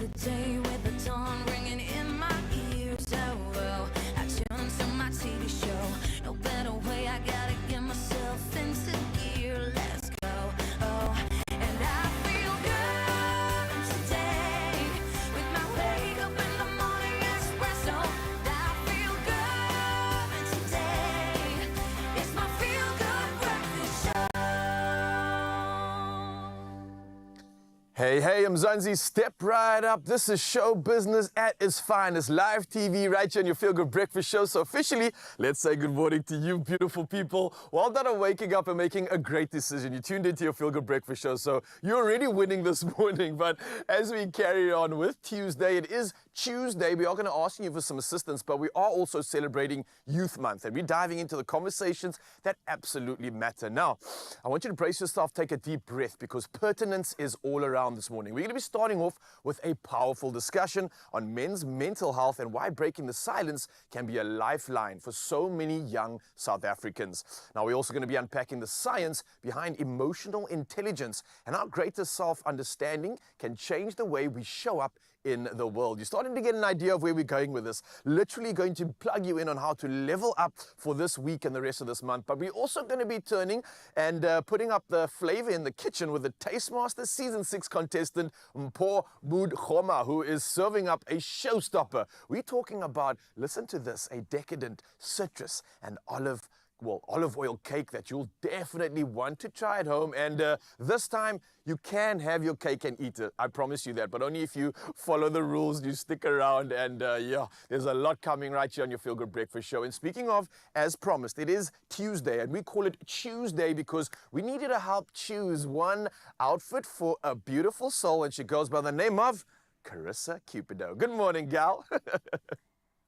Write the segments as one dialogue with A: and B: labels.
A: the day with the dawn ringing in my ears. Oh, I tune to my TV show. No better way, I gotta get myself into gear. Let's go. Oh, and I feel good today with my wake up in the morning espresso. I feel good today. It's my feel good breakfast show.
B: Hey, I'm Zanzi. Step right up. This is show business at its finest. Live TV right here on your Feel Good Breakfast Show. So officially, let's say good morning to you, beautiful people. Well done on waking up and making a great decision. You tuned into your Feel Good Breakfast Show, so you're already winning this morning. But as we carry on with Tuesday, it is Tuesday. We are going to ask you for some assistance, but we are also celebrating Youth Month, and we're diving into the conversations that absolutely matter. Now, I want you to brace yourself, take a deep breath, because pertinence is all around this morning. We're going to be starting off with a powerful discussion on men's mental health and why breaking the silence can be a lifeline for so many young South Africans. Now, we're also going to be unpacking the science behind emotional intelligence and how greater self-understanding can change the way we show up in the world. You're starting to get an idea of where we're going with this. Literally going to plug you in on how to level up for this week and the rest of this month. But we're also going to be turning and putting up the flavor in the kitchen with the Tastemaster Season 6 contestant, Mpho Budgoma, who is serving up a showstopper. We're talking about, listen to this, a decadent citrus and olive oil cake that you'll definitely want to try at home. And this time, you can have your cake and eat it. I promise you that, but only if you follow the rules, you stick around. And yeah, there's a lot coming right here on your Feel Good Breakfast Show. And speaking of, as promised, it is Tuesday, and we call it Tuesday because we needed to help choose one outfit for a beautiful soul, and she goes by the name of Carissa Cupido. Good morning, gal.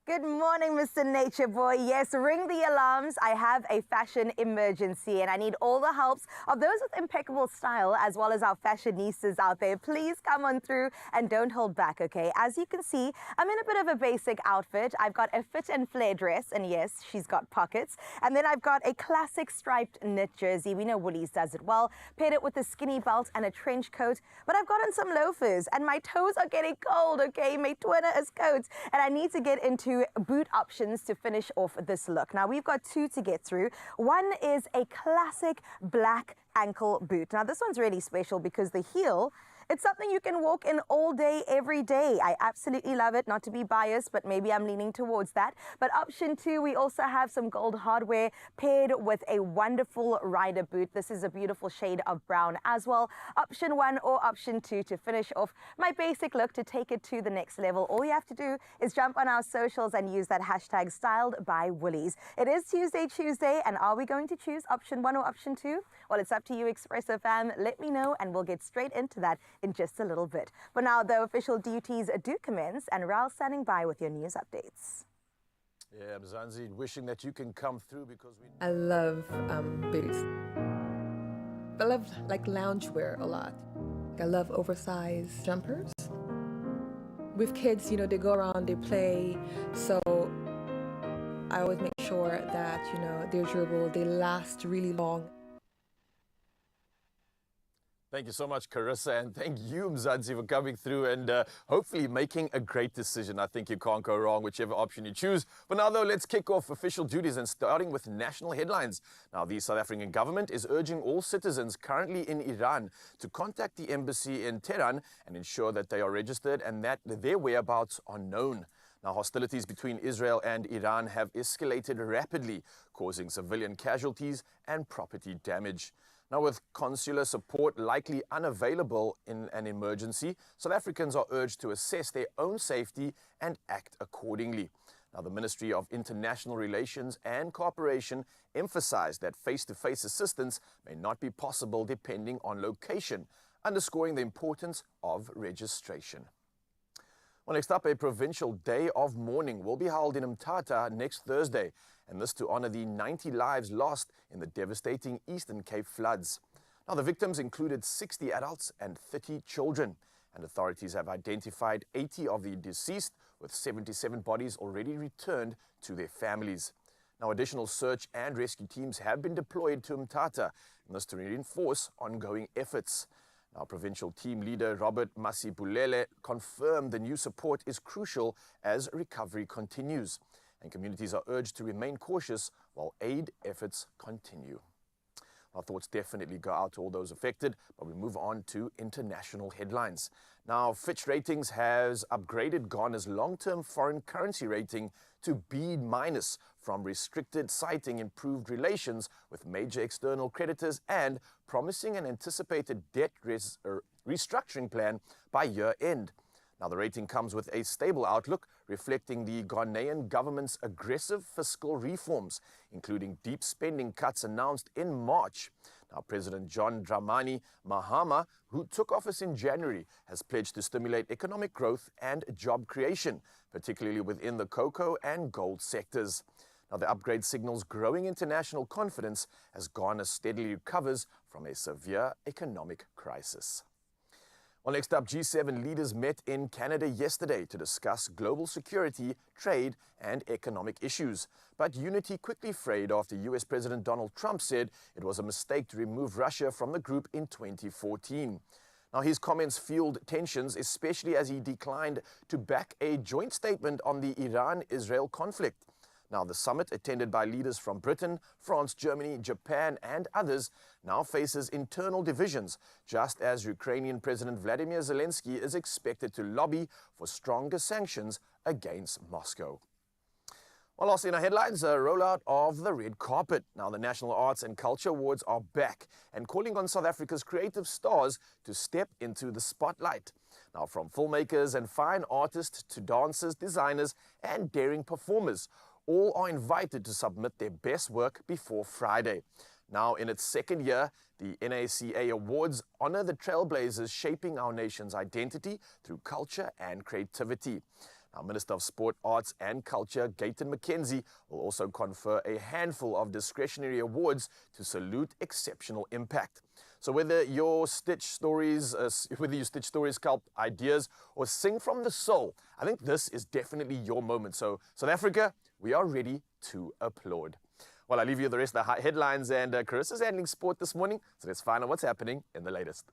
C: Good morning, Mr. Nature Boy. Yes, ring the alarms. I have a fashion emergency and I need all the helps of those with impeccable style as well as our fashionistas out there. Please come on through and don't hold back, okay? As you can see, I'm in a bit of a basic outfit. I've got a fit and flare dress, and yes, she's got pockets. And then I've got a classic striped knit jersey. We know Woolies does it well. Paired it with a skinny belt and a trench coat. But I've got on some loafers and my toes are getting cold, okay? My twinner is coats. And I need to get into boot options to finish off this look. Now, we've got two to get through. One is a classic black ankle boot. Now, this one's really special because the heel, it's something you can walk in all day, every day. I absolutely love it, not to be biased, but maybe I'm leaning towards that. But option two, we also have some gold hardware paired with a wonderful rider boot. This is a beautiful shade of brown as well. Option one or option two to finish off my basic look, to take it to the next level. All you have to do is jump on our socials and use that hashtag Styled by Woolies. It is Tuesday, and are we going to choose option one or option two? Well, it's up to you, Expresso fam. Let me know and we'll get straight into that in just a little bit. But now the official duties do commence, and Raul standing by with your news updates.
B: Yeah, Mzansi, wishing that you can come through because we...
D: I love boots. I love like loungewear a lot. I love oversized jumpers. With kids, you know, they go around, they play, so I always make sure that, you know, they're durable, they last really long.
B: Thank you so much, Carissa, and thank you, Mzansi, for coming through and hopefully making a great decision. I think you can't go wrong, whichever option you choose. But now, though, let's kick off official duties and starting with national headlines. Now, the South African government is urging all citizens currently in Iran to contact the embassy in Tehran and ensure that they are registered and that their whereabouts are known. Now, hostilities between Israel and Iran have escalated rapidly, causing civilian casualties and property damage. Now, with consular support likely unavailable in an emergency, South Africans are urged to assess their own safety and act accordingly. Now, the Ministry of International Relations and Cooperation emphasized that face-to-face assistance may not be possible depending on location, underscoring the importance of registration. Well, next up, a provincial day of mourning will be held in Mthatha next Thursday, and this to honor the 90 lives lost in the devastating Eastern Cape floods. Now, the victims included 60 adults and 30 children, and authorities have identified 80 of the deceased, with 77 bodies already returned to their families. Now, additional search and rescue teams have been deployed to Mthatha, and this to reinforce ongoing efforts. Our provincial team leader, Robert Masipulele, confirmed the new support is crucial as recovery continues, and communities are urged to remain cautious while aid efforts continue. Our thoughts definitely go out to all those affected, but we move on to international headlines. Now, Fitch Ratings has upgraded Ghana's long-term foreign currency rating to B- from restricted, citing improved relations with major external creditors and promising an anticipated debt restructuring plan by year end. Now, the rating comes with a stable outlook, reflecting the Ghanaian government's aggressive fiscal reforms, including deep spending cuts announced in March. Now, President John Dramani Mahama, who took office in January, has pledged to stimulate economic growth and job creation, particularly within the cocoa and gold sectors. Now, the upgrade signals growing international confidence as Ghana steadily recovers from a severe economic crisis. Well, next up, G7 leaders met in Canada yesterday to discuss global security, trade, and economic issues. But unity quickly frayed after US President Donald Trump said it was a mistake to remove Russia from the group in 2014. Now, his comments fueled tensions, especially as he declined to back a joint statement on the Iran-Israel conflict. Now, the summit, attended by leaders from Britain, France, Germany, Japan, and others, now faces internal divisions, just as Ukrainian President Vladimir Zelensky is expected to lobby for stronger sanctions against Moscow. Well, lastly in our headlines, a rollout of the red carpet. Now, the National Arts and Culture Awards are back and calling on South Africa's creative stars to step into the spotlight. Now, from filmmakers and fine artists to dancers, designers, and daring performers, all are invited to submit their best work before Friday. Now, in its second year, the NACA Awards honor the trailblazers shaping our nation's identity through culture and creativity. Now, Minister of Sport, Arts and Culture, Gayton McKenzie, will also confer a handful of discretionary awards to salute exceptional impact. So whether you stitch stories, sculpt ideas, or sing from the soul, I think this is definitely your moment. So South Africa, we are ready to applaud. Well, I leave you the rest of the headlines, and Carissa's handling sport this morning, so let's find out what's happening in the latest.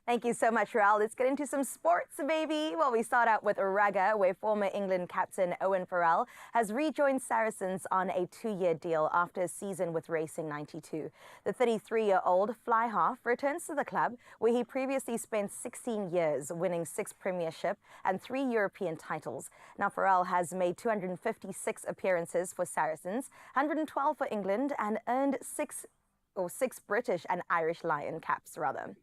C: Thank you so much, Raul. Let's get into some sports, baby. Well, we start out with Raga, where former England captain Owen Farrell has rejoined Saracens on a 2-year deal after a season with Racing 92. The 33-year-old fly half returns to the club, where he previously spent 16 years winning 6 Premiership and 3 European titles. Now, Farrell has made 256 appearances for Saracens, 112 for England, and earned 6 British and Irish Lion caps, rather.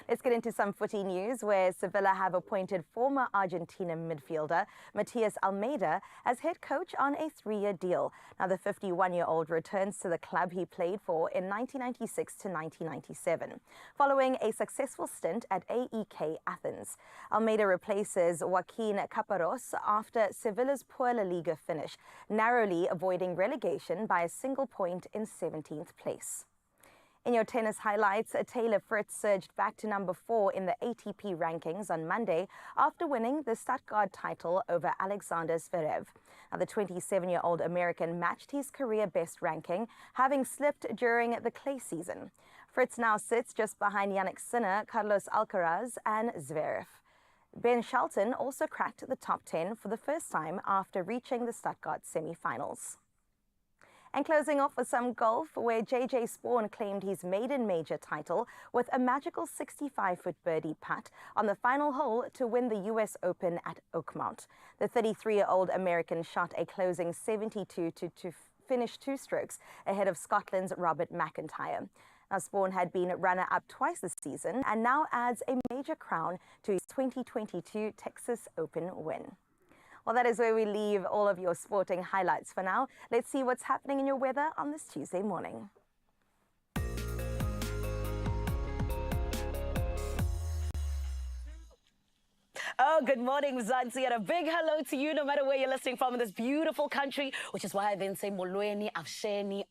C: Let's get into some footy news, where Sevilla have appointed former Argentina midfielder Matias Almeida as head coach on a 3-year deal. Now, the 51-year-old returns to the club he played for in 1996 to 1997, following a successful stint at AEK Athens. Almeida replaces Joaquin Caparros after Sevilla's poor La Liga finish, narrowly avoiding relegation by a single point in 17th place. In your tennis highlights, Taylor Fritz surged back to number 4 in the ATP rankings on Monday after winning the Stuttgart title over Alexander Zverev. Now, the 27-year-old American matched his career best ranking, having slipped during the clay season. Fritz now sits just behind Jannik Sinner, Carlos Alcaraz, and Zverev. Ben Shelton also cracked the top 10 for the first time after reaching the Stuttgart semi-finals. And closing off with some golf, where JJ Spawn claimed his maiden major title with a magical 65-foot birdie putt on the final hole to win the US Open at Oakmont. The 33-year-old American shot a closing 72 to finish 2 strokes ahead of Scotland's Robert McIntyre. Now, Spawn had been runner-up twice this season and now adds a major crown to his 2022 Texas Open win. Well, that is where we leave all of your sporting highlights for now. Let's see what's happening in your weather on this Tuesday morning.
E: Oh, good morning, Mzansi, and a big hello to you, no matter where you're listening from in this beautiful country, which is why I then say Molweni, Avsheni,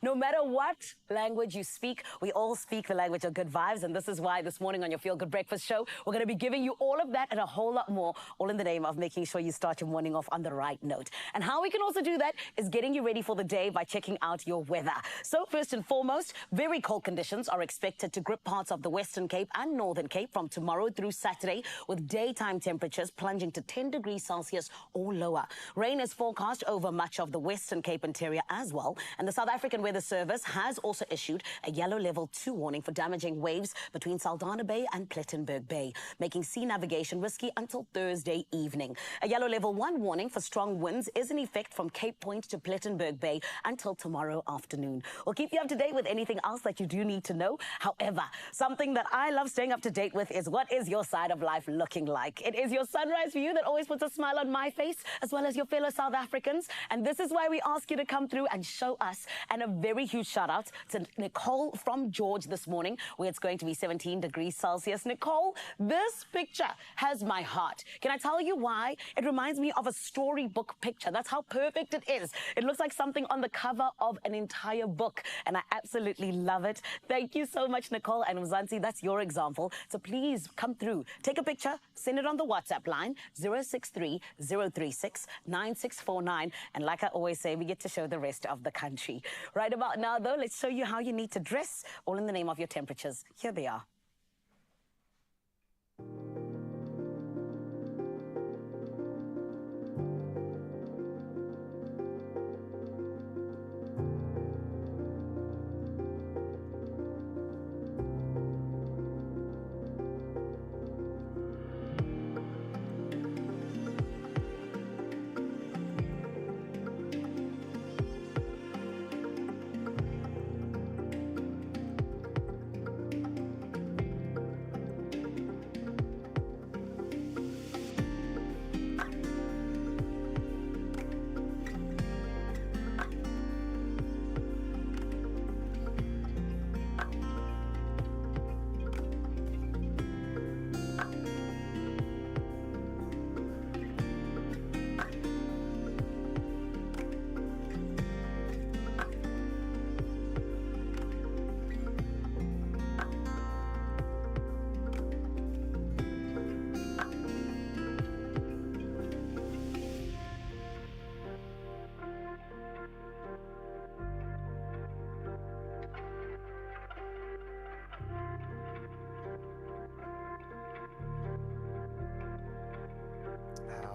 E: no matter what language you speak, we all speak the language of good vibes, and this is why this morning on your Feel Good Breakfast show, we're going to be giving you all of that and a whole lot more, all in the name of making sure you start your morning off on the right note. And how we can also do that is getting you ready for the day by checking out your weather. So first and foremost, very cold conditions are expected to grip parts of the Western Cape and Northern Cape from tomorrow through Saturday, with daytime temperatures plunging to 10 degrees Celsius or lower. Rain is forecast over much of the Western Cape interior as well, and the South African Weather Service has also issued a yellow level 2 warning for damaging waves between Saldanha Bay and Plettenberg Bay, making sea navigation risky until Thursday evening. A yellow level 1 warning for strong winds is in effect from Cape Point to Plettenberg Bay until tomorrow afternoon. We'll keep you up to date with anything else that you do need to know. However, something that I love staying up to date with is what is your side of life looking like. It is your sunrise view that always puts a smile on my face, as well as your fellow South Africans. And this is why we ask you to come through and show us. And a very huge shout out to Nicole from George this morning, where it's going to be 17 degrees Celsius. Nicole, this picture has my heart. Can I tell you why? It reminds me of a storybook picture. That's how perfect it is. It looks like something on the cover of an entire book, and I absolutely love it. Thank you so much, Nicole. And Mzansi, that's your example. So please come through, take a picture, send it on the WhatsApp line 063 036 9649. And like I always say, we get to show the rest of the country. Right about now, though, let's show you how you need to dress, all in the name of your temperatures. Here they are.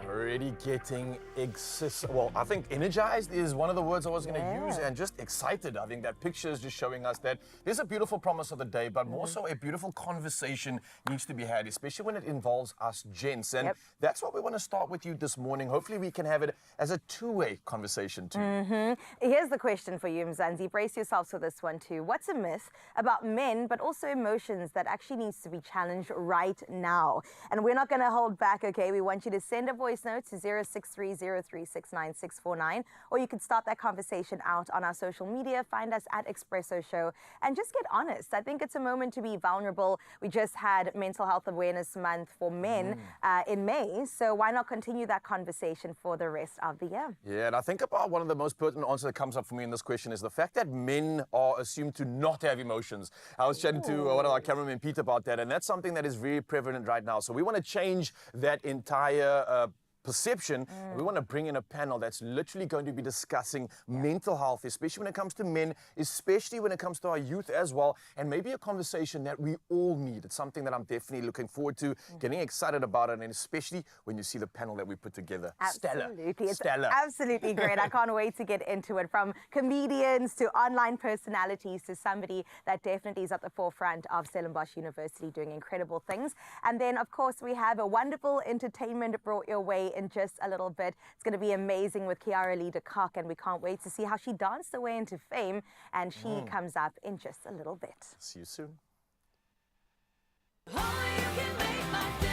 B: Already getting well, I think energized is one of the words I was going to use, and just excited. I think that picture is just showing us that there's a beautiful promise of the day, but more so a beautiful conversation needs to be had, especially when it involves us gents. And that's what we want to start with you this morning. Hopefully we can have it as a two-way conversation too.
C: Here's the question for you, Mzansi. Brace yourselves for this one too. What's a myth about men, but also emotions, that actually needs to be challenged right now? And we're not going to hold back, okay? We want you to send a voice note to 0630369649, or you can start that conversation out on our social media. Find us at Expresso Show and just get honest. I think it's a moment to be vulnerable. We just had Mental Health Awareness Month for men in May, so why not continue that conversation for the rest of the year?
B: Yeah, and I think about one of the most pertinent answers that comes up for me in this question is the fact that men are assumed to not have emotions. I was chatting to one of our cameramen, Pete, about that, and that's something that is very prevalent right now. So we want to change that entire perception. We want to bring in a panel that's literally going to be discussing mental health, especially when it comes to men, especially when it comes to our youth as well, and maybe a conversation that we all need. It's something that I'm definitely looking forward to, getting excited about it, and especially when you see the panel that we put together.
C: Absolutely. It's
B: Stellar.
C: absolutely great. I can't wait to get into it, from comedians to online personalities to somebody that definitely is at the forefront of Stellenbosch University doing incredible things. And then, of course, we have a wonderful entertainment brought your way in just a little bit. It's going to be amazing with Kiara Lee de Kock, and we can't wait to see how she danced her way into fame, and she comes up in just a little bit.
B: See you soon.
A: Only you can make my day.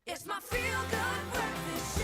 A: It's my feel-good breakfast show.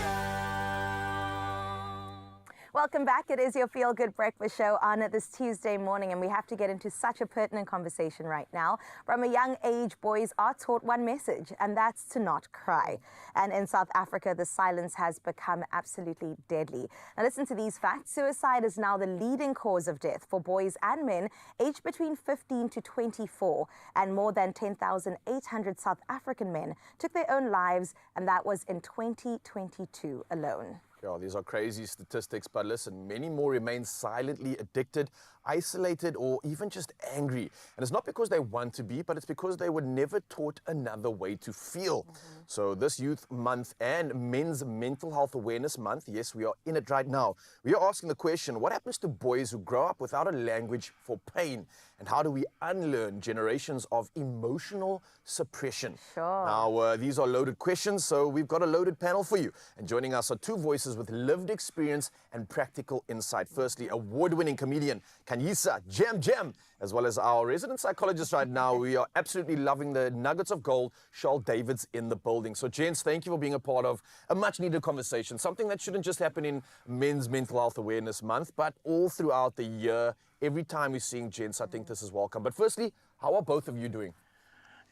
C: Welcome back. It is your Feel Good Breakfast Show on this Tuesday morning, and we have to get into such a pertinent conversation right now. From a young age, boys are taught one message, and that's to not cry. And in South Africa, the silence has become absolutely deadly. Now listen to these facts. Suicide is now the leading cause of death for boys and men aged between 15 to 24, and more than 10,800 South African men took their own lives, and that was in 2022 alone.
B: Yeah, these are crazy statistics, but listen, many more remain silently addicted, isolated, or even just angry. And it's not because they want to be, but it's because they were never taught another way to feel. So this Youth Month and Men's Mental Health Awareness Month, yes, we are in it right now. We are asking the question, what happens to boys who grow up without a language for pain? And how do we unlearn generations of emotional suppression?
C: Sure.
B: Now, these are loaded questions, so we've got a loaded panel for you. And joining us are two voices with lived experience and practical insight. Firstly, award-winning comedian Kanyisa Jam, as well as our resident psychologist right now. We are absolutely loving the nuggets of gold. Charles David's in the building. So, gents, thank you for being a part of a much-needed conversation, something that shouldn't just happen in Men's Mental Health Awareness Month, but all throughout the year. Every time we're seeing gents, I think this is welcome. But firstly, how are both of you doing?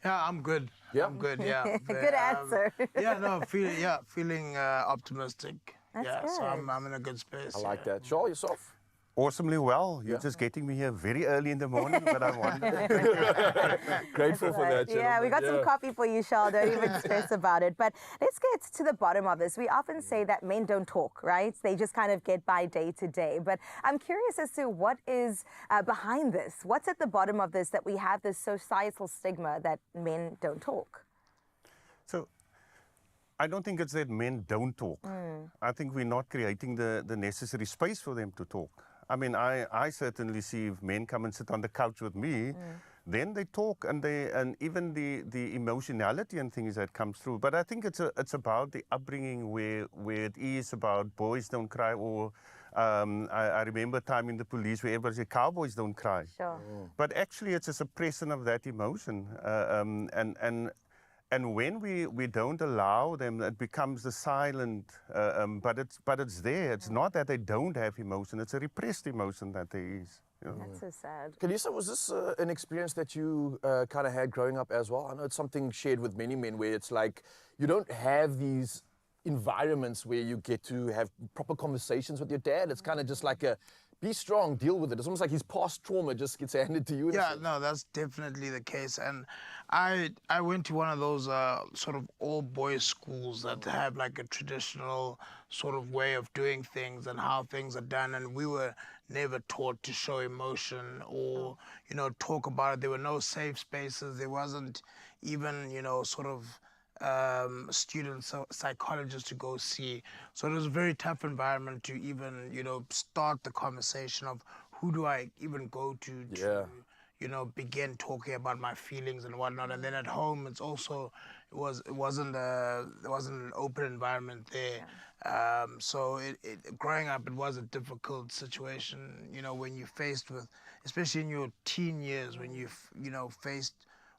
F: Yeah, I'm good.
B: Yeah?
F: I'm good, yeah.
C: Good answer.
F: Feeling optimistic.
C: That's
F: So
C: good.
F: I'm in a good space.
B: I like that. Charles, yourself?
G: Awesomely well. You're just getting me here very early in the morning, but I wonder.
B: Grateful for that,
C: Yeah, we got
B: gentlemen.
C: some coffee for you, Charles. Don't even stress about it. But let's get to the bottom of this. We often say that men don't talk, right? They just kind of get by day to day. But I'm curious as to what is behind this. What's at the bottom of this, that we have this societal stigma that men don't talk?
G: So I don't think it's that men don't talk. I think we're not creating the necessary space for them to talk. I mean, I certainly see if men come and sit on the couch with me, then they talk, and even the emotionality and things that comes through. But I think it's about the upbringing where it is about boys don't cry, or I remember a time in the police where everybody said cowboys don't cry.
C: Sure.
G: But actually it's a suppression of that emotion. And when we don't allow them, it becomes the silent, but it's there. It's not that they don't have emotion, it's a repressed emotion that there is. You know?
C: That's so sad.
B: Kalisa, was this an experience that you kind of had growing up as well? I know it's something shared with many men where it's like you don't have these environments where you get to have proper conversations with your dad. It's kind of just like a be strong, deal with it. It's almost like his past trauma just gets handed to you. in a
F: Yeah,
B: sense.
F: no, that's definitely the case. And I went to one of those sort of all-boys schools that have like a traditional sort of way of doing things and how things are done. And we were never taught to show emotion or, talk about it. There were no safe spaces. There wasn't even, sort of student psychologists to go see. So it was a very tough environment to even, start the conversation of who do I even go to begin talking about my feelings and whatnot. And then at home, it's also, it wasn't an open environment there. So growing up, it was a difficult situation, when you're faced with, especially in your teen years, when you've, faced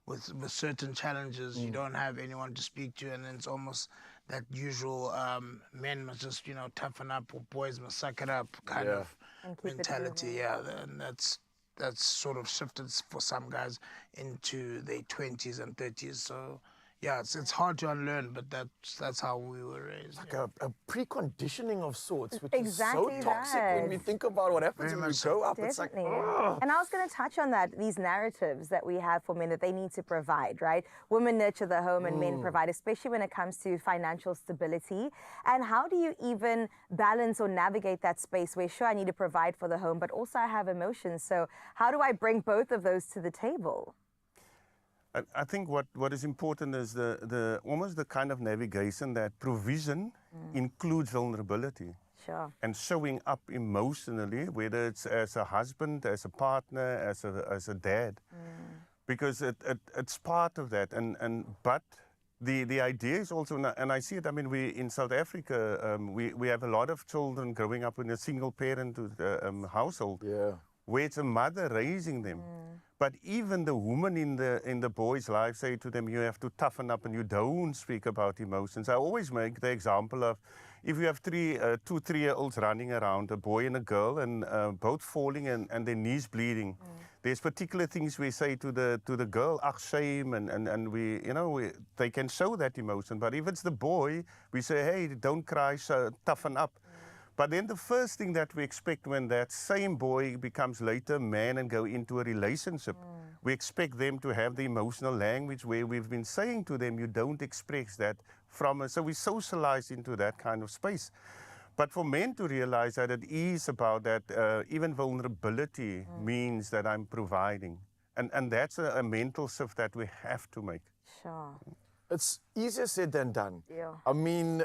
F: with certain challenges, you don't have anyone to speak to, and then it's almost that usual men must just, toughen up, or boys must suck it up kind of
C: And keep it
F: mentality. And that's sort of shifted for some guys into their 20s and 30s. So yeah, it's hard to unlearn, but that's how we were raised.
B: Like a preconditioning of sorts, which
C: Exactly
B: is so toxic when we
C: that.
B: think about what happens
F: Very
B: when we
F: much
B: grow
F: so.
B: up. It's like,
C: Definitely.
B: ugh.
C: And I was going to touch on that, these narratives that we have for men that they need to provide, right? Women nurture the home and men provide, especially when it comes to financial stability. And how do you even balance or navigate that space where, sure, I need to provide for the home, but also I have emotions. So how do I bring both of those to the table?
G: I think what is important is the almost the kind of navigation that provision includes vulnerability.
C: Sure.
G: And showing up emotionally, whether it's as a husband, as a partner, as a dad, because it's part of that. But the idea is also, and I see it. I mean, we in South Africa, we have a lot of children growing up in a single parent household,
B: Yeah.
G: where it's a mother raising them. But even the woman in the boy's life say to them, you have to toughen up and you don't speak about emotions. I always make the example of, if you have two 3-year-olds running around, a boy and a girl, and both falling and their knees bleeding, there's particular things we say to the girl, ach, shame, and we, they can show that emotion. But if it's the boy, we say, hey, don't cry, so toughen up. But then the first thing that we expect when that same boy becomes later a man and go into a relationship, we expect them to have the emotional language where we've been saying to them, you don't express that from us. So we socialize into that kind of space. But for men to realize that it is about that, even vulnerability means that I'm providing. And that's a mental shift that we have to make.
C: Sure.
B: It's easier said than done.
C: Yeah.
B: I mean,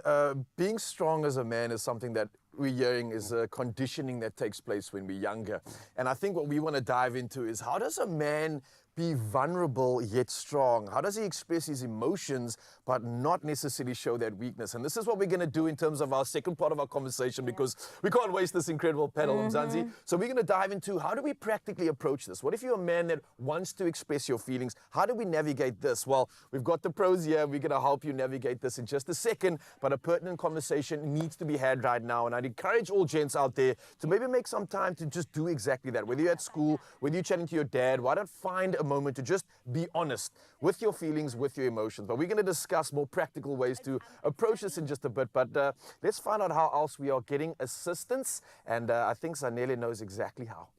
B: being strong as a man is something that we're hearing is a conditioning that takes place when we're younger. And I think what we want to dive into is, how does a man be vulnerable yet strong? How does he express his emotions but not necessarily show that weakness? And this is what we're going to do in terms of our second part of our conversation, because we can't waste this incredible panel, Mzansi. So we're going to dive into, how do we practically approach this? What if you're a man that wants to express your feelings? How do we navigate this? Well, we've got the pros here. We're going to help you navigate this in just a second, but a pertinent conversation needs to be had right now. And I'd encourage all gents out there to maybe make some time to just do exactly that. Whether you're at school, whether you're chatting to your dad, why not find a moment to just be honest with your feelings, with your emotions. But we're going to discuss more practical ways to approach this in just a bit. But let's find out how else we are getting assistance. And I think Zanele knows exactly how.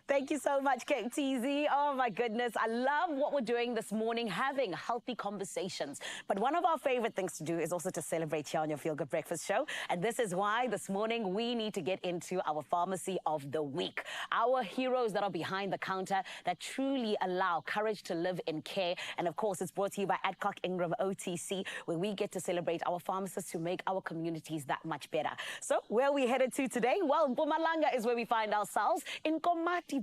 E: Thank you so much, KTZ. Oh, my goodness. I love what we're doing this morning, having healthy conversations. But one of our favorite things to do is also to celebrate here on your Feel Good Breakfast show. And this is why this morning we need to get into our pharmacy of the week. Our heroes that are behind the counter that truly allow courage to live in care. And of course, it's brought to you by Adcock Ingram OTC, where we get to celebrate our pharmacists who make our communities that much better. So where are we headed to today? Well, Mpumalanga is where we find ourselves, in Komati.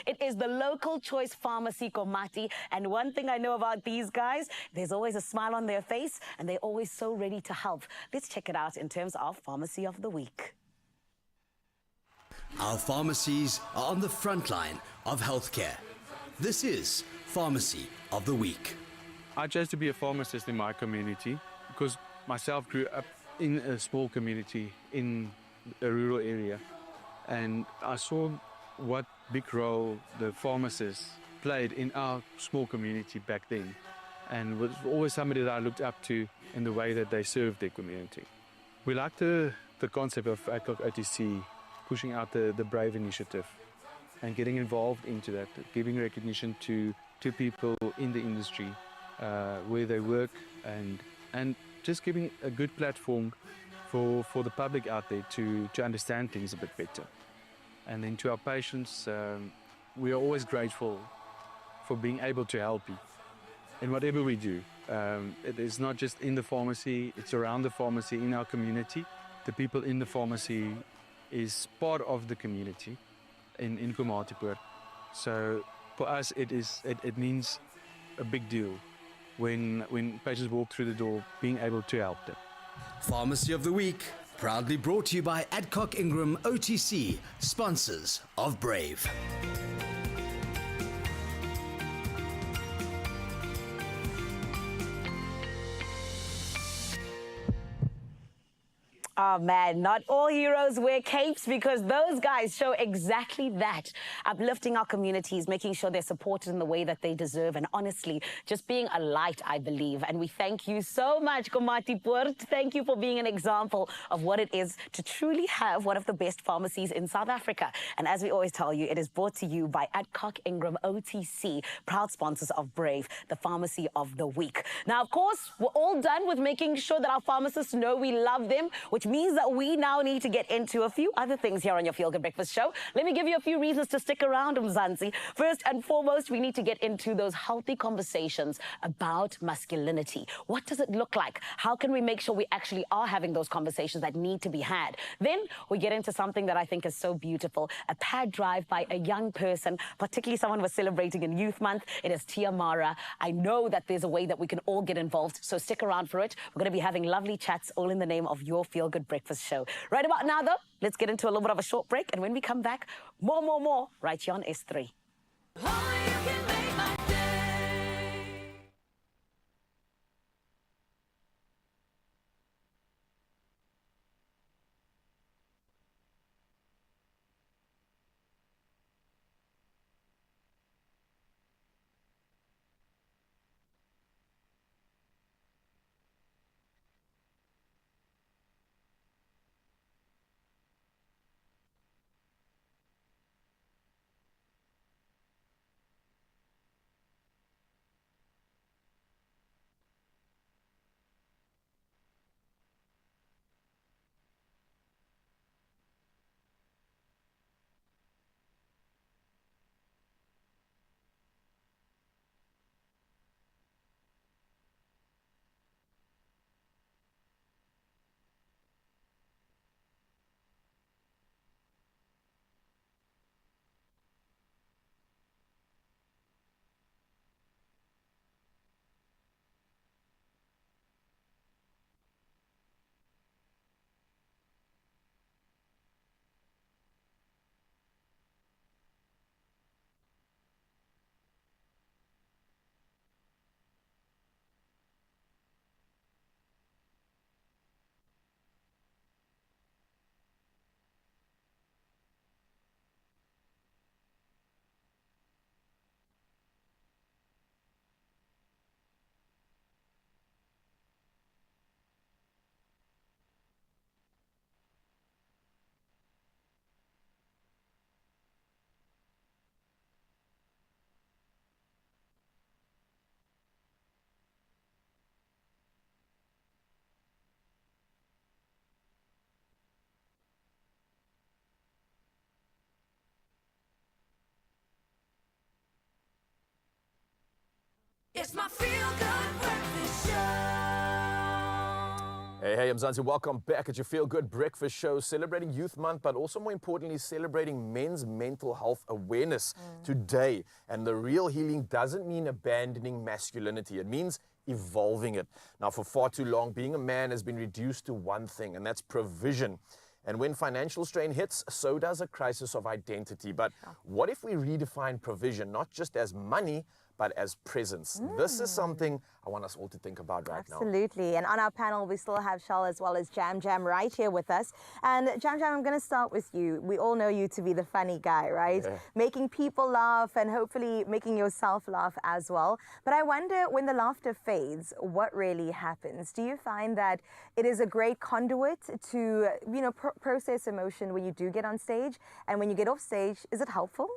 E: It is the local choice pharmacy, Komati. And one thing I know about these guys, there's always a smile on their face and they're always so ready to help. Let's check it out in terms of Pharmacy of the Week.
H: Our pharmacies are on the front line of healthcare. This is Pharmacy of the Week.
I: I chose to be a pharmacist in my community because myself grew up in a small community in a rural area. And I saw what big role the pharmacists played in our small community back then, and was always somebody that I looked up to in the way that they served their community. We like the concept of Adcock OTC pushing out the Brave initiative and getting involved into that, giving recognition to people in the industry where they work, and just giving a good platform for the public out there to understand things a bit better. And then to our patients, we are always grateful for being able to help you in whatever we do. It is not just in the pharmacy, it's around the pharmacy, in our community. The people in the pharmacy is part of the community in Komatipoort. So for us, it means a big deal when patients walk through the door, being able to help them.
H: Pharmacy of the Week, proudly brought to you by Adcock Ingram OTC, sponsors of Brave.
E: Oh man, not all heroes wear capes, because those guys show exactly that. Uplifting our communities, making sure they're supported in the way that they deserve, and honestly, just being a light, I believe. And we thank you so much, Komatipoort. Thank you for being an example of what it is to truly have one of the best pharmacies in South Africa. And as we always tell you, it is brought to you by Adcock Ingram OTC, proud sponsors of Brave, the Pharmacy of the Week. Now, of course, we're all done with making sure that our pharmacists know we love them, which means that we now need to get into a few other things here on your Feel Good Breakfast show. Let me give you a few reasons to stick around, Mzansi. First and foremost, we need to get into those healthy conversations about masculinity. What does it look like? How can we make sure we actually are having those conversations that need to be had? Then we get into something that I think is so beautiful, a pad drive by a young person, particularly someone we're celebrating in Youth Month. It is Tiamara. I know that there's a way that we can all get involved, so stick around for it. We're going to be having lovely chats, all in the name of your Feel Good Good Breakfast Show. Right about now, though, let's get into a little bit of a short break. And when we come back, more, right here on S3.
A: Only you can make my day. It's my feel-good breakfast show.
B: Hey, I'm Zanzi. Welcome back at your Feel Good Breakfast Show, celebrating Youth Month, but also more importantly, celebrating men's mental health awareness today. And the real healing doesn't mean abandoning masculinity. It means evolving it. Now, for far too long, being a man has been reduced to one thing, and that's provision. And when financial strain hits, so does a crisis of identity. But what if we redefine provision, not just as money, but as presence? This is something I want us all to think about right now.
C: Absolutely. And on our panel, we still have Shal as well as Jam Jam right here with us. And Jam Jam, I'm going to start with you. We all know you to be the funny guy, right?
B: Yeah.
C: Making people laugh and hopefully making yourself laugh as well. But I wonder, when the laughter fades, what really happens? Do you find that it is a great conduit to, process emotion when you do get on stage? And when you get off stage, is it helpful?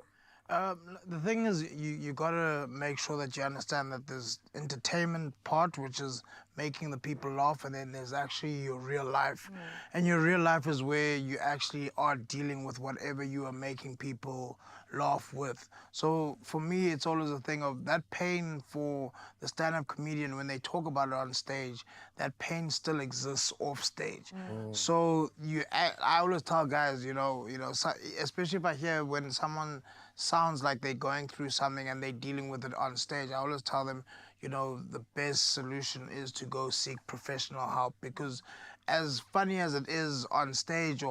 F: The thing is, you gotta make sure that you understand that there's entertainment part, which is making the people laugh, and then there's actually your real life. And your real life is where you actually are dealing with whatever you are making people laugh with. So for me, it's always a thing of that pain for the stand-up comedian when they talk about it on stage. That pain still exists off stage. So I always tell guys, so, especially if I hear when someone sounds like they're going through something and they're dealing with it on stage, I always tell them, the best solution is to go seek professional help, because as funny as it is on stage,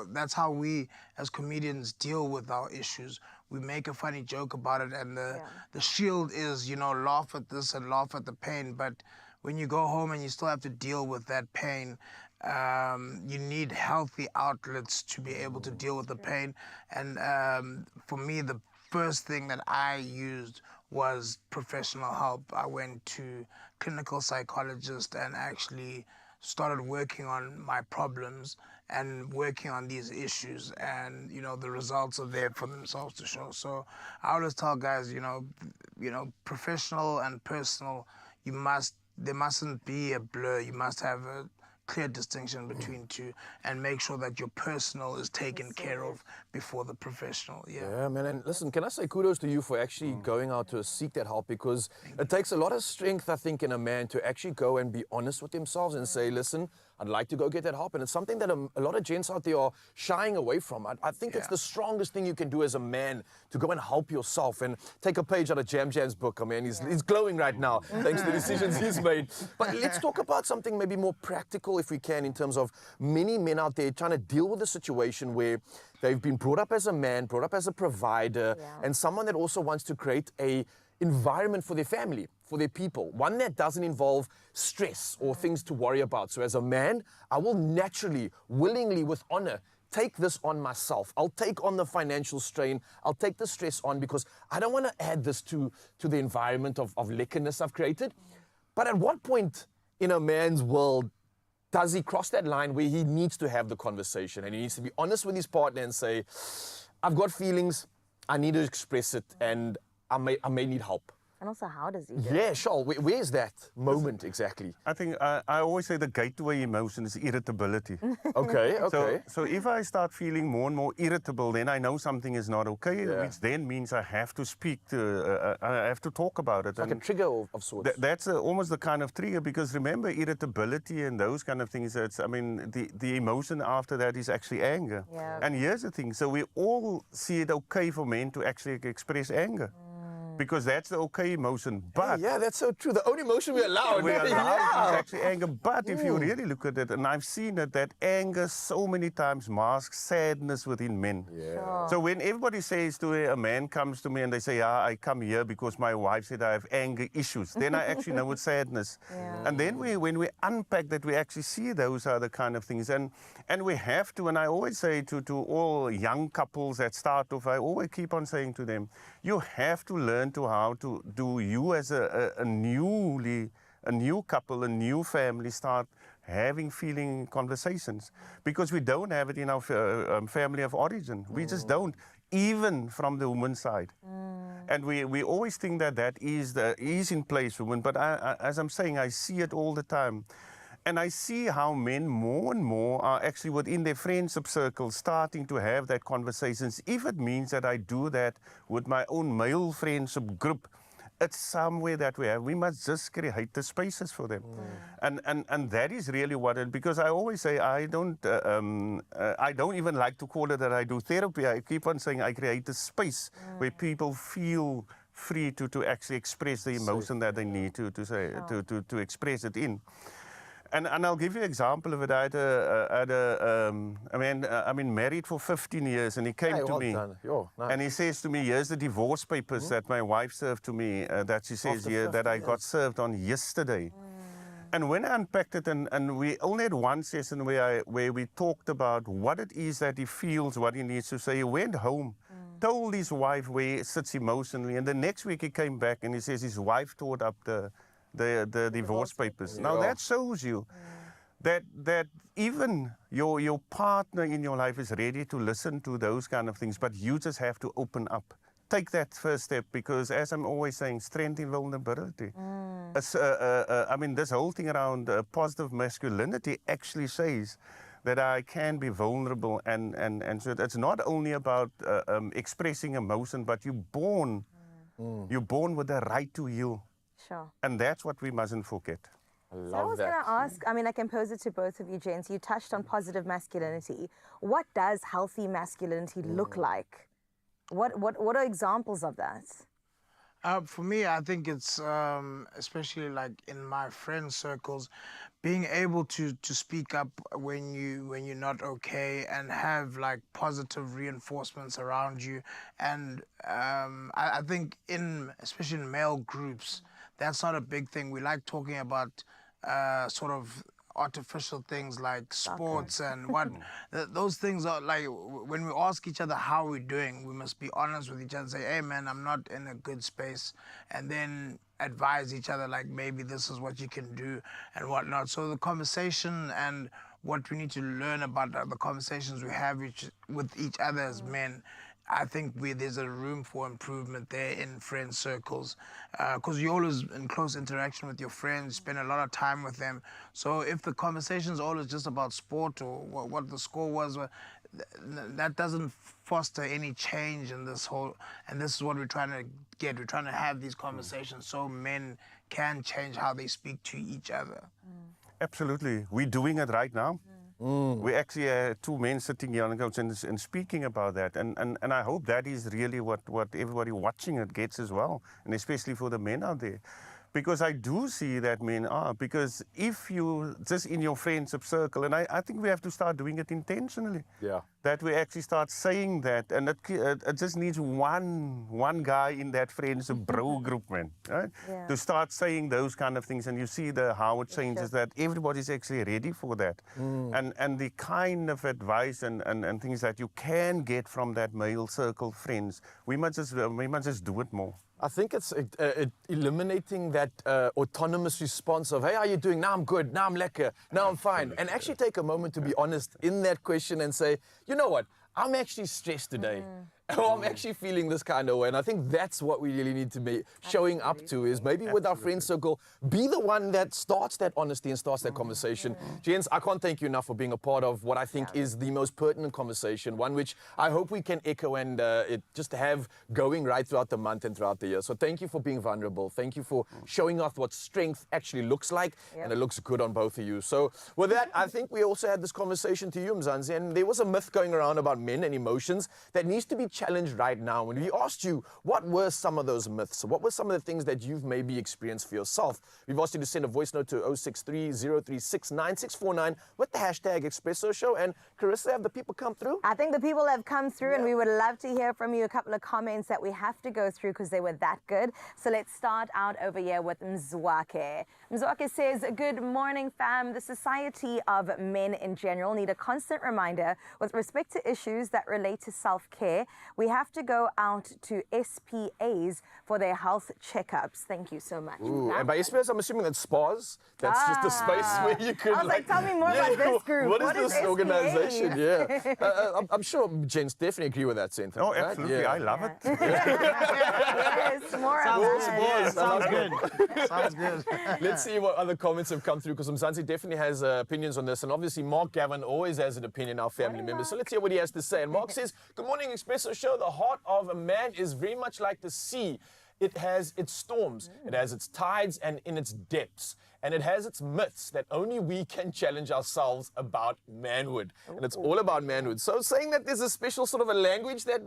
F: that's how we as comedians deal with our issues. We make a funny joke about it, and the shield is, laugh at this and laugh at the pain. But when you go home and you still have to deal with that pain, you need healthy outlets to be able to deal with the pain. And for me, the first thing that I used was professional help. I went to clinical psychologist and actually started working on my problems and working on these issues, and the results are there for themselves to show. So I always tell guys, professional and personal, there mustn't be a blur. You must have a clear distinction between two, and make sure that your personal is taken care of before the professional.
B: Yeah, man. And listen, can I say kudos to you for actually going out to seek that help, because it takes a lot of strength, I think, in a man to actually go and be honest with themselves and say, listen, I'd like to go get that help. And it's something that a lot of gents out there are shying away from. I think it's the strongest thing you can do as a man, to go and help yourself. And take a page out of Jam Jam's book. I mean, he's glowing right now, thanks to the decisions he's made. But let's talk about something maybe more practical, if we can, in terms of many men out there trying to deal with a situation where they've been brought up as a man, brought up as a provider, and someone that also wants to create a environment for their family, for their people, one that doesn't involve stress or things to worry about. So as a man, I will naturally, willingly, with honor, take this on myself. I'll take on the financial strain. I'll take the stress on, because I don't want to add this to the environment of lekkerness I've created. But at what point in a man's world does he cross that line where he needs to have the conversation and he needs to be honest with his partner and say, I've got feelings, I need to express it, and I may need help?
C: And also, how does he do it?
B: Yeah, sure. Where's that moment exactly?
G: I think I always say the gateway emotion is irritability.
B: Okay.
G: So if I start feeling more and more irritable, then I know something is not okay, which then means I have to speak to, I have to talk about it.
B: Like a trigger of sorts.
G: That's almost the kind of trigger, because remember, irritability and those kind of things, the emotion after that is actually anger.
C: Yeah.
G: And here's the thing, so we all see it okay for men to actually express anger. Because that's the okay emotion, but...
B: Yeah, that's so true. The only emotion we allow.
G: We allow is actually anger. But if you really look at it, and I've seen it, that anger so many times masks sadness within men.
C: Sure.
G: So when everybody says to a man comes to me and they say, I come here because my wife said I have anger issues, then I actually know it's sadness. And then when we unpack that, we actually see those are the kind of things. And we have to, and I always say to all young couples that start off, I always keep on saying to them, you have to learn to how to do you as a new couple, a new family, start having feeling conversations, because we don't have it in our family of origin. We just don't, even from the woman's side. And we always think that is in place, women. But as I'm saying, I see it all the time. And I see how men more and more are actually within their friendship circles starting to have that conversations. If it means that I do that with my own male friendship group, it's somewhere that we must just create the spaces for them. And that is really what it, because I always say I don't even like to call it that I do therapy. I keep on saying I create a space where people feel free to actually express the emotion that they need to express it in. And I'll give you an example of it. I mean, married for 15 years, and he came to me,
B: Nice.
G: and he says to me, here's the divorce papers that my wife served to me, that she says here, that I got served on yesterday. And when I unpacked it, and we only had one session where we talked about what it is that he feels, what he needs to say. He went home, told his wife where he sits emotionally, and the next week he came back and he says his wife tore up the divorce papers. Now that shows you that even your partner in your life is ready to listen to those kind of things, but you just have to open up. Take that first step, because as I'm always saying, strength in vulnerability. I mean, this whole thing around positive masculinity actually says that I can be vulnerable, and so it's not only about expressing emotion, but you're born with the right to heal.
C: Sure.
G: And that's what we mustn't forget.
C: So I was going to ask, I mean, I can pose it to both of you, gents. You touched on positive masculinity. What does healthy masculinity look like? What are examples of that?
F: For me, I think it's especially like in my friend circles, being able to speak up when you're not okay, and have like positive reinforcements around you. And I think especially in male groups, that's not a big thing. We like talking about sort of artificial things like sports and what those things are like. When we ask each other how we're doing, we must be honest with each other and say, hey man, I'm not in a good space, and then advise each other like, maybe this is what you can do and whatnot. So the conversation and what we need to learn about the conversations we have with each other as men, I think there's a room for improvement there in friend circles, because you're always in close interaction with your friends, spend a lot of time with them. So if the conversation is always just about sport or what the score was, that doesn't foster any change in this whole, and this is what we're trying to get. We're trying to have these conversations so men can change how they speak to each other.
G: Absolutely. We're doing it right now. We actually two men sitting here on the couch and speaking about that. And I hope that is really what everybody watching it gets as well, and especially for the men out there. Because I do see that men are, because if you just in your friendship circle, and I think we have to start doing it intentionally.
B: Yeah.
G: That we actually start saying that, and it just needs one guy in that friendship bro group, man, right?
C: Yeah.
G: To start saying those kind of things, and you see how it changes that everybody's actually ready for that, and the kind of advice and things that you can get from that male circle friends, we must just do it more.
B: I think it's eliminating that autonomous response of, hey, how are you doing? Now I'm good, now I'm lekker, now I'm fine. And actually take a moment to be honest in that question and say, you know what, I'm actually stressed today. Or I'm actually feeling this kind of way. And I think that's what we really need to be showing up to, is maybe with our friend circle, be the one that starts that honesty and starts that conversation. Gents, I can't thank you enough for being a part of what I think is the most pertinent conversation, one which I hope we can echo and it just have going right throughout the month and throughout the year. So thank you for being vulnerable. Thank you for showing us what strength actually looks like, and it looks good on both of you. So with that, I think we also had this conversation to you, Mzansi, and there was a myth going around about men and emotions that needs to be challenged right now. When we asked you, what were some of those myths? What were some of the things that you've maybe experienced for yourself? We've asked you to send a voice note to 063-036-9649 with the hashtag Expresso Show. And Carissa, have the people come through?
C: I think the people have come through, and we would love to hear from you. A couple of comments that we have to go through because they were that good. So let's start out over here with Mzwake. Mzwake says, good morning, fam. The society of men in general need a constant reminder with respect to issues that relate to self-care. We have to go out to SPAs for their health checkups. Thank you so much.
B: Ooh, and by SPAs, I'm assuming that's spas. That's just a space where you could.
C: I was like, tell me more about this group.
B: What is this
C: SPA?
B: organization? Yeah. I'm sure gents definitely agree with that sentence.
G: Oh,
B: right?
G: absolutely.
B: Yeah.
G: I love it.
C: Yes, more of that.
F: Sounds good. Sounds good.
B: Let's see what other comments have come through, because Mzansi definitely has opinions on this. And obviously, Mark Gavin always has an opinion, our family member. So let's hear what he has to say. And Mark says, good morning, Expresso Show. The heart of a man is very much like the sea. It has its storms, it has its tides and in its depths. And it has its myths that only we can challenge ourselves about manhood. And it's all about manhood. So saying that there's a special sort of a language that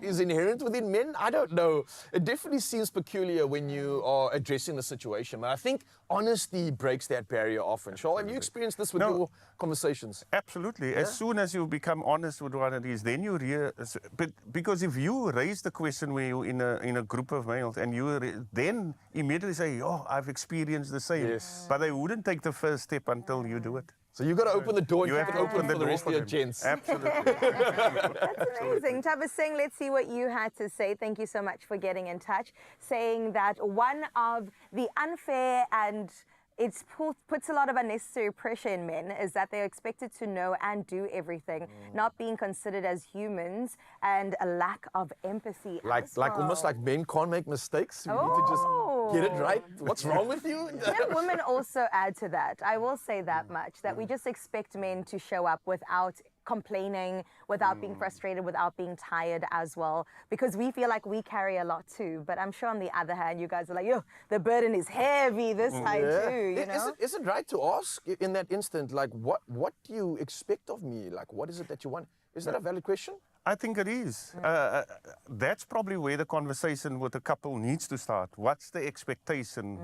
B: is inherent within men, I don't know. It definitely seems peculiar when you are addressing the situation. But I think honesty breaks that barrier often. Charles, have you experienced this with your conversations?
G: Absolutely. As soon as you become honest with what it is, then you but because if you raise the question when you're in a group of males and you then immediately say, oh, I've experienced the same.
B: Yes.
G: But they wouldn't take the first step until you do it.
B: So you've got to open the door.
G: You have to open the
B: for the
G: door
B: rest
G: for
B: of your
G: them.
B: gents.
G: Absolutely.
C: That's amazing. Tava Singh, let's see what you had to say. Thank you so much for getting in touch. Saying that one of the unfair and puts a lot of unnecessary pressure in men is that they're expected to know and do everything, not being considered as humans, and a lack of empathy.
B: Almost like men can't make mistakes. We need to just get it right. What's wrong with you?
C: Can women also add to that? I will say that much, that we just expect men to show up without complaining, without being frustrated, without being tired as well, because we feel like we carry a lot too. But I'm sure on the other hand, you guys are like, yo, the burden is heavy this side too, you know?
B: Is it right to ask in that instant, like, what do you expect of me? Like, what is it that you want? Is that a valid question?
G: I think it is. That's probably where the conversation with a couple needs to start. What's the expectation,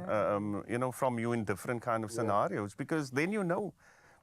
G: from you in different kind of scenarios? Because then you know.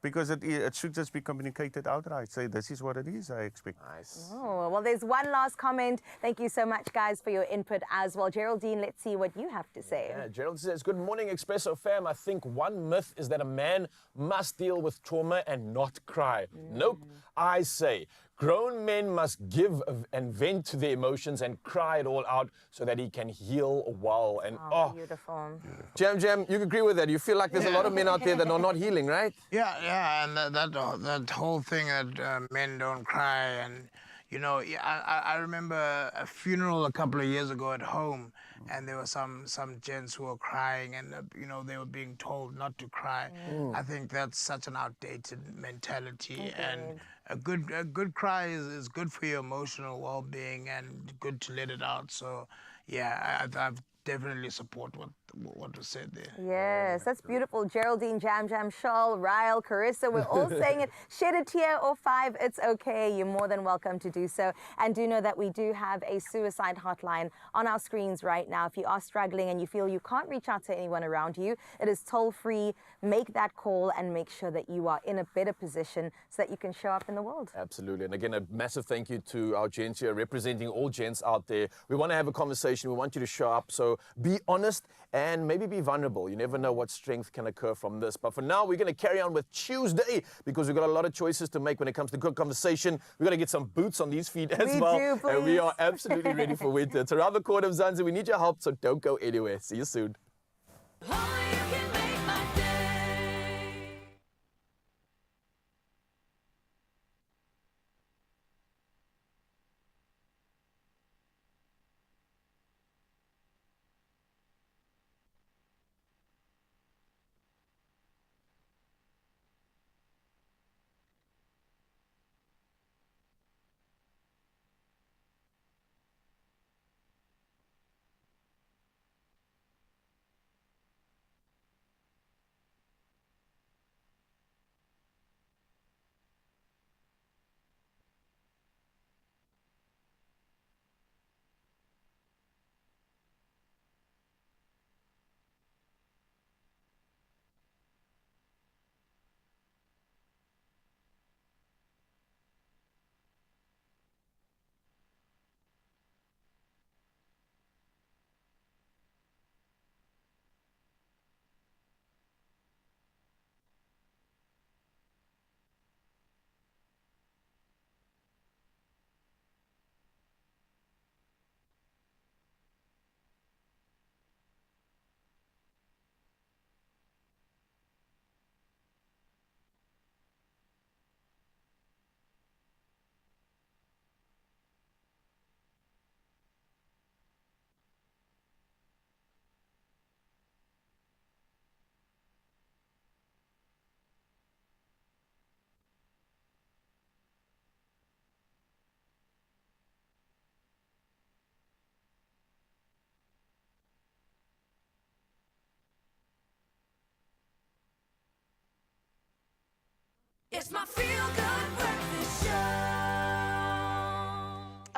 G: Because it should just be communicated outright. Say, this is what it is, I expect.
B: Nice.
C: Oh, well, there's one last comment. Thank you so much, guys, for your input as well. Geraldine, let's see what you have to say.
B: Yeah, Gerald says, good morning, Expresso fam. I think one myth is that a man must deal with trauma and not cry. Nope. I say, grown men must give and vent to their emotions and cry it all out so that he can heal well. And
C: Beautiful.
B: Jam, you agree with that? You feel like there's a lot of men out there that are not healing, right?
F: Yeah, and that whole thing that men don't cry, and I remember a funeral a couple of years ago at home, and there were some gents who were crying, and they were being told not to cry. I think that's such an outdated mentality, and a good cry is good for your emotional well-being and good to let it out. So yeah, I've definitely support what was said there.
C: Yes, that's beautiful. Geraldine, Jam Jam, Shawl, Ryle, Carissa, we're all saying it. Shed a tear or 5, it's okay. You're more than welcome to do so. And do know that we do have a suicide hotline on our screens right now. If you are struggling and you feel you can't reach out to anyone around you, it is toll free. Make that call and make sure that you are in a better position so that you can show up in the world.
B: Absolutely. And again, a massive thank you to our gents here, representing all gents out there. We want to have a conversation. We want you to show up. So be honest and maybe be vulnerable. You never know what strength can occur from this. But for now, we're going to carry on with Tuesday because we've got a lot of choices to make when it comes to good conversation. We've got to get some boots on these feet as well. And we are absolutely ready for winter. It's around the corner of Zanzibar. We need your help, so don't go anywhere. See you soon.
A: It's my feel-good breakfast show.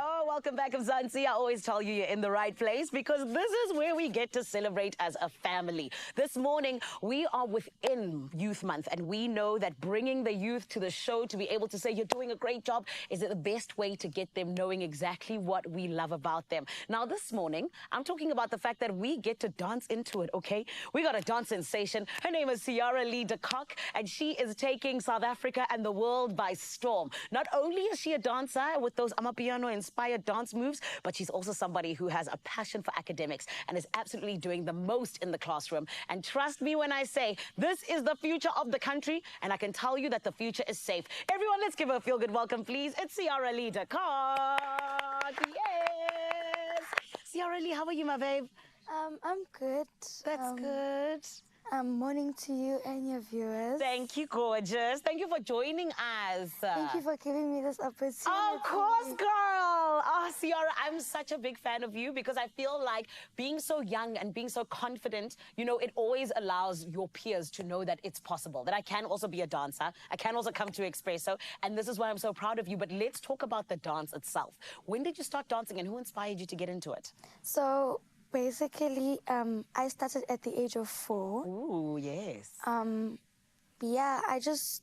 E: Oh, welcome back, Mzansi. I always tell you you're in the right place because this is where we get to celebrate as a family. This morning, we are within Youth Month, and we know that bringing the youth to the show to be able to say you're doing a great job is the best way to get them knowing exactly what we love about them. Now, this morning, I'm talking about the fact that we get to dance into it, okay? We got a dance sensation. Her name is Ciara Lee de Kock, and she is taking South Africa and the world by storm. Not only is she a dancer with those Amapiano-inspired dance moves, but she's also somebody who has a passion for academics and is absolutely doing the most in the classroom. And trust me when I say, this is the future of the country, and I can tell you that the future is safe. Everyone, let's give her a feel-good welcome, please. It's Ciara Lee de Kock. Yes! Ciara Lee, how are you, my babe?
J: I'm good.
E: That's good.
J: Morning to you and your viewers.
E: Thank you, gorgeous. Thank you for joining us.
J: Thank you for giving me this opportunity.
E: Of course, girl. Oh, Ciara, I'm such a big fan of you because I feel like being so young and being so confident, you know, it always allows your peers to know that it's possible, that I can also be a dancer. I can also come to Expresso, and this is why I'm so proud of you. But let's talk about the dance itself. When did you start dancing and who inspired you to get into it?
J: So, basically, I started at the age of 4.
E: Ooh, yes.
J: Yeah, I just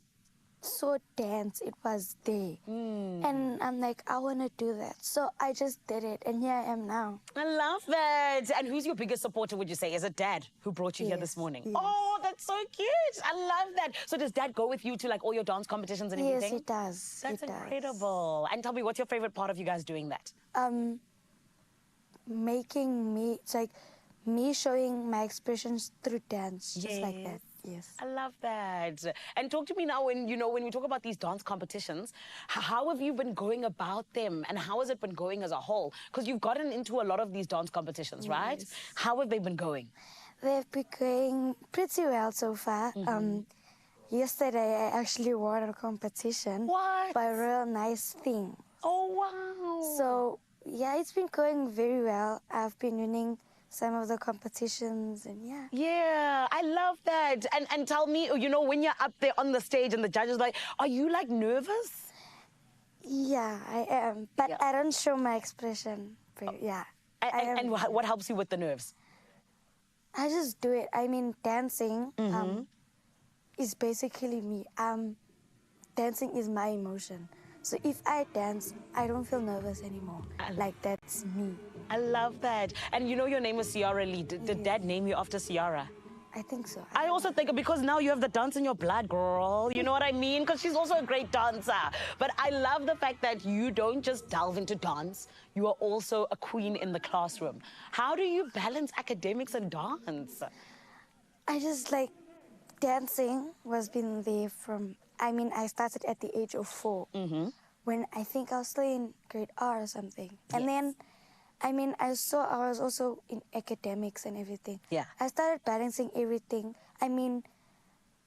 J: saw dance. It was there. And I'm like, I want to do that. So I just did it, and here I am now.
E: I love that. And who's your biggest supporter, would you say? Is it Dad who brought you here this morning?
J: Yes.
E: Oh, that's so cute. I love that. So does Dad go with you to like all your dance competitions and everything?
J: Yes, he does.
E: That's
J: He does.
E: incredible. And tell me, what's your favorite part of you guys doing that?
J: Making me, it's like me showing my expressions through dance, just like that. Yes.
E: I love that. And talk to me now when, you know, when we talk about these dance competitions, how have you been going about them and how has it been going as a whole? Because you've gotten into a lot of these dance competitions, right?
J: Yes.
E: How have they been going?
J: They've been going pretty well so far. Yesterday, I actually won a competition.
E: What?
J: By a real nice thing.
E: Oh, wow.
J: So, yeah, it's been going very well. I've been winning some of the competitions, and yeah.
E: Yeah, I love that. And tell me, you know, when you're up there on the stage and the judges are like, are you like nervous?
J: Yeah, I am. But
E: Yeah.
J: I don't show my expression. Yeah. I am.
E: And what helps you with the nerves?
J: I just do it. I mean, dancing is basically me. Dancing is my emotion. So if I dance, I don't feel nervous anymore. Like, that's me.
E: I love that. And you know your name was Ciara Lee. Did Dad name you after Ciara?
J: I think so.
E: I also think because now you have the dance in your blood, girl. You know what I mean? Because she's also a great dancer. But I love the fact that you don't just delve into dance. You are also a queen in the classroom. How do you balance academics and dance?
J: I just like dancing was been there from, I mean, I started at the age of 4 when I think I was still in grade R or something. And then, I mean, I was also in academics and everything.
E: Yeah.
J: I started balancing everything. I mean,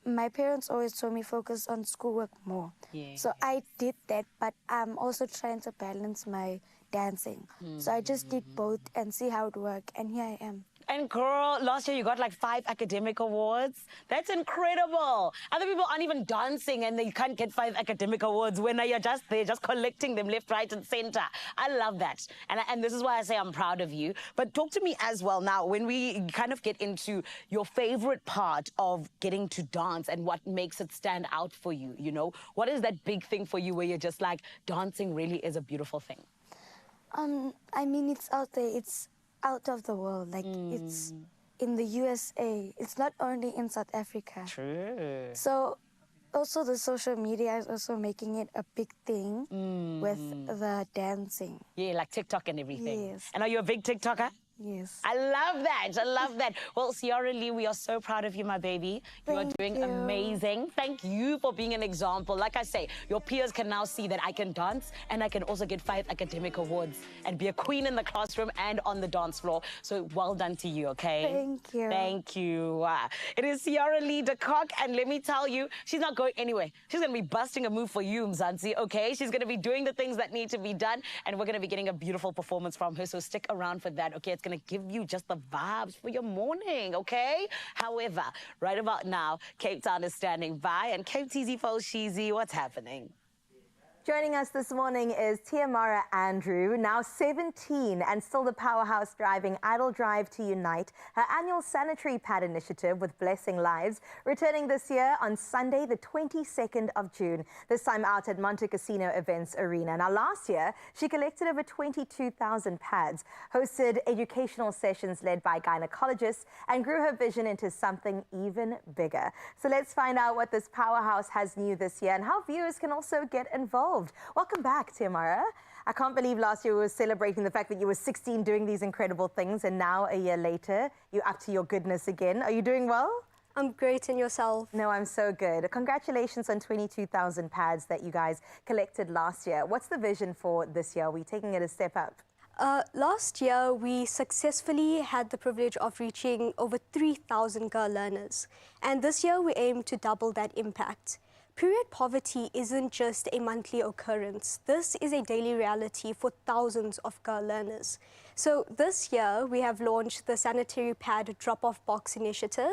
J: my parents always told me focus on schoolwork more.
E: Yeah.
J: So I did that, but I'm also trying to balance my dancing. So I just did both and see how it worked, and here I am.
E: And girl, last year you got like 5 academic awards. That's incredible. Other people aren't even dancing and they can't get 5 academic awards when you're just there, just collecting them left, right, and center. I love that. And this is why I say I'm proud of you. But talk to me as well now, when we kind of get into your favorite part of getting to dance and what makes it stand out for you, you know? What is that big thing for you where you're just like, dancing really is a beautiful thing?
J: I mean, it's out there. It's out of the world. Like, it's in the USA. It's not only in South Africa.
E: True.
J: So also the social media is also making it a big thing with the dancing.
E: Yeah, like TikTok and everything.
J: Yes.
E: And are you a big TikToker?
J: Yes.
E: I love that. I love that. Well, Ciara Lee, we are so proud of you, my baby. You are
J: Thank
E: doing
J: you.
E: amazing. Thank you for being an example. Like I say, your peers can now see that I can dance and I can also get 5 academic awards and be a queen in the classroom and on the dance floor. So well done to you, okay?
J: Thank you.
E: Thank you. It is Ciara Lee de Kock, and let me tell you, she's not going anywhere. She's going to be busting a move for you, Mzansi, okay? She's going to be doing the things that need to be done, and we're going to be getting a beautiful performance from her, so stick around for that, okay? It's going to give you just the vibes for your morning, okay? However, right about now, Cape Town is standing by, and Cape TZ Foles Sheezy, what's happening?
C: Joining us this morning is Tiamara Andrew, now 17 and still the powerhouse driving Idle Drive to Unite, her annual sanitary pad initiative with Blessing Lives, returning this year on Sunday, the 22nd of June, this time out at Monte Casino Events Arena. Now, last year, she collected over 22,000 pads, hosted educational sessions led by gynecologists, and grew her vision into something even bigger. So let's find out what this powerhouse has new this year and how viewers can also get involved. Welcome back, Tiamara. I can't believe last year we were celebrating the fact that you were 16 doing these incredible things, and now a year later, you're up to your goodness again. Are you doing well?
K: I'm great, and yourself?
C: No, I'm so good. Congratulations on 22,000 pads that you guys collected last year. What's the vision for this year? Are we taking it a step up?
K: Last year, we successfully had the privilege of reaching over 3,000 girl learners. And this year, we aim to double that impact. Period poverty isn't just a monthly occurrence. This is a daily reality for thousands of girl learners. So this year, we have launched the Sanitary Pad Drop-Off Box Initiative.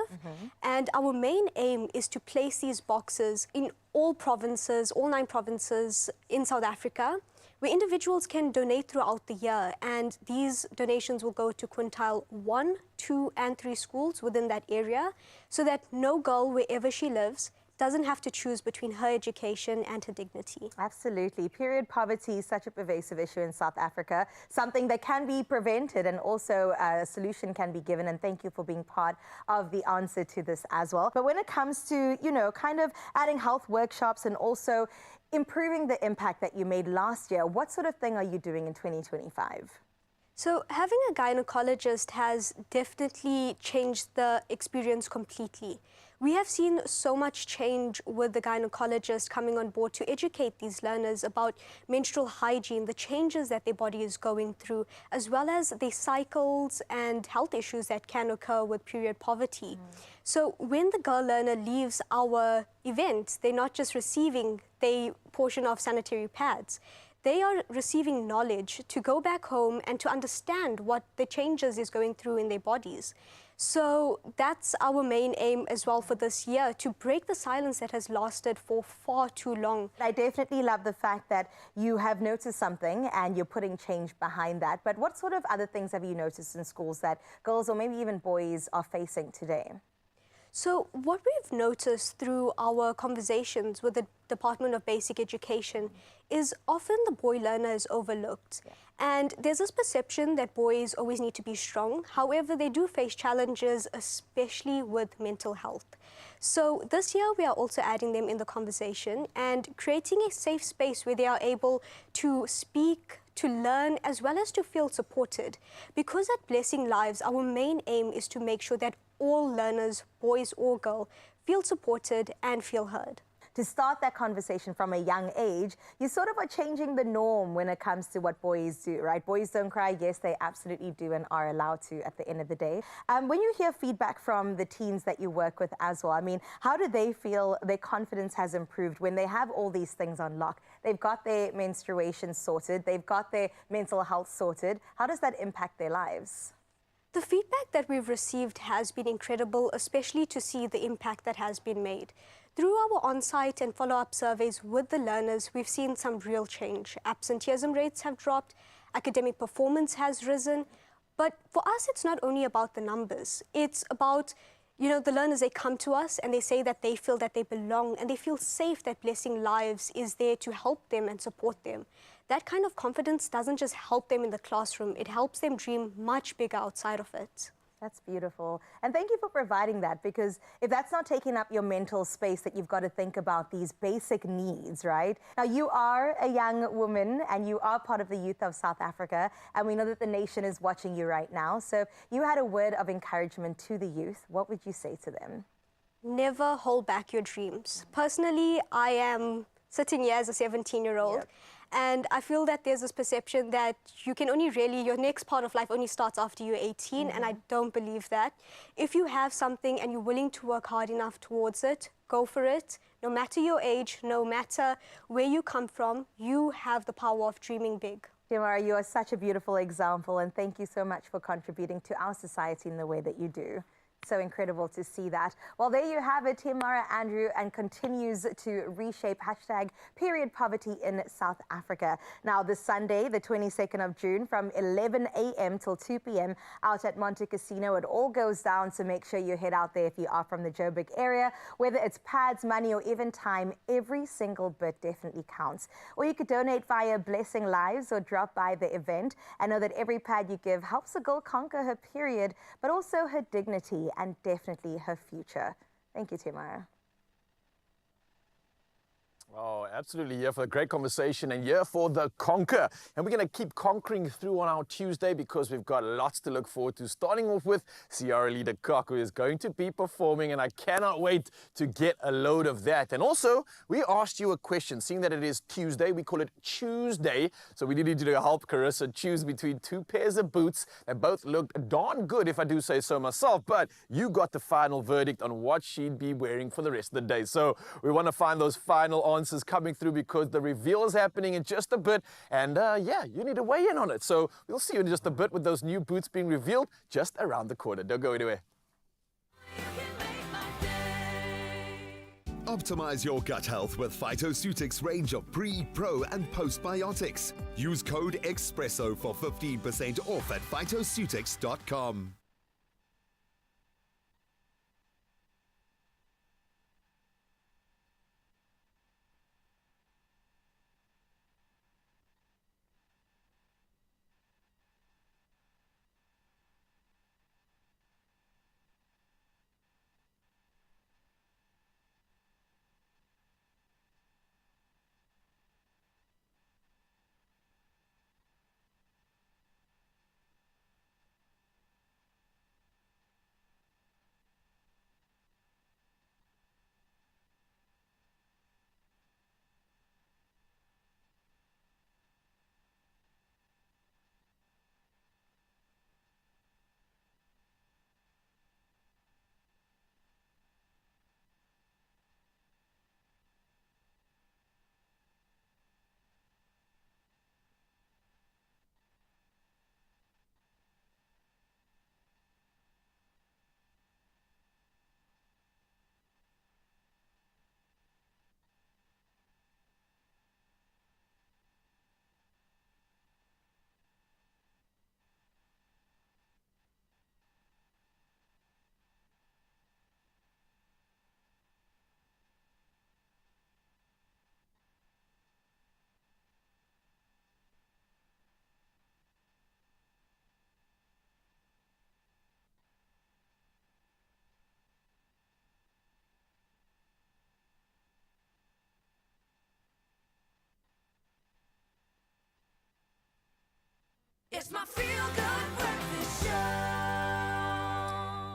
K: And our main aim is to place these boxes in all provinces, all 9 provinces in South Africa, where individuals can donate throughout the year. And these donations will go to quintile 1, 2, and 3 schools within that area, so that no girl, wherever she lives, doesn't have to choose between her education and her dignity.
C: Absolutely. Period poverty is such a pervasive issue in South Africa, something that can be prevented and also a solution can be given. And thank you for being part of the answer to this as well. But when it comes to, you know, kind of adding health workshops and also improving the impact that you made last year, what sort of thing are you doing in 2025?
K: So having a gynecologist has definitely changed the experience completely. We have seen so much change with the gynecologist coming on board to educate these learners about menstrual hygiene, the changes that their body is going through, as well as the cycles and health issues that can occur with period poverty. So when the girl learner leaves our event, they're not just receiving the portion of sanitary pads. they are receiving knowledge to go back home and to understand what the changes is going through in their bodies. So that's our main aim as well for this year, to break the silence that has lasted for far too long.
C: I definitely love the fact that you have noticed something and you're putting change behind that. But what sort of other things have you noticed in schools that girls or maybe even boys are facing today?
K: So what we've noticed through our conversations with the Department of Basic Education is often the boy learner is overlooked. Yeah. And there's this perception that boys always need to be strong. However, they do face challenges, especially with mental health. So this year we are also adding them in the conversation and creating a safe space where they are able to speak, to learn, as well as to feel supported. Because at Blessing Lives, our main aim is to make sure that all learners, boys or girls, feel supported and feel heard.
C: To start that conversation from a young age, you sort of are changing the norm when it comes to what boys do, right? Boys don't cry. Yes, they absolutely do and are allowed to at the end of the day. When you hear feedback from the teens that you work with as well, I mean, how do they feel their confidence has improved when they have all these things on lock? They've got their menstruation sorted. They've got their mental health sorted. How does that impact their lives?
K: The feedback that we've received has been incredible, especially to see the impact that has been made. Through our on-site and follow-up surveys with the learners, we've seen some real change. Absenteeism rates have dropped, academic performance has risen. But for us, it's not only about the numbers. It's about, you know, the learners, they come to us and they say that they feel that they belong and they feel safe, that Blessing Lives is there to help them and support them. That kind of confidence doesn't just help them in the classroom, it helps them dream much bigger outside of it.
C: That's beautiful. And thank you for providing that, because if that's not taking up your mental space, that you've got to think about these basic needs, right? Now, you are a young woman and you are part of the youth of South Africa, and we know that the nation is watching you right now. So if you had a word of encouragement to the youth, what would you say to them?
K: Never hold back your dreams. Personally, I am sitting here as a 17-year-old. Yep. And I feel that there's this perception that you can only really, your next part of life only starts after you're 18, and I don't believe that. If you have something and you're willing to work hard enough towards it, go for it. No matter your age, no matter where you come from, you have the power of dreaming big.
C: Timara, you are such a beautiful example, and thank you so much for contributing to our society in the way that you do. So incredible to see that. Well, there you have it, Timara Andrew, and continues to reshape #PeriodPoverty in South Africa. Now, this Sunday, the 22nd of June, from 11 a.m. till 2 p.m. out at Monte Casino, it all goes down, so make sure you head out there if you are from the Joburg area. Whether it's pads, money, or even time, every single bit definitely counts. Or you could donate via Blessing Lives or drop by the event, and know that every pad you give helps a girl conquer her period, but also her dignity and definitely her future. Thank you, Timara.
B: Oh, absolutely. Here for a great conversation and here for the conquer. And we're going to keep conquering through on our Tuesday because we've got lots to look forward to. Starting off with Ciara Leader-Cock, who is going to be performing, and I cannot wait to get a load of that. And also, we asked you a question. Seeing that it is Tuesday, we call it Tuesday. So we needed you to help Carissa choose between two pairs of boots that both looked darn good, if I do say so myself. But you got the final verdict on what she'd be wearing for the rest of the day. So we want to find those final answers coming through because the reveal is happening in just a bit, and yeah, you need to weigh in on it. So we'll see you in just a bit with those new boots being revealed just around the corner. Don't go anywhere.
L: Optimize your gut health with Phytoceutics range of pre, pro, and postbiotics. Use code Expresso for 15% off at phytoceutics.com.
A: It's my feel-good breakfast show.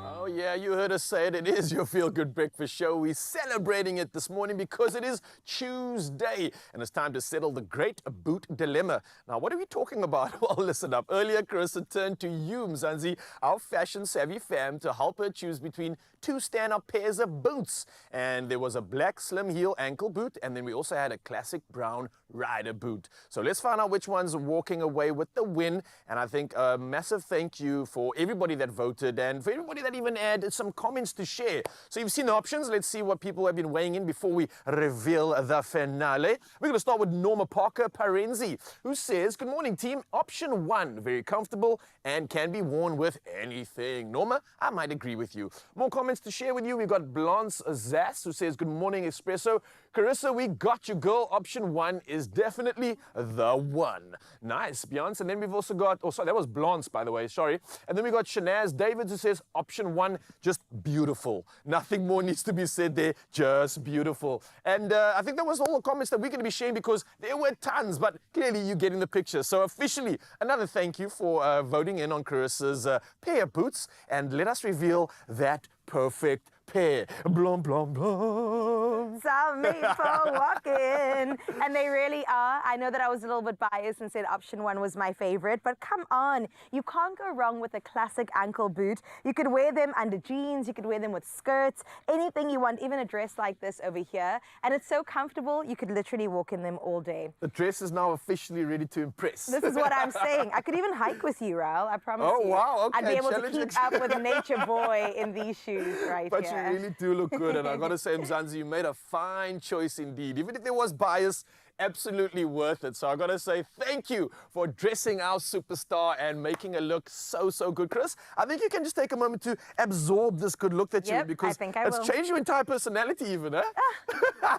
B: Oh yeah, you heard us say it. It is your feel-good breakfast show. We're celebrating it this morning because it is Tuesday and it's time to settle the great boot dilemma. Now, what are we talking about? Well, listen up. Earlier, Carissa turned to you, Mzansi, our fashion-savvy fam, to help her choose between two stand-up pairs of boots. And there was a black slim heel ankle boot, and then we also had a classic brown rider boot. So let's find out which one's walking away with the win. And I think a massive thank you for everybody that voted and for everybody that even had some comments to share. So you've seen the options. Let's see what people have been weighing in before we reveal the finale. We're going to start with Norma Parker Parenzi, who says, good morning, team. Option 1, very comfortable and can be worn with anything. Norma, I might agree with you. More comments to share with you. We've got Blance Zass, who says, good morning, Expresso. Carissa, we got you, girl. Option 1 is definitely the one. Nice, Beyonce. And then we've also got, oh, sorry, that was Blance, by the way, sorry. And then we got Shanaz Davids, who says, option 1, just beautiful. Nothing more needs to be said there, just beautiful. And I think that was all the comments that we're going to be sharing because there were tons, but clearly you're getting the picture. So officially, another thank you for voting in on Carissa's pair of boots. And let us reveal that perfect pair. Blom, blom, blom.
C: Some made for walking. And they really are. I know that I was a little bit biased and said option 1 was my favorite, but come on. You can't go wrong with a classic ankle boot. You could wear them under jeans. You could wear them with skirts, anything you want, even a dress like this over here. And it's so comfortable, you could literally walk in them all day.
B: The dress is now officially ready to impress.
C: This is what I'm saying. I could even hike with you, Raul. I promise you.
B: Oh, wow. Okay.
C: I'd be able to keep up with Nature Boy in these shoes right
B: but
C: here.
B: You really do look good. And I got to say, Mzansi, you made a fine choice indeed. Even if there was bias, absolutely worth it. So I got to say thank you for dressing our superstar and making her look so, so good. Chris, I think you can just take a moment to absorb this good look that you because it's changed your entire personality even, huh?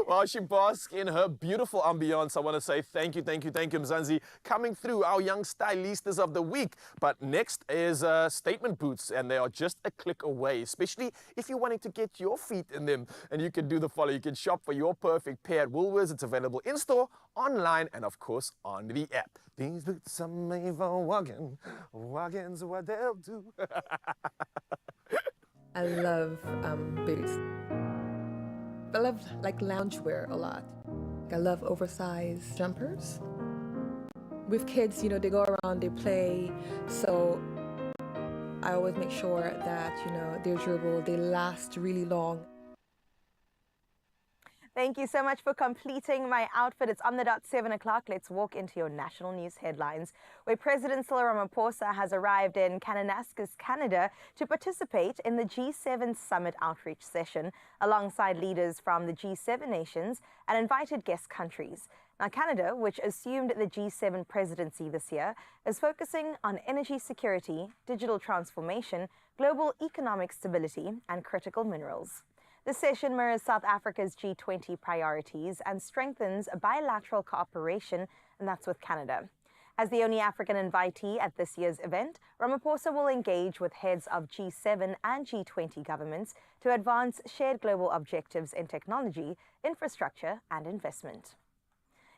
B: While she basks in her beautiful ambiance, I want to say thank you, Mzansi, coming through our young stylistas of the week. But next is statement boots, and they are just a click away, especially if you're wanting to get your feet in them. And you can do the following. You can shop for your perfect pair at Woolworths. It's available in-store, online, and of course on the app. These boots are made for walking. Walking's what they'll do.
D: I love boots. I love like loungewear a lot. I love oversized jumpers. With kids, you know, they go around, they play, so I always make sure that, you know, they're durable, they last really long.
C: Thank you so much for completing my outfit. It's on the dot 7 o'clock. Let's walk into your national news headlines, where President Cyril Ramaphosa has arrived in Kananaskis, Canada, to participate in the G7 Summit Outreach Session alongside leaders from the G7 nations and invited guest countries. Now, Canada, which assumed the G7 presidency this year, is focusing on energy security, digital transformation, global economic stability, and critical minerals. The session mirrors South Africa's G20 priorities and strengthens bilateral cooperation, and that's with Canada. As the only African invitee at this year's event, Ramaphosa will engage with heads of G7 and G20 governments to advance shared global objectives in technology, infrastructure, and investment.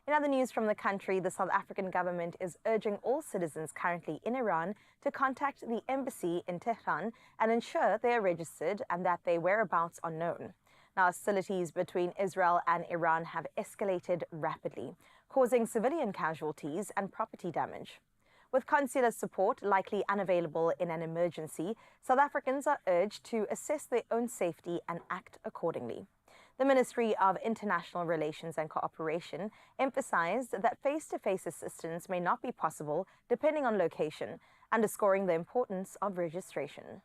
C: In other news from the country, the South African government is urging all citizens currently in Iran to contact the embassy in Tehran and ensure they are registered and that their whereabouts are known. Now, hostilities between Israel and Iran have escalated rapidly, causing civilian casualties and property damage. With consular support likely unavailable in an emergency, South Africans are urged to assess their own safety and act accordingly. The Ministry of International Relations and Cooperation emphasized that face-to-face assistance may not be possible depending on location, underscoring the importance of registration.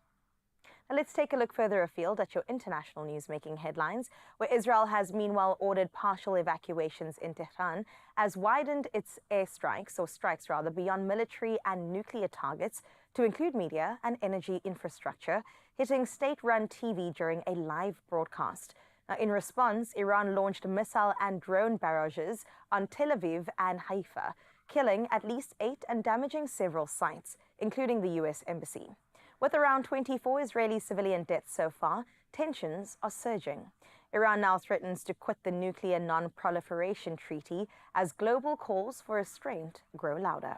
C: Now let's take a look further afield at your international news-making headlines, where Israel has meanwhile ordered partial evacuations in Tehran, as widened its airstrikes, or strikes rather, beyond military and nuclear targets to include media and energy infrastructure, hitting state-run TV during a live broadcast. Now, in response, Iran launched missile and drone barrages on Tel Aviv and Haifa, killing at least 8 and damaging several sites, including the U.S. Embassy. With around 24 Israeli civilian deaths so far, tensions are surging. Iran now threatens to quit the Nuclear Non-Proliferation Treaty as global calls for restraint grow louder.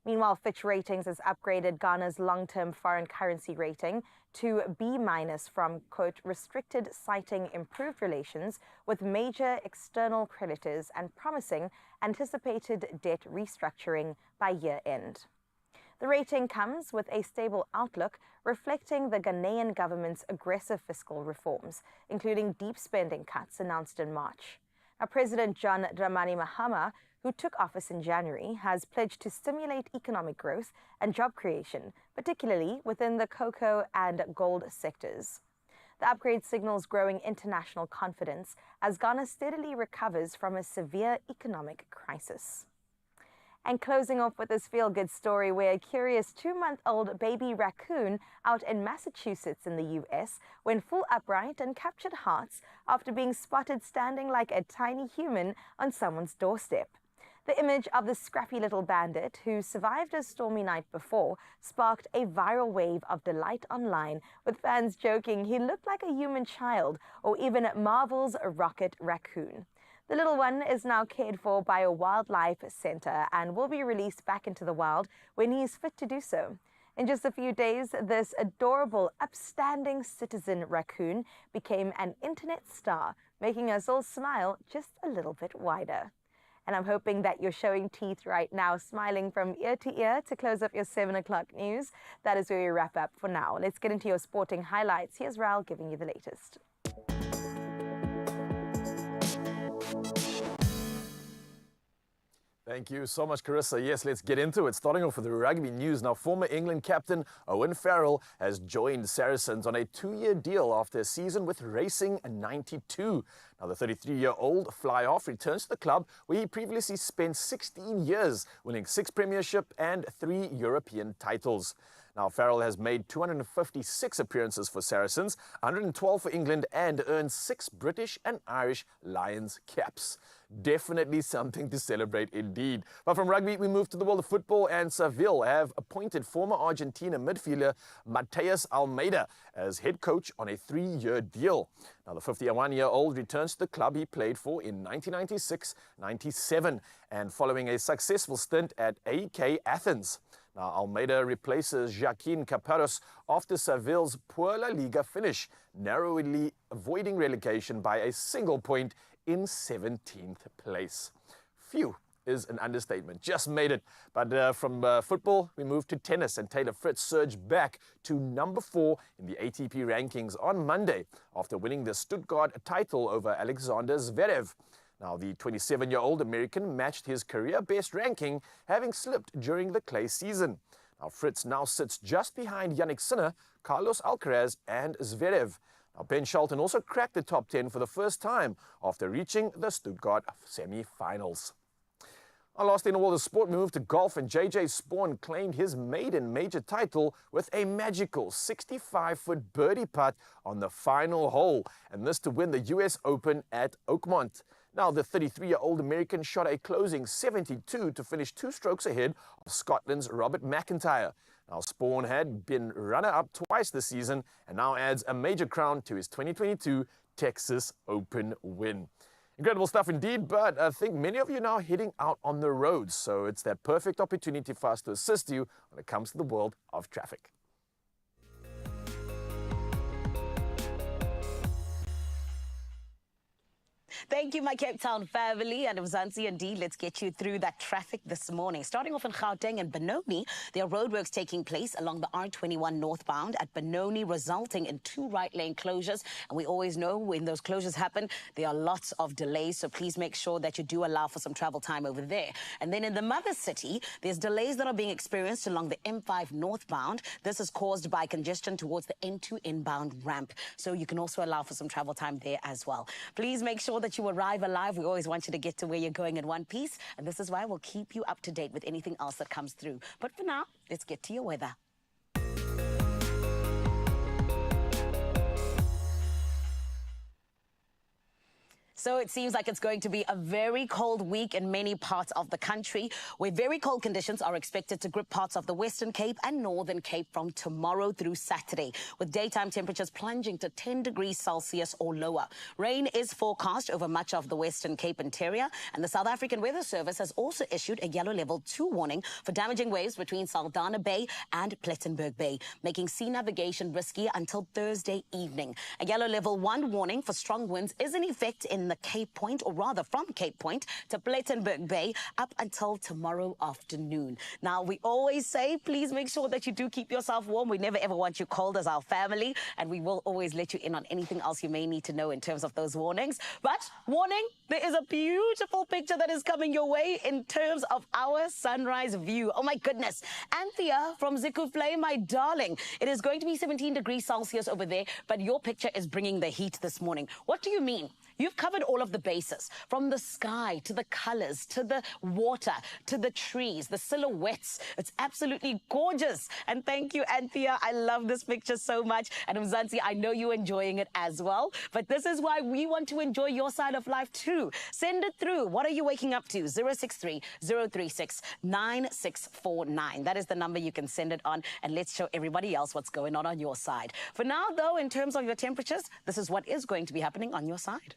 C: Meanwhile, Fitch Ratings has upgraded Ghana's long-term foreign currency rating to B- from, quote, restricted, citing improved relations with major external creditors and promising anticipated debt restructuring by year-end. The rating comes with a stable outlook reflecting the Ghanaian government's aggressive fiscal reforms, including deep spending cuts announced in March. Now, President John Dramani Mahama, who took office in January, has pledged to stimulate economic growth and job creation, particularly within the cocoa and gold sectors. The upgrade signals growing international confidence as Ghana steadily recovers from a severe economic crisis. And closing off with this feel-good story where a curious 2-month-old baby raccoon out in Massachusetts in the U.S. went full upright and captured hearts after being spotted standing like a tiny human on someone's doorstep. The image of the scrappy little bandit, who survived a stormy night before, sparked a viral wave of delight online, with fans joking he looked like a human child or even Marvel's Rocket Raccoon. The little one is now cared for by a wildlife center and will be released back into the wild when he is fit to do so. In just a few days, this adorable, upstanding citizen raccoon became an internet star, making us all smile just a little bit wider. And I'm hoping that you're showing teeth right now, smiling from ear to ear to close up your 7 o'clock news. That is where we wrap up for now. Let's get into your sporting highlights. Here's Raul giving you the latest.
B: Thank you so much, Carissa. Yes, let's get into it. Starting off with the rugby news. Now, former England captain Owen Farrell has joined Saracens on a 2-year deal after a season with Racing 92. Now, the 33-year-old fly-off returns to the club where he previously spent 16 years, winning 6 premiership and 3 European titles. Now, Farrell has made 256 appearances for Saracens, 112 for England, and earned 6 British and Irish Lions caps. Definitely something to celebrate indeed. But from rugby, we move to the world of football, and Seville have appointed former Argentina midfielder Mateus Almeida as head coach on a 3-year deal. Now, the 51-year-old returns to the club he played for in 1996-97 and following a successful stint at AEK Athens. Now, Almeida replaces Joaquin Caparros after Seville's poor La Liga finish, narrowly avoiding relegation by a single point in 17th place. Phew is an understatement. Just made it. But from football, we move to tennis, and Taylor Fritz surged back to number 4 in the ATP rankings on Monday after winning the Stuttgart title over Alexander Zverev. Now, the 27-year-old American matched his career-best ranking, having slipped during the clay season. Now, Fritz now sits just behind Jannik Sinner, Carlos Alcaraz, and Zverev. Now, Ben Shelton also cracked the top 10 for the first time after reaching the Stuttgart semi-finals. Lastly, in the world of sport, we move to golf, and JJ Spawn claimed his maiden major title with a magical 65-foot birdie putt on the final hole, and this to win the US Open at Oakmont. Now, the 33-year-old American shot a closing 72 to finish 2 strokes ahead of Scotland's Robert McIntyre. Now, Spawn had been runner-up twice this season and now adds a major crown to his 2022 Texas Open win. Incredible stuff indeed, but I think many of you are now heading out on the roads, so it's that perfect opportunity for us to assist you when it comes to the world of traffic.
E: Thank you, my Cape Town family. And Mzansi, indeed, let's get you through that traffic this morning. Starting off in Gauteng and Benoni, there are roadworks taking place along the R21 northbound at Benoni, resulting in 2 right-lane closures. And we always know when those closures happen, there are lots of delays. So please make sure that you do allow for some travel time over there. And then in the mother city, there's delays that are being experienced along the M5 northbound. This is caused by congestion towards the N2 inbound ramp. So you can also allow for some travel time there as well. Please make sure that you arrive alive. We always want you to get to where you're going in one piece, and this is why we'll keep you up to date with anything else that comes through. But for now, let's get to your weather. So it seems like it's going to be a very cold week in many parts of the country, where very cold conditions are expected to grip parts of the Western Cape and Northern Cape from tomorrow through Saturday, with daytime temperatures plunging to 10 degrees Celsius or lower. Rain is forecast over much of the Western Cape interior, and the South African Weather Service has also issued a yellow level 2 warning for damaging waves between Saldanha Bay and Plettenberg Bay, making sea navigation risky until Thursday evening. A yellow level 1 warning for strong winds is in effect in the Cape Point, or rather from Cape Point to Plettenberg Bay, up until tomorrow afternoon. Now, we always say, please make sure that you do keep yourself warm. We never ever want you cold as our family, and we will always let you in on anything else you may need to know in terms of those warnings. But warning, there is a beautiful picture that is coming your way in terms of our sunrise view. Oh my goodness. Anthea from Zikuflay, my darling, it is going to be 17 degrees Celsius over there, but your picture is bringing the heat this morning. What do you mean? You've covered all of the bases, from the sky to the colors to the water to the trees, the silhouettes. It's absolutely gorgeous. And thank you, Anthea. I love this picture so much. And Mzansi, I know you're enjoying it as well. But this is why we want to enjoy your side of life too. Send it through. What are you waking up to? 063-036-9649. That is the number you can send it on. And let's show everybody else what's going on your side. For now, though, in terms of your temperatures, this is what is going to be happening on your side.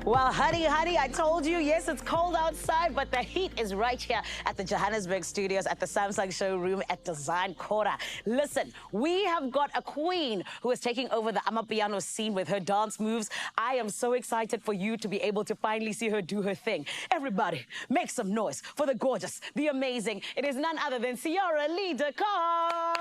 E: Well, honey, I told you, yes, it's cold outside, but the heat is right here at the Johannesburg studios at the Samsung showroom at Design Kora. Listen, we have got a queen who is taking over the Amapiano scene with her dance moves. I am so excited for you to be able to finally see her do her thing. Everybody, make some noise for the gorgeous, the amazing. It is none other than Ciara Lee Decon.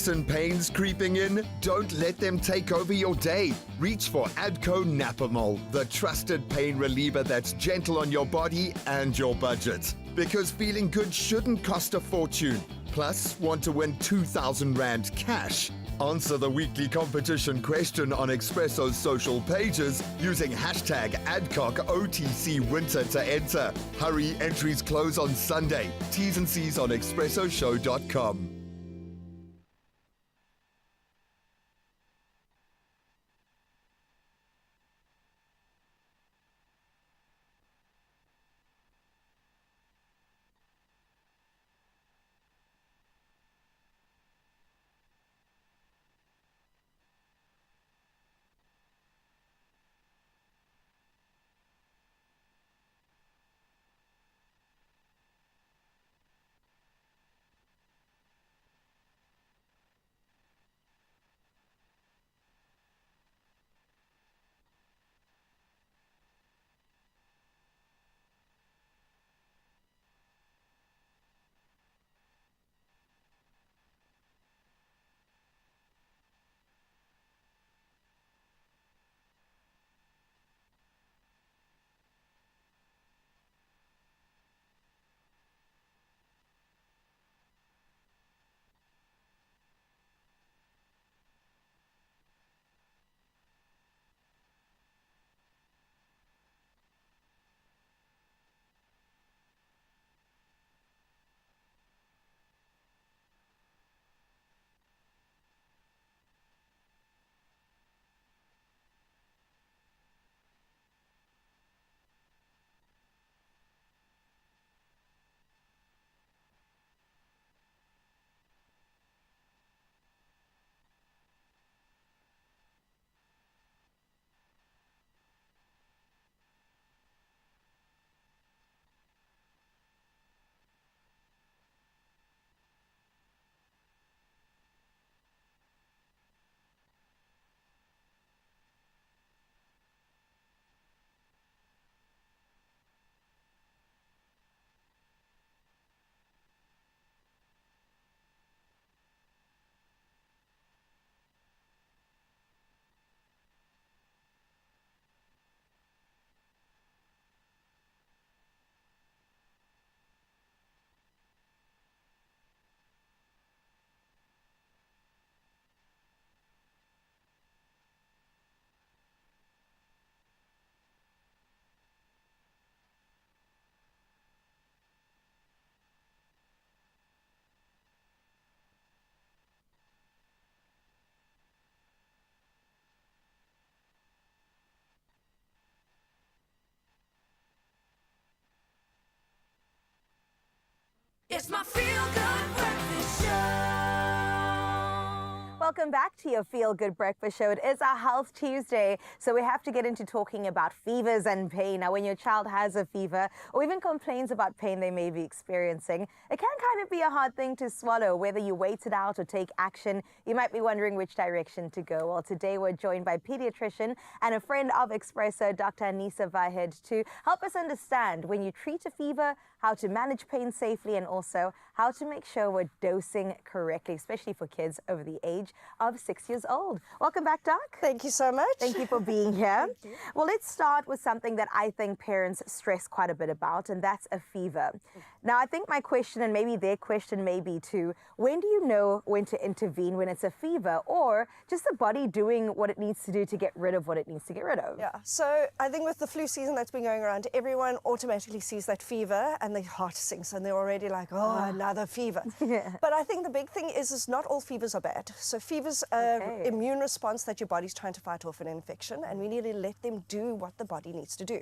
L: aches and pains creeping in? Don't let them take over your day. Reach for Adco Napamol, the trusted pain reliever that's gentle on your body and your budget. Because feeling good shouldn't cost a fortune. Plus, want to win 2,000 Rand cash? Answer the weekly competition question on Expresso's social pages using hashtag #AdcocOTCWinter to enter. Hurry, entries close on Sunday. T's and C's on expressoshow.com.
A: It's my feel-good breakfast show.
C: Welcome back to your Feel Good Breakfast Show. It is our Health Tuesday, so we have to get into talking about fevers and pain. Now, when your child has a fever or even complains about pain they may be experiencing, it can kind of be a hard thing to swallow. Whether you wait it out or take action, you might be wondering which direction to go. Well, today we're joined by pediatrician and a friend of Expresso, Dr. Anisa Vahed, to help us understand when you treat a fever, how to manage pain safely, and also how to make sure we're dosing correctly, especially for kids over the age of 6 years old. Welcome back, Doc.
M: Thank you so much.
C: Thank you for being here.
M: Thank you.
C: Well, let's start with something that I think parents stress quite a bit about, and that's a fever. Now, I think my question, and maybe their question may be too, when do you know when to intervene when it's a fever, or just the body doing what it needs to do to get rid of what it needs to get rid of?
M: Yeah, so I think with the flu season that's been going around, everyone automatically sees that fever and their heart sinks and they're already like, oh, another fever.
C: Yeah.
M: But I think the big thing is not all fevers are bad. So fevers are immune response that your body's trying to fight off an infection, and we need to let them do what the body needs to do.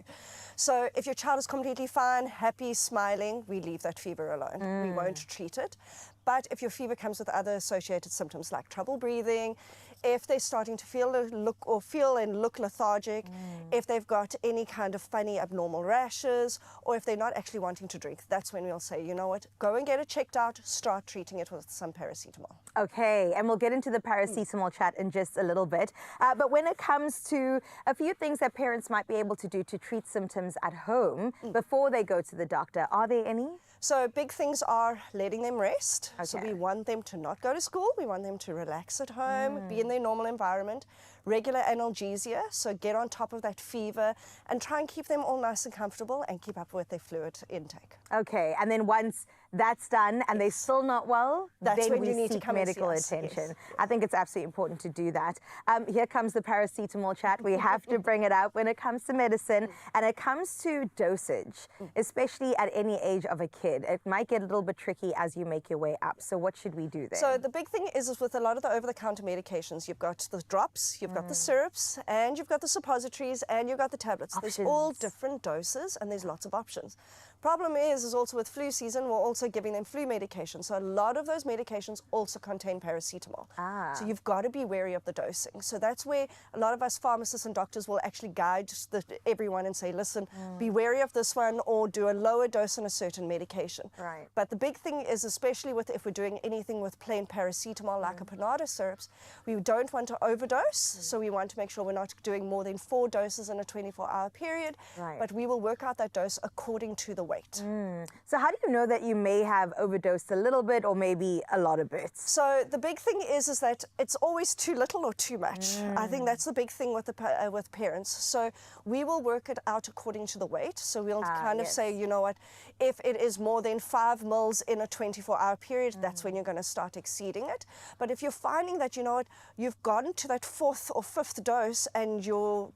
M: So if your child is completely fine, happy, smiling, we leave that fever alone. We won't treat it. But if your fever comes with other associated symptoms like trouble breathing, if they're starting to feel and look lethargic, if they've got any kind of funny abnormal rashes, or if they're not actually wanting to drink, that's when we'll say, you know what, go and get it checked out, start treating it with some paracetamol.
C: Okay, and we'll get into the paracetamol chat in just a little bit. But when it comes to a few things that parents might be able to do to treat symptoms at home before they go to the doctor, are there any?
M: So big things are letting them rest. So we want them to not go to school. We want them to relax at home, be in their normal environment. Regular analgesia, so get on top of that fever and try and keep them all nice and comfortable and keep up with their fluid intake.
C: Okay, and then once that's done and they're still not well,
M: that's
C: then
M: when
C: we
M: you need to
C: seek
M: come and see
C: medical
M: us.
C: attention.
M: Yes.
C: I think it's absolutely important to do that. Here comes the paracetamol chat. We have to bring it up when it comes to medicine and it comes to dosage, especially at any age of a kid. It might get a little bit tricky as you make your way up. So what should we do there?
M: So the big thing is with a lot of the over-the-counter medications, you've got the drops, you've got the syrups, and you've got the suppositories, and you've got the tablets. There's all different doses, and there's lots of options. Problem is also with flu season, we're also giving them flu medication. So a lot of those medications also contain paracetamol. So you've got to be wary of the dosing. So that's where a lot of us pharmacists and doctors will actually guide everyone and say, listen, be wary of this one or do a lower dose on a certain medication.
C: Right.
M: But the big thing is, especially if we're doing anything with plain paracetamol like a Panado syrups, we don't want to overdose. So we want to make sure we're not doing more than 4 doses in a 24-hour period.
C: Right.
M: But we will work out that dose according to the weight.
C: So how do you know that you may have overdosed a little bit or maybe a lot of bits?
M: So the big thing is that it's always too little or too much. I think that's the big thing with with parents. So we will work it out according to the weight. So we'll kind of say, you know what, if it is more than 5 mils in a 24-hour period, that's when you're going to start exceeding it. But if you're finding that, you know what, you've gotten to that 4th or 5th dose and your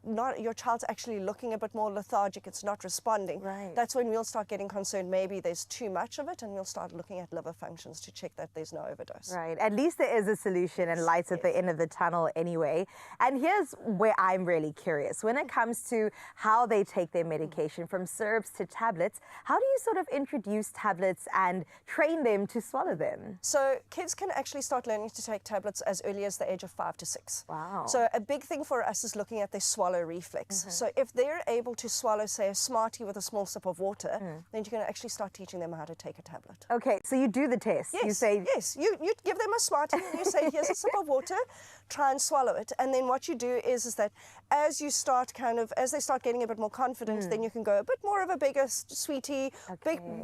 M: child's actually looking a bit more lethargic, it's not responding, that's when we'll start getting concerned maybe there's too much of it, and we'll start looking at liver functions to check that there's no overdose.
C: Right. At least there is a solution and lights at the end of the tunnel anyway. And here's where I'm really curious. When it comes to how they take their medication, from syrups to tablets, how do you sort of introduce tablets and train them to swallow them?
M: So kids can actually start learning to take tablets as early as the age of 5 to 6.
C: Wow.
M: So a big thing for us is looking at their swallow reflex. So if they're able to swallow, say, a Smartie with a small sip of water, then you can actually start teaching them how to take a tablet.
C: Okay, so you do the test.
M: Yes,
C: you say
M: you give them a Smartie and you say, here's a sip of water, try and swallow it. And then what you do is that as you start as they start getting a bit more confident, then you can go a bit more of a bigger sweetie,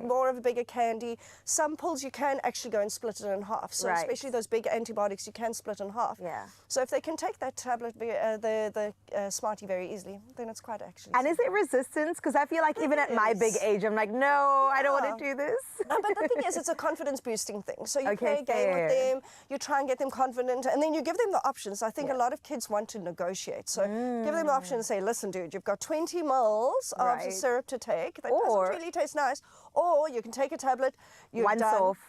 M: more of a bigger candy. Some pills you can actually go and split it in half. So especially those big antibiotics, you can split in half.
C: Yeah.
M: So if they can take that tablet, the Smartie very easily, then it's quite actually.
C: And is it resistance? Because I feel like even at my big age, I'm like, no, I don't want to do this.
M: No, but the thing is, it's a confidence boosting thing. So you play a game with them, you try and get them confident, and then you give them the options. I think a lot of kids want to negotiate. So give them the option and say, listen, dude, you've got 20 mils of syrup to take. That doesn't really taste nice. Or you can take a tablet, you're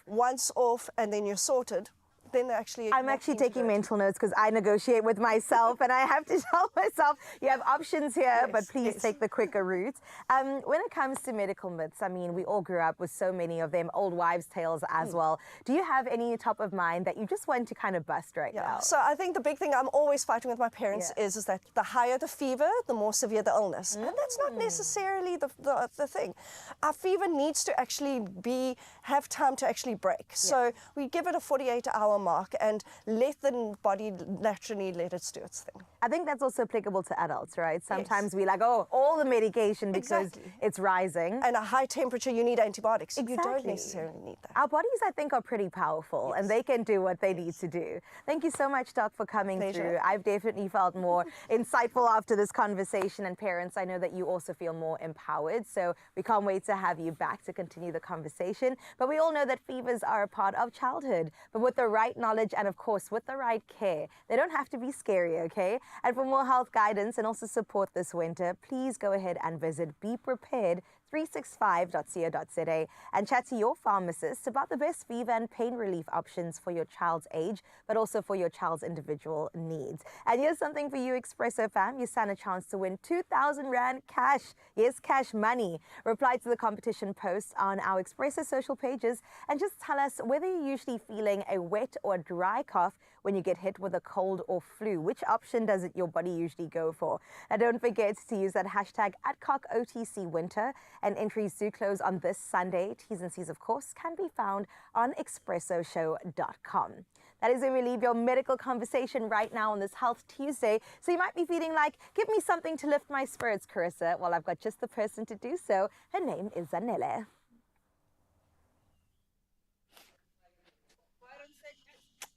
M: once off, and then you're sorted. Then I'm
C: actually taking mental notes because I negotiate with myself and I have to tell myself, you have options here, but please take the quicker route. When it comes to medical myths, I mean, we all grew up with so many of them, old wives' tales as well. Do you have any top of mind that you just want to kind of bust right now?
M: So I think the big thing I'm always fighting with my parents is that the higher the fever, the more severe the illness. And that's not necessarily the thing. Our fever needs to actually have time to actually break. So we give it a 48-hour mark and let the body naturally let it do its thing.
C: I think that's also applicable to adults, right? Sometimes we like, oh, all the medication because it's rising.
M: And a high temperature, you need antibiotics. You don't necessarily need that.
C: Our bodies, I think, are pretty powerful and they can do what they need to do. Thank you so much, Doc, for coming through. I've definitely felt more insightful after this conversation, and parents, I know that you also feel more empowered. So we can't wait to have you back to continue the conversation. But we all know that fevers are a part of childhood, but with the right knowledge and of course with the right care, they don't have to be scary, okay? And for more health guidance and also support this winter, please go ahead and visit Be Prepared 365.co.za and chat to your pharmacist about the best fever and pain relief options for your child's age, but also for your child's individual needs. And here's something for you, Expresso fam. You stand a chance to win 2,000 Rand cash. Yes, cash money. Reply to the competition post on our Expresso social pages and just tell us whether you're usually feeling a wet or dry cough when you get hit with a cold or flu. Which option does your body usually go for? And don't forget to use that hashtag @OTCWinter, and entries do close on this Sunday. T's and C's, of course, can be found on expressoshow.com. That is where we leave your medical conversation right now on this Health Tuesday. So you might be feeling like, give me something to lift my spirits, Carissa. Well, I've got just the person to do so. Her name is Zanele.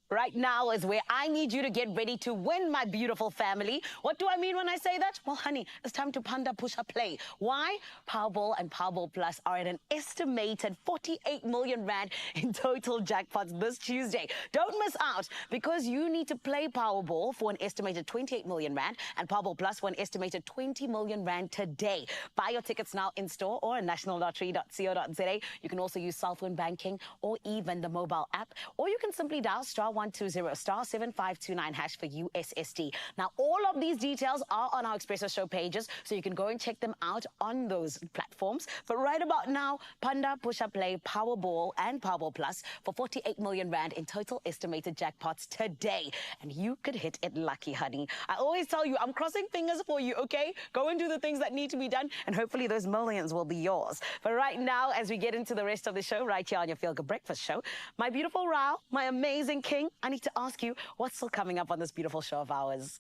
E: Right now is where I need you to get ready to win, my beautiful family. What do I mean when I say that? Well, honey, it's time to panda push up play. Why? Powerball and Powerball Plus are at an estimated 48 million Rand in total jackpots this Tuesday. Don't miss out, because you need to play Powerball for an estimated 28 million Rand and Powerball Plus for an estimated 20 million Rand today. Buy your tickets now in store or at nationallottery.co.za. You can also use cell phone banking or even the mobile app, or you can simply dial *120 *7529# for USSD. Now, all of these details are on our Expresso Show pages, so you can go and check them out on those platforms. But right about now, Panda, Push Up Play, Powerball, and Powerball Plus for 48 million Rand in total estimated jackpots today. And you could hit it lucky, honey. I always tell you, I'm crossing fingers for you, okay? Go and do the things that need to be done, and hopefully those millions will be yours. But right now, as we get into the rest of the show, right here on your Feel Good Breakfast Show, my beautiful Rao, my amazing king, I need to ask you, what's still coming up on this beautiful show of ours?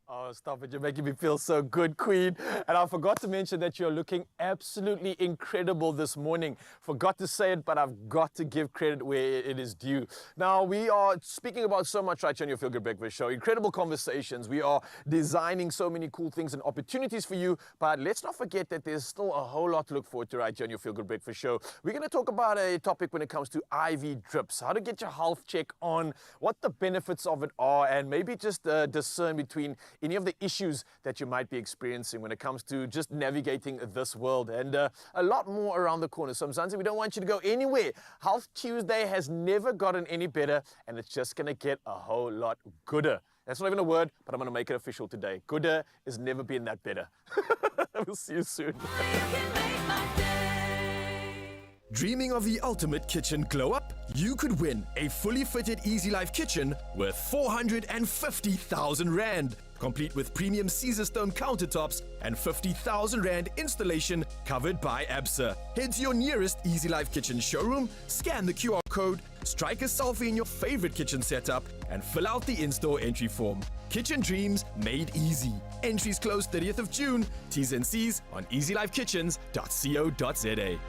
B: Oh, stop it. You're making me feel so good, Queen. And I forgot to mention that you're looking absolutely incredible this morning. Forgot to say it, but I've got to give credit where it is due. Now, we are speaking about so much right here on your Feel Good Breakfast Show. Incredible conversations. We are designing so many cool things and opportunities for you. But let's not forget that there's still a whole lot to look forward to right here on your Feel Good Breakfast Show. We're going to talk about a topic when it comes to IV drips, how to get your health check on, what the benefits of it are, and maybe just discern between any of the issues that you might be experiencing when it comes to just navigating this world, and a lot more around the corner. So, Mzansi, we don't want you to go anywhere. Health Tuesday has never gotten any better, and it's just going to get a whole lot gooder. That's not even a word, but I'm going to make it official today. Gooder has never been that better. We'll see you soon.
H: Dreaming of the ultimate kitchen glow up? You could win a fully fitted Easy Life kitchen worth 450,000 Rand, complete with premium Caesar stone countertops and 50,000 Rand installation covered by ABSA. Head to your nearest Easy Life kitchen showroom, scan the QR code, strike a selfie in your favorite kitchen setup, and fill out the in-store entry form. Kitchen dreams made easy. Entries close 30th of June. T's and C's on easylifekitchens.co.za.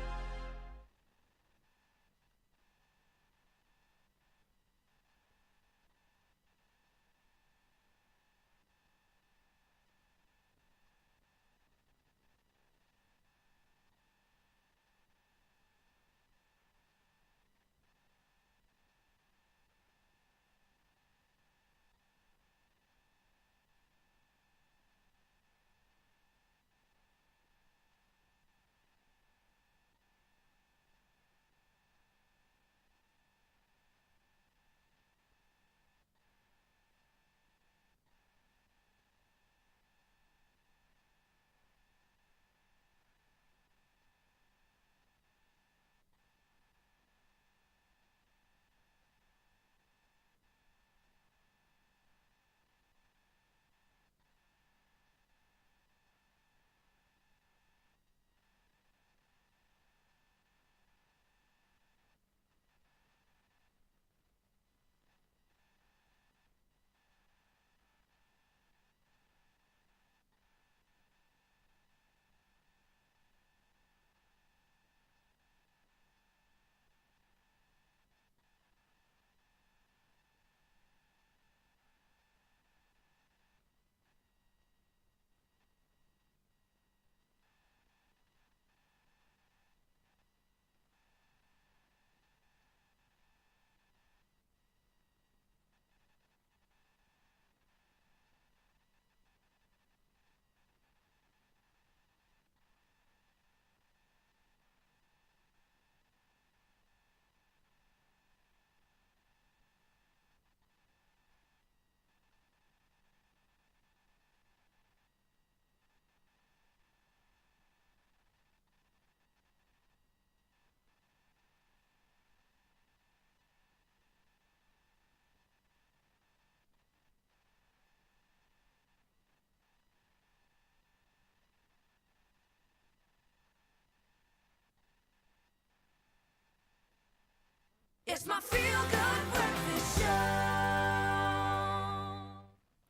A: It's my feel-good breakfast show.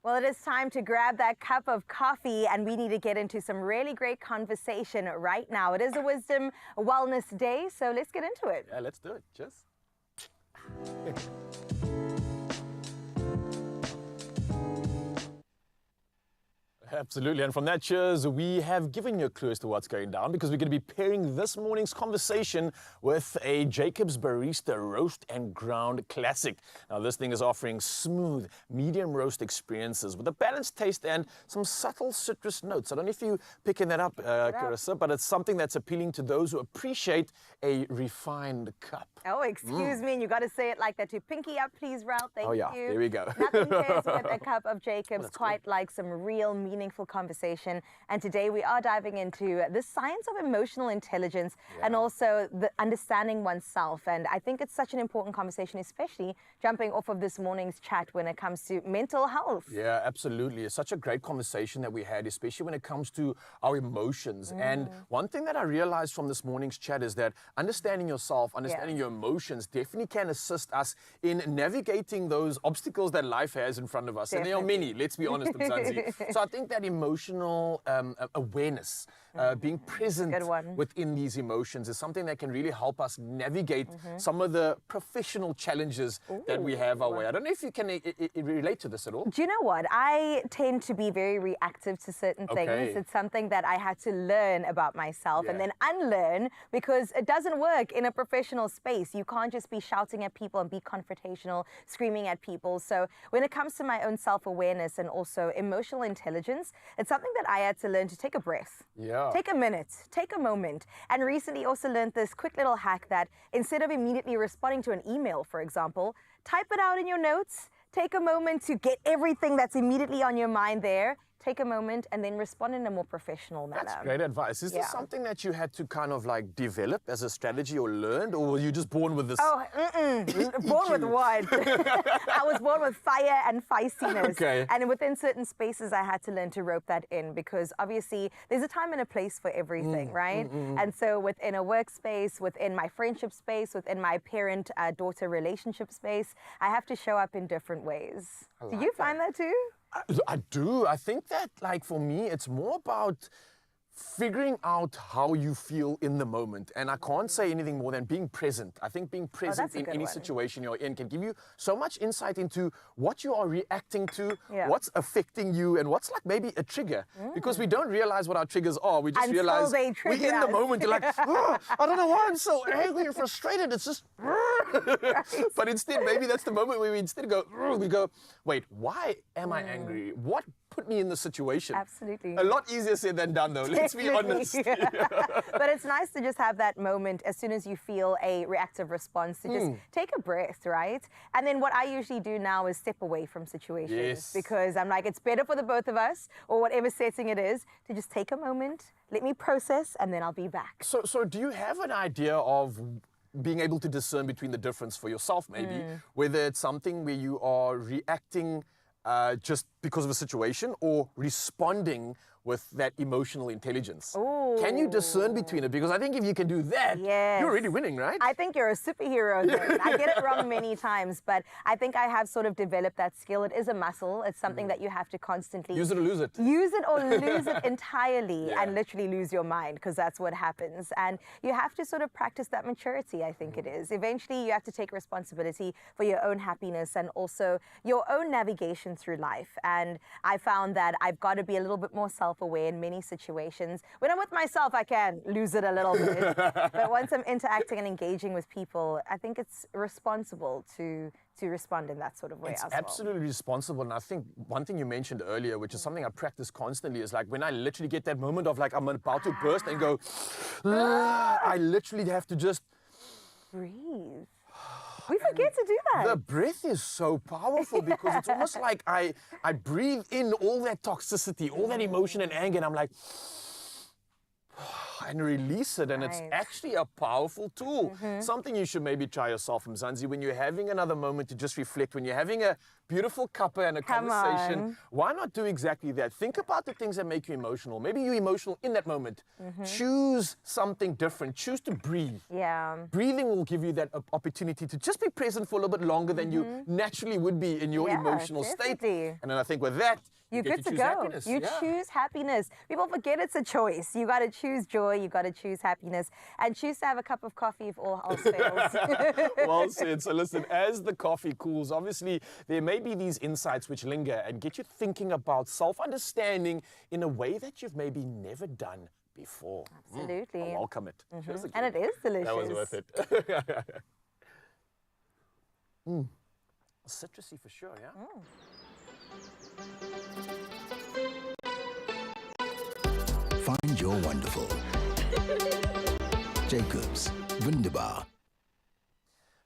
C: Well, it is time to grab that cup of coffee, and we need to get into some really great conversation right now. It is a Wisdom Wellness Day, so let's get into it.
B: Yeah, let's do it. Cheers. Absolutely, and from that, cheers, we have given you a clue as to what's going down because we're going to be pairing this morning's conversation with a Jacob's Barista Roast and Ground Classic. Now, this thing is offering smooth, medium roast experiences with a balanced taste and some subtle citrus notes. I don't know if you're picking that up, Carissa, but it's something that's appealing to those who appreciate a refined cup.
C: Oh, excuse me, and you got to say it like that too. Pinky up, please, Ralph. Thank you.
B: Oh, yeah, there we go.
C: Nothing pairs with a cup of Jacob's, quite like some real meaningful conversation. And today we are diving into the science of emotional intelligence and also the understanding oneself. And I think it's such an important conversation, especially jumping off of this morning's chat when it comes to mental health.
B: Yeah, absolutely. It's such a great conversation that we had, especially when it comes to our emotions. And one thing that I realized from this morning's chat is that understanding yourself, understanding your emotions definitely can assist us in navigating those obstacles that life has in front of us. And there are many, let's be honest, Mzansi. So I think that emotional awareness, being present within these emotions is something that can really help us navigate some of the professional challenges that we have our way. I don't know if you can relate to this at all.
C: Do you know what? I tend to be very reactive to certain things. It's something that I had to learn about myself and then unlearn because it doesn't work in a professional space. You can't just be shouting at people and be confrontational, screaming at people. So when it comes to my own self-awareness and also emotional intelligence, it's something that I had to learn to take a breath. Take a minute, take a moment. And recently also learned this quick little hack that instead of immediately responding to an email, for example, type it out in your notes, take a moment to get everything that's immediately on your mind there, take a moment and then respond in a more professional manner.
B: That's great advice. Is this something that you had to kind of like develop as a strategy or learned, or were you just born with this?
C: Oh, born with what? I was born with fire and feistiness. And within certain spaces, I had to learn to rope that in because obviously there's a time and a place for everything, right? And so within a workspace, within my friendship space, within my parent-daughter relationship space, I have to show up in different ways. Do you find that too?
B: I do. I think that, like, for me, it's more about figuring out how you feel in the moment. And I can't say anything more than being present. I think being present in any situation you're in can give you so much insight into what you are reacting to, what's affecting you, and what's like maybe a trigger. Because we don't realize what our triggers are. We just realize we're in the moment. You're like, oh, I don't know why I'm so angry and frustrated. It's just, but instead, maybe that's the moment where we instead go, wait, why am I angry? What put me in the situation?
C: Absolutely.
B: A lot easier said than done, though. Let's be honest.
C: But it's nice to just have that moment as soon as you feel a reactive response to just take a breath, right? And then what I usually do now is step away from situations because I'm like, it's better for the both of us or whatever setting it is to just take a moment, let me process, and then I'll be back.
B: So do you have an idea of being able to discern between the difference for yourself, maybe, whether it's something where you are reacting just because of a situation or responding with that emotional intelligence? Can you discern between it? Because I think if you can do that, you're already winning, right?
C: I think you're a superhero then. I get it wrong many times, but I think I have sort of developed that skill. It is a muscle. It's something that you have to constantly...
B: Use it or lose it.
C: Use it or lose it entirely and literally lose your mind because that's what happens. And you have to sort of practice that maturity, I think it is. Eventually, you have to take responsibility for your own happiness and also your own navigation through life. And I found that I've got to be a little bit more self-aware in many situations. When I'm with myself, I can lose it a little bit. But once I'm interacting and engaging with people, I think it's responsible to respond in that sort of way as well.
B: It's absolutely responsible. And I think one thing you mentioned earlier, which is something I practice constantly, is like when I literally get that moment of like I'm about to burst and go, I literally have to just
C: breathe. We forget to do that.
B: The breath is so powerful because it's almost like I breathe in all that toxicity, all that emotion and anger, and I'm like, and release it. And it's
C: Right.
B: actually a powerful tool. Something you should maybe try yourself, Mzansi, when you're having another moment to just reflect, when you're having a beautiful cuppa and a
C: Come
B: conversation,
C: on.
B: why not do exactly that? Think about the things that make you emotional. Maybe you're emotional in that moment. Choose something different. Choose to breathe.
C: Yeah.
B: Breathing will give you that opportunity to just be present for a little bit longer than you naturally would be in your
C: Yeah,
B: emotional state.
C: definitely.
B: And then I think with that,
C: You're
B: get
C: good to
B: choose
C: go.
B: happiness.
C: You
B: Yeah.
C: choose happiness. People forget it's a choice. You got to choose joy. You got to choose happiness, and choose to have a cup of coffee if all else fails.
B: Well said. So listen, as the coffee cools, obviously there may be these insights which linger and get you thinking about self-understanding in a way that you've maybe never done before.
C: Absolutely.
B: I welcome it. Cheers
C: And it is delicious.
B: That was worth it. Citrusy for sure, yeah?
N: Find your wonderful. Jacobs, Wunderbar.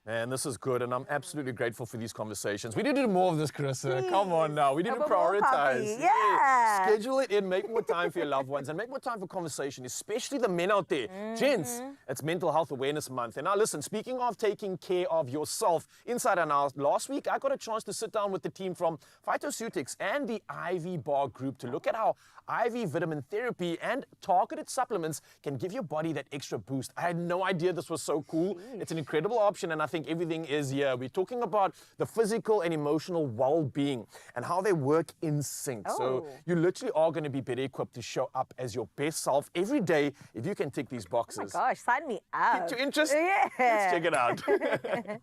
B: Man, this is good, and I'm absolutely grateful for these conversations. We need to do more of this, Carissa. Come on now. We need to
C: Have a more
B: prioritize.
C: coffee. Yeah.
B: Schedule it in, make more time for your loved ones, and make more time for conversation, especially the men out there. Gents, it's Mental Health Awareness Month. And now listen, speaking of taking care of yourself, inside and out, last week I got a chance to sit down with the team from Phytoceutics and the IV Bar Group to look at how IV vitamin therapy and targeted supplements can give your body that extra boost. I had no idea this was so cool. It's an incredible option, and I think everything is here. We're talking about the physical and emotional well-being and how they work in sync. So you literally are going to be better equipped to show up as your best self every day if you can tick these boxes.
C: Oh my gosh, sign me up.
B: Piqued your interest?
C: Yeah.
B: Let's check it out.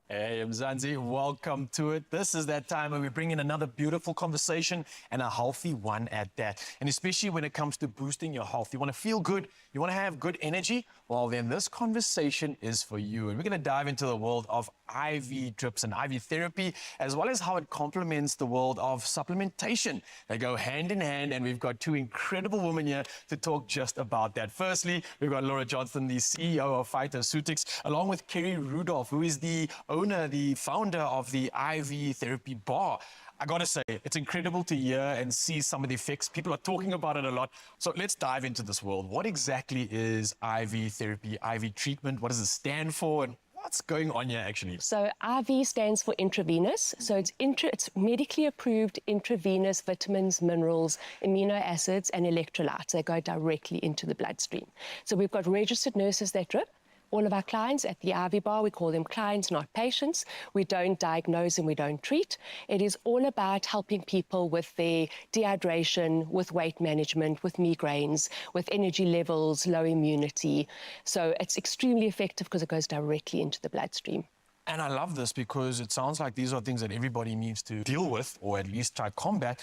O: Hey, Mzansi, welcome to it. This is that time where we bring in another beautiful conversation and a healthy one at that. And especially when it comes to boosting your health. You want to feel good, you want to have good energy, well then this conversation is for you. And we're going to dive into the world of IV drips and IV therapy, as well as how it complements the world of supplementation. They go hand in hand, and we've got two incredible women here to talk just about that. Firstly, we've got Laura Johnson, the CEO of Phytoceutics, along with Kerry Rudolph, who is the owner, the founder of the IV Therapy Bar. I gotta say, it's incredible to hear and see some of the effects. People are talking about it a lot. So let's dive into this world. What exactly is IV therapy, IV treatment? What does it stand for? And what's going on here, actually?
P: So IV stands for intravenous. So it's medically approved intravenous vitamins, minerals, amino acids, and electrolytes. They go directly into the bloodstream. So we've got registered nurses that drip. All of our clients at the IV Bar, we call them clients, not patients. We don't diagnose and we don't treat. It is all about helping people with their dehydration, with weight management, with migraines, with energy levels, low immunity. So it's extremely effective because it goes directly into the bloodstream.
O: And I love this because it sounds like these are things that everybody needs to deal with, or at least try to combat.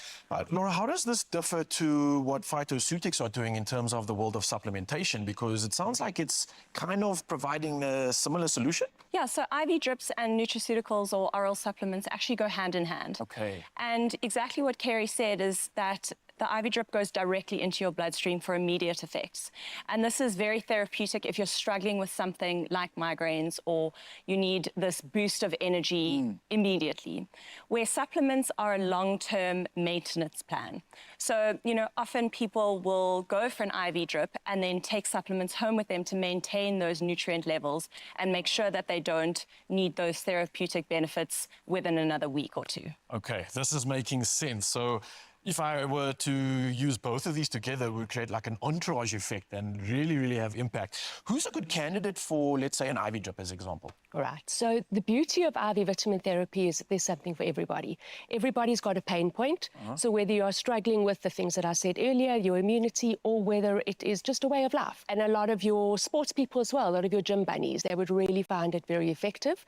O: Laura, how does this differ to what Phytoceutics are doing in terms of the world of supplementation? Because it sounds like it's kind of providing a similar solution.
Q: Yeah, so IV drips and nutraceuticals or oral supplements actually go hand in hand.
O: Okay.
Q: And exactly what Kerry said is that the IV drip goes directly into your bloodstream for immediate effects. And this is very therapeutic if you're struggling with something like migraines or you need this boost of energy immediately. Where supplements are a long-term maintenance plan. So, you know, often people will go for an IV drip and then take supplements home with them to maintain those nutrient levels and make sure that they don't need those therapeutic benefits within another week or two.
O: Okay, this is making sense. So if I were to use both of these together, it would create like an entourage effect and really, really have impact. Who's a good candidate for, let's say, an IV drip as an example?
P: Right. So the beauty of IV vitamin therapy is that there's something for everybody. Everybody's got a pain point. So whether you are struggling with the things that I said earlier, your immunity, or whether it is just a way of life. And a lot of your sports people as well, a lot of your gym bunnies, they would really find it very effective.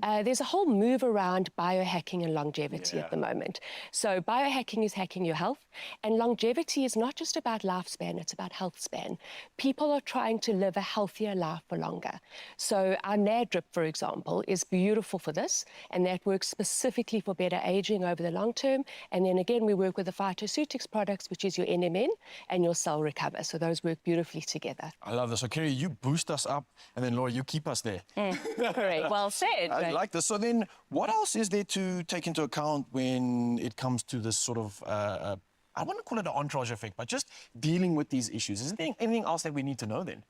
P: There's a whole move around biohacking and longevity at the moment. So biohacking is hacking your health, and longevity is not just about lifespan, it's about health span. People are trying to live a healthier life for longer. So our NAD drip, for example, is beautiful for this, and that works specifically for better aging over the long term. And then again, we work with the Phytoceutics products, which is your NMN and your Cell Recover. So those work beautifully together.
O: I love this. So, Kerry, you boost us up, and then, Laura, you keep us there.
Q: Correct. Well said.
O: I like this. So then, what else is there to take into account when it comes to this sort of I wouldn't call it an entourage effect, but just dealing with these issues. Is there anything else that we need to know then?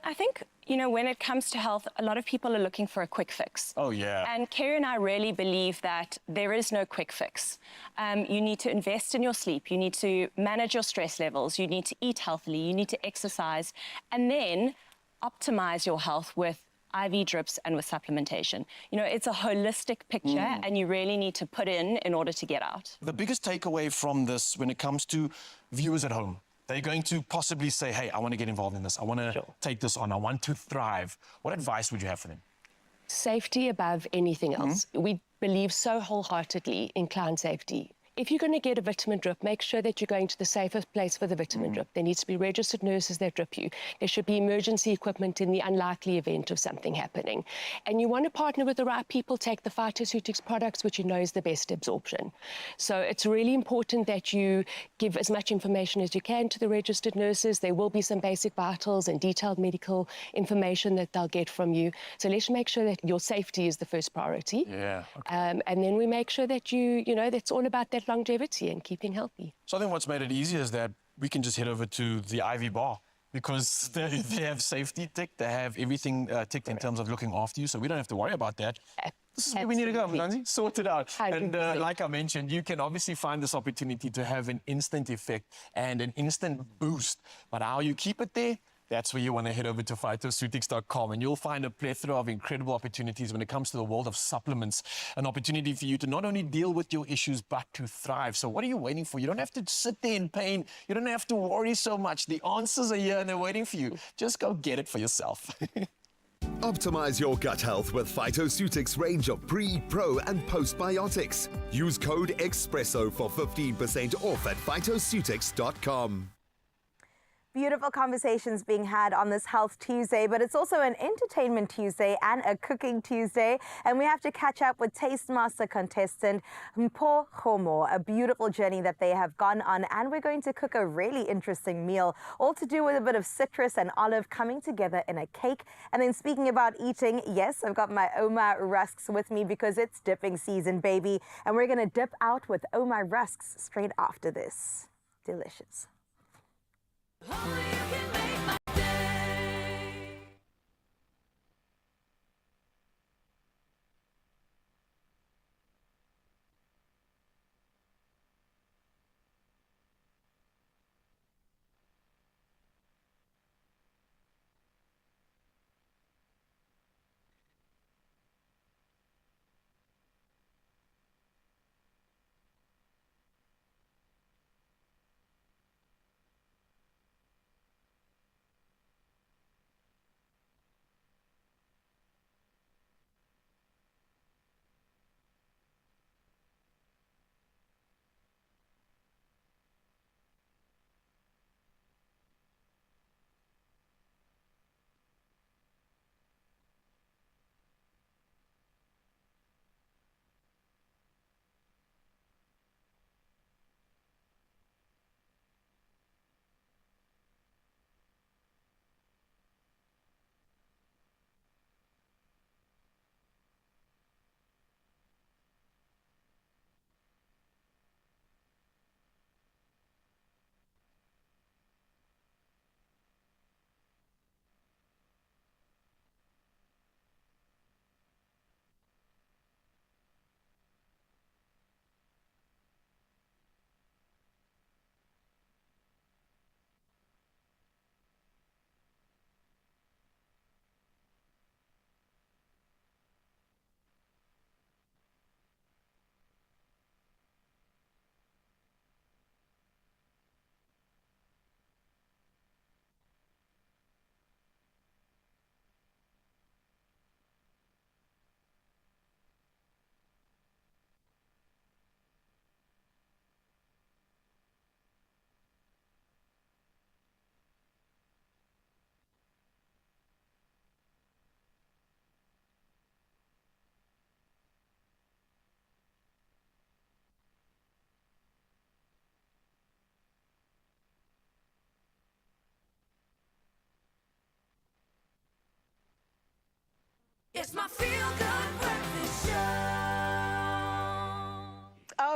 Q: I think, you know, when it comes to health, a lot of people are looking for a quick fix.
O: Oh, yeah.
Q: And Kerry and I really believe that there is no quick fix. You need to invest in your sleep. You need to manage your stress levels. You need to eat healthily. You need to exercise. And then optimize your health with IV drips and with supplementation. You know, it's a holistic picture and you really need to put in order to get out.
O: The biggest takeaway from this when it comes to viewers at home, they're going to possibly say, hey, I want to get involved in this. I want to take this on. I want to thrive. What advice would you have for them?
P: Safety above anything else. We believe so wholeheartedly in client safety. If you're going to get a vitamin drip, make sure that you're going to the safest place for the vitamin drip. There needs to be registered nurses that drip you. There should be emergency equipment in the unlikely event of something happening. And you want to partner with the right people, take the phytoceutics products, which you know is the best absorption. So it's really important that you give as much information as you can to the registered nurses. There will be some basic vitals and detailed medical information that they'll get from you. So let's make sure that your safety is the first priority.
O: Yeah.
P: And then we make sure that you know, that's all about that longevity and keeping healthy.
O: So I think what's made it easier is that we can just head over to the IV bar because they have safety ticked, they have everything ticked in terms of looking after you, so we don't have to worry about that. This is where we need to go, Mzansi. Sort it out. And like I mentioned, you can obviously find this opportunity to have an instant effect and an instant boost, but how you keep it there, that's where you want to head over to phytoceutics.com and you'll find a plethora of incredible opportunities when it comes to the world of supplements. An opportunity for you to not only deal with your issues, but to thrive. So what are you waiting for? You don't have to sit there in pain. You don't have to worry so much. The answers are here and they're waiting for you. Just go get it for yourself.
L: Optimize your gut health with Phytoceutics range of pre, pro, and postbiotics. Use code EXPRESSO for 15% off at phytoceutics.com.
C: Beautiful conversations being had on this Health Tuesday, but it's also an Entertainment Tuesday and a Cooking Tuesday. And we have to catch up with Tastemaster contestant Mpho Khomo, a beautiful journey that they have gone on. And we're going to cook a really interesting meal, all to do with a bit of citrus and olive coming together in a cake. And then speaking about eating, yes, I've got my Oma rusks with me because it's dipping season, baby. And we're going to dip out with Oma rusks straight after this. Delicious.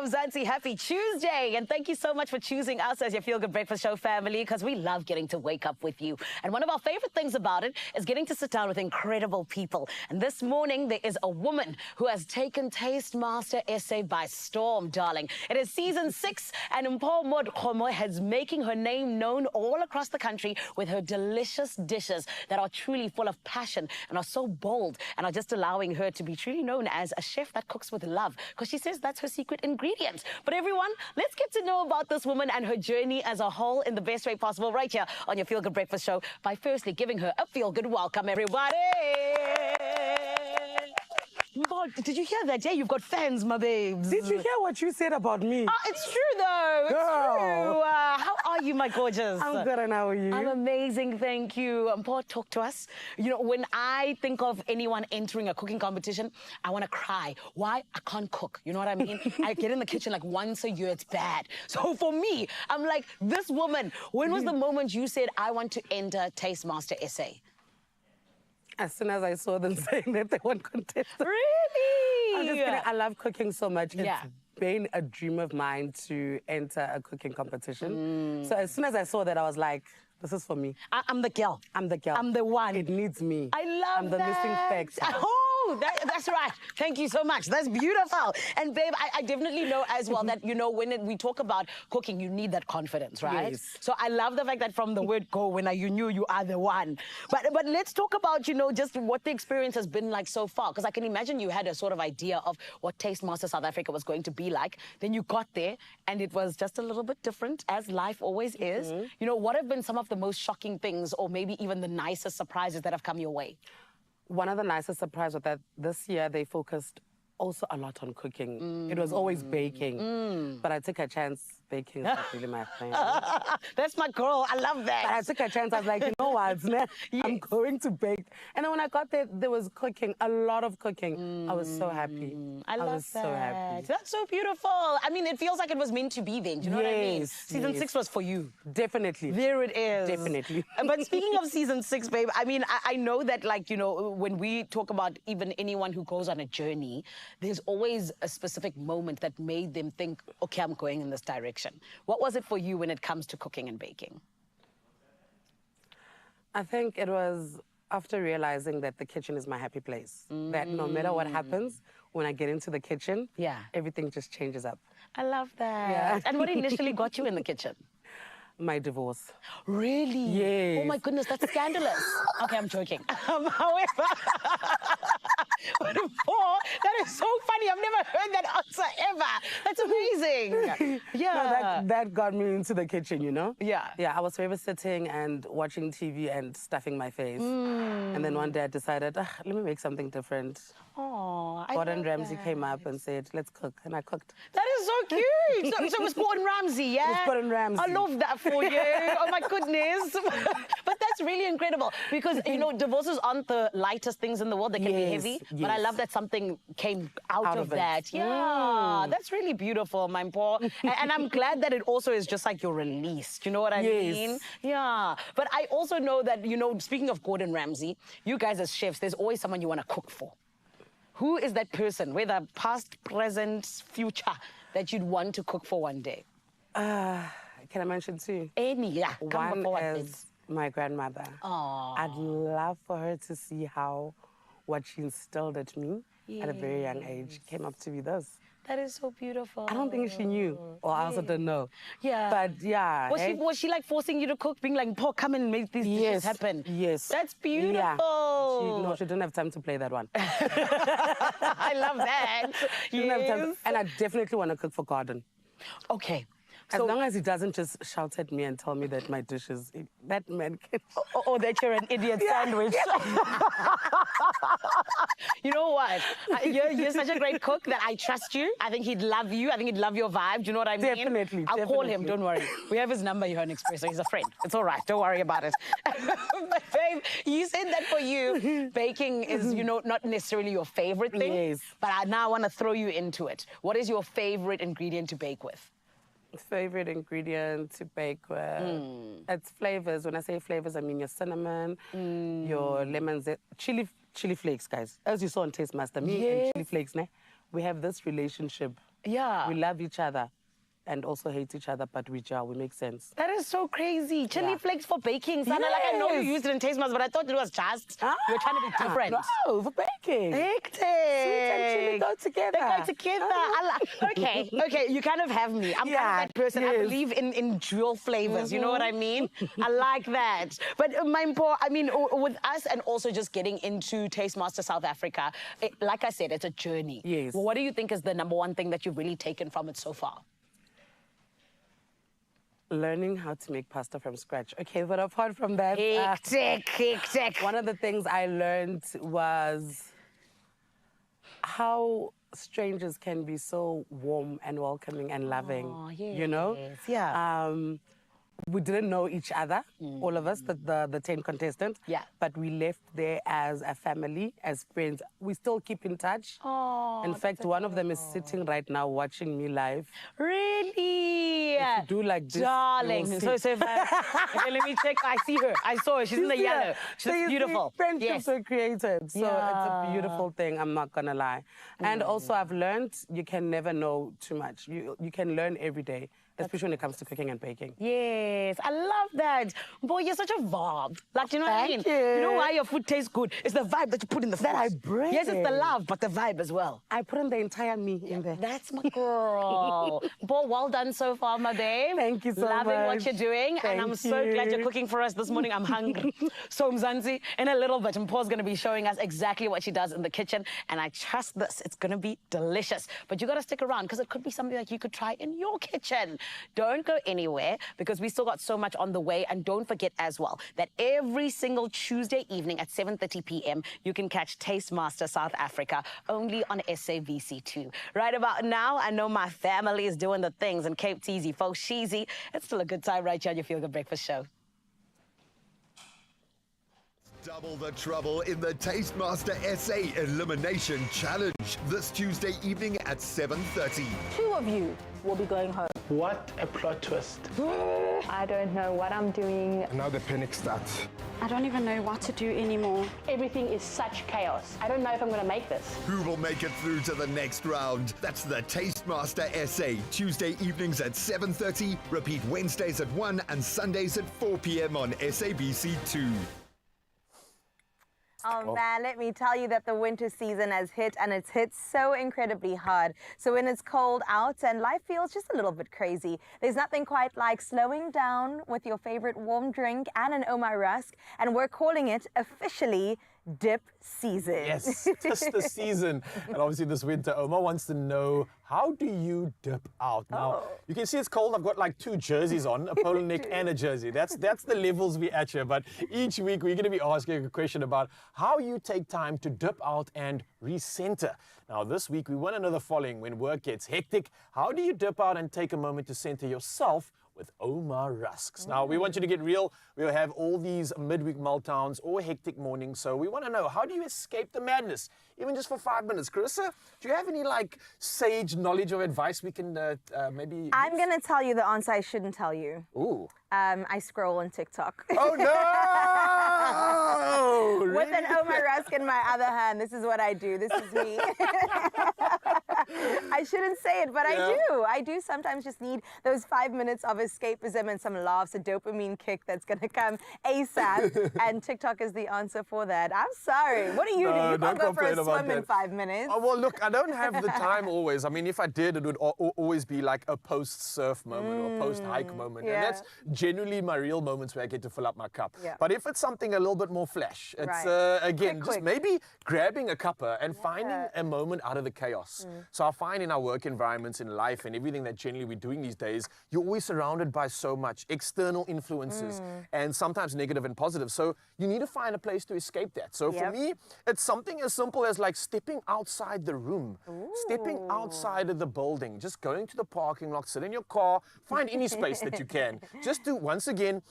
E: Mzansi, happy Tuesday. And thank you so much for choosing us as your Feel Good Breakfast Show family, because we love getting to wake up with you. And one of our favorite things about it is getting to sit down with incredible people. And this morning, there is a woman who has taken Taste Master SA by storm, darling. It is season 6, and Mpho Modkhomo has making her name known all across the country with her delicious dishes that are truly full of passion and are so bold and are just allowing her to be truly known as a chef that cooks with love, because she says that's her secret ingredient. But everyone, let's get to know about this woman and her journey as a whole in the best way possible right here on your Feel Good Breakfast Show by firstly giving her a feel good welcome, everybody. Did you hear that? Yeah, you've got fans, my babes.
R: Did you hear what you said about me?
E: It's true, though. It's true. How are you, my gorgeous?
R: I'm good, and how are you?
E: I'm amazing, thank you. Paul, talk to us. You know, when I think of anyone entering a cooking competition, I want to cry. Why? I can't cook. You know what I mean? I get in the kitchen like once a year, it's bad. So for me, I'm like, this woman, when was the moment you said, I want to enter Taste Master SA?
R: As soon as I saw them saying that they want contest.
E: Really?
R: I'm just kidding. I love cooking so much. It's been a dream of mine to enter a cooking competition. So as soon as I saw that, I was like, this is for me.
E: I'm the girl.
R: I'm the girl.
E: I'm the one.
R: It needs me.
E: I love
R: I'm the missing factor.
E: Oh, that's right. Thank you so much. That's beautiful. And babe, I definitely know as well that, you know, when we talk about cooking, you need that confidence, right?
R: Yes.
E: So I love the fact that from the word go, when you knew you are the one. But let's talk about, you know, just what the experience has been like so far. Because I can imagine you had a sort of idea of what Taste Master South Africa was going to be like. Then you got there and it was just a little bit different, as life always is. You know, what have been some of the most shocking things, or maybe even the nicest surprises that have come your way?
R: One of the nicest surprises was that this year they focused also a lot on cooking. It was always baking, but I took a chance. Baking is not really my thing.
E: That's my girl. I love that.
R: But I took a chance. I was like, you know what? I'm going to bake. And then when I got there was cooking, a lot of cooking. I was so happy.
E: I love
R: was
E: that.
R: so happy.
E: That's so beautiful. I mean, it feels like it was meant to be then. Do you know what I mean? Season 6 was for you.
R: Definitely.
E: There it is.
R: Definitely.
E: But speaking of season 6, babe, I mean, I know that, like, you know, when we talk about even anyone who goes on a journey, there's always a specific moment that made them think, okay, I'm going in this direction. What was it for you when it comes to cooking and baking?
R: I think it was after realizing that the kitchen is my happy place. That no matter what happens, when I get into the kitchen, everything just changes up.
E: I love that.
R: Yeah.
E: And what initially got you in the kitchen?
R: My divorce.
E: Really?
R: Yes.
E: Oh my goodness, that's scandalous. Okay, I'm joking. However, that is so funny. I've never heard that answer ever. That's amazing. Yeah.
R: No, that got me into the kitchen, you know?
E: Yeah.
R: Yeah, I was forever sitting and watching TV and stuffing my face. And then one day I decided, let me make something different.
E: Oh,
R: Gordon Ramsay came up and said, let's cook. And I cooked.
E: That is so cute. So it was Gordon Ramsay, yeah?
R: It was Gordon Ramsay.
E: I love that for you. Oh, my goodness. But that's really incredible because, you know, divorces aren't the lightest things in the world. They can be heavy. But I love that something came out of that. Yeah, that's really beautiful, my poor. And I'm glad that it also is just like your release. Do you know what I mean? Yeah. But I also know that, you know, speaking of Gordon Ramsay, you guys as chefs, there's always someone you want to cook for. Who is that person, whether past, present, future, that you'd want to cook for one day?
R: Can I mention two?
E: Any, yeah.
R: One is my grandmother.
E: Aww.
R: I'd love for her to see how what she instilled at me at a very young age came up to be this.
E: That is so beautiful.
R: I don't think she knew, or I also don't know.
E: Yeah.
R: But yeah.
E: Was she like forcing you to cook, being like, Paul, come and make these dishes happen?
R: Yes.
E: That's beautiful.
R: Yeah. She didn't have time to play that one.
E: I love that.
R: She didn't have time. And I definitely want to cook for Gordon.
E: Okay.
R: As long as he doesn't just shout at me and tell me that my dishes, that man can...
E: Or that you're an idiot sandwich. You know what? You're such a great cook that I trust you. I think he'd love you. I think he'd love your vibe. Do you know what I mean?
R: Definitely.
E: I'll call him. Don't worry. We have his number here on Expresso. He's a friend. It's all right. Don't worry about it. But babe, you said that for you, baking is, you know, not necessarily your favorite thing.
R: Yes.
E: But now I want to throw you into it. What is your favorite ingredient to bake with?
R: Favorite ingredient to bake with? It's flavors. When I say flavors, I mean your cinnamon, your lemons, chili flakes, guys. As you saw on Taste Master, me and chili flakes, we have this relationship
E: Yeah.
R: We love each other and also hate each other, but we make sense.
E: That is so crazy. Chili flakes for baking, Sana. Like, I know you used it in Taste Masters, but I thought it was just, you were trying to be different.
R: No, for baking.
E: Hectic.
R: Sweet and chili go together.
E: They go together. Okay, you kind of have me. I'm kind of that person. I believe in dual flavors. You know what I mean? I like that. But I mean, with us and also just getting into Taste Master South Africa, like I said, it's a journey.
R: Yes.
E: Well, what do you think is the number one thing that you've really taken from it so far?
R: Learning how to make pasta from scratch. Okay, but apart from that...
E: Hectic.
R: One of the things I learned was how strangers can be so warm and welcoming and loving, you know?
E: Yeah.
R: We didn't know each other, all of us, the 10 contestants.
E: Yeah.
R: But we left there as a family, as friends. We still keep in touch.
E: Oh,
R: in fact, one of them is sitting right now watching me live.
E: Really?
R: If you do like this,
E: darling.
R: you will
E: So
R: see.
E: if okay, let me check. I see her. I saw her. She's in the yellow.
R: So
E: She's
R: you see,
E: beautiful.
R: friendships are created. So it's a beautiful thing, I'm not gonna lie. And also I've learned you can never know too much. You can learn every day, especially when it comes to cooking and baking.
E: Yes, I love that. Boy, you're such a vibe. Like, you know what I mean?
R: Thank you.
E: You know why your food tastes good? It's the vibe that you put in the food.
R: That I bring.
E: Yes, it's the love, but the vibe as well.
R: I put in the entire me in there.
E: That's my girl. Boy, well done so far, my babe.
R: Thank you so
E: Loving
R: much.
E: what you're doing. And I'm so glad you're cooking for us this morning. I'm hungry. So, Mzansi, in a little bit, Mpa's going to be showing us exactly what she does in the kitchen. And I trust this. It's going to be delicious. But you got to stick around because it could be something that you could try in your kitchen. Don't go anywhere because we still got so much on the way. And don't forget as well that every single Tuesday evening at 7:30 p.m. you can catch Taste Master South Africa only on SABC2. Right about now, I know my family is doing the things in Cape Teasy, folks. Sheezy. It's still a good time right here on your Feel Good Breakfast Show.
L: Double the trouble in the Taste Master SA Elimination Challenge this Tuesday evening at 7:30.
S: 2 of you will be going home.
T: What a plot twist.
S: I don't know what I'm doing.
T: Now the panic starts.
S: I don't even know what to do anymore. Everything is such chaos. I don't know if I'm going to make this.
L: Who will make it through to the next round? That's the Taste Master SA, Tuesday evenings at 7:30, repeat Wednesdays at 1 and Sundays at 4 p.m. on SABC2.
C: Oh man, let me tell you that the winter season has hit, and it's hit so incredibly hard. So when it's cold out and life feels just a little bit crazy, there's nothing quite like slowing down with your favorite warm drink and an Omar Rusk, and we're calling it officially dip season.
B: Yes, just the season. And obviously this winter, Omar wants to know, how do you dip out? Now, you can see it's cold. I've got like 2 jerseys on, a polo neck and a jersey. That's the levels we're at here. But each week we're going to be asking a question about how you take time to dip out and recenter. Now, this week we want to know the following. When work gets hectic, how do you dip out and take a moment to center yourself with Omar Rusks? Now, we want you to get real. We'll have all these midweek meltdowns or hectic mornings. So we want to know, how do you escape the madness? Even just for 5 minutes. Carissa, do you have any like sage knowledge or advice we can maybe...
C: I'm going to tell you the answer I shouldn't tell you.
B: Ooh.
C: I scroll on TikTok.
B: Oh, no!
C: With an Omar Rusk in my other hand. This is what I do. This is me. I shouldn't say it, but I do sometimes just need those 5 minutes of escapism and some laughs, a dopamine kick that's going to come ASAP. And TikTok is the answer for that. I'm sorry. What do you do? You can't go for a swim in 5 minutes.
B: Oh, well, look, I don't have the time always. I mean, if I did, it would always be like a post-surf moment or a post-hike moment. And that's generally my real moments where I get to fill up my cup.
C: Yeah.
B: But if it's something a little bit more flash, it's, again, just maybe grabbing a cuppa and finding a moment out of the chaos. So I find in our work environments, in life, and everything that generally we're doing these days, you're always surrounded by so much external influences and sometimes negative and positive. So you need to find a place to escape that. So for me, it's something as simple as like stepping outside the room, stepping outside of the building, just going to the parking lot, sit in your car, find any space that you can. Just do, once again,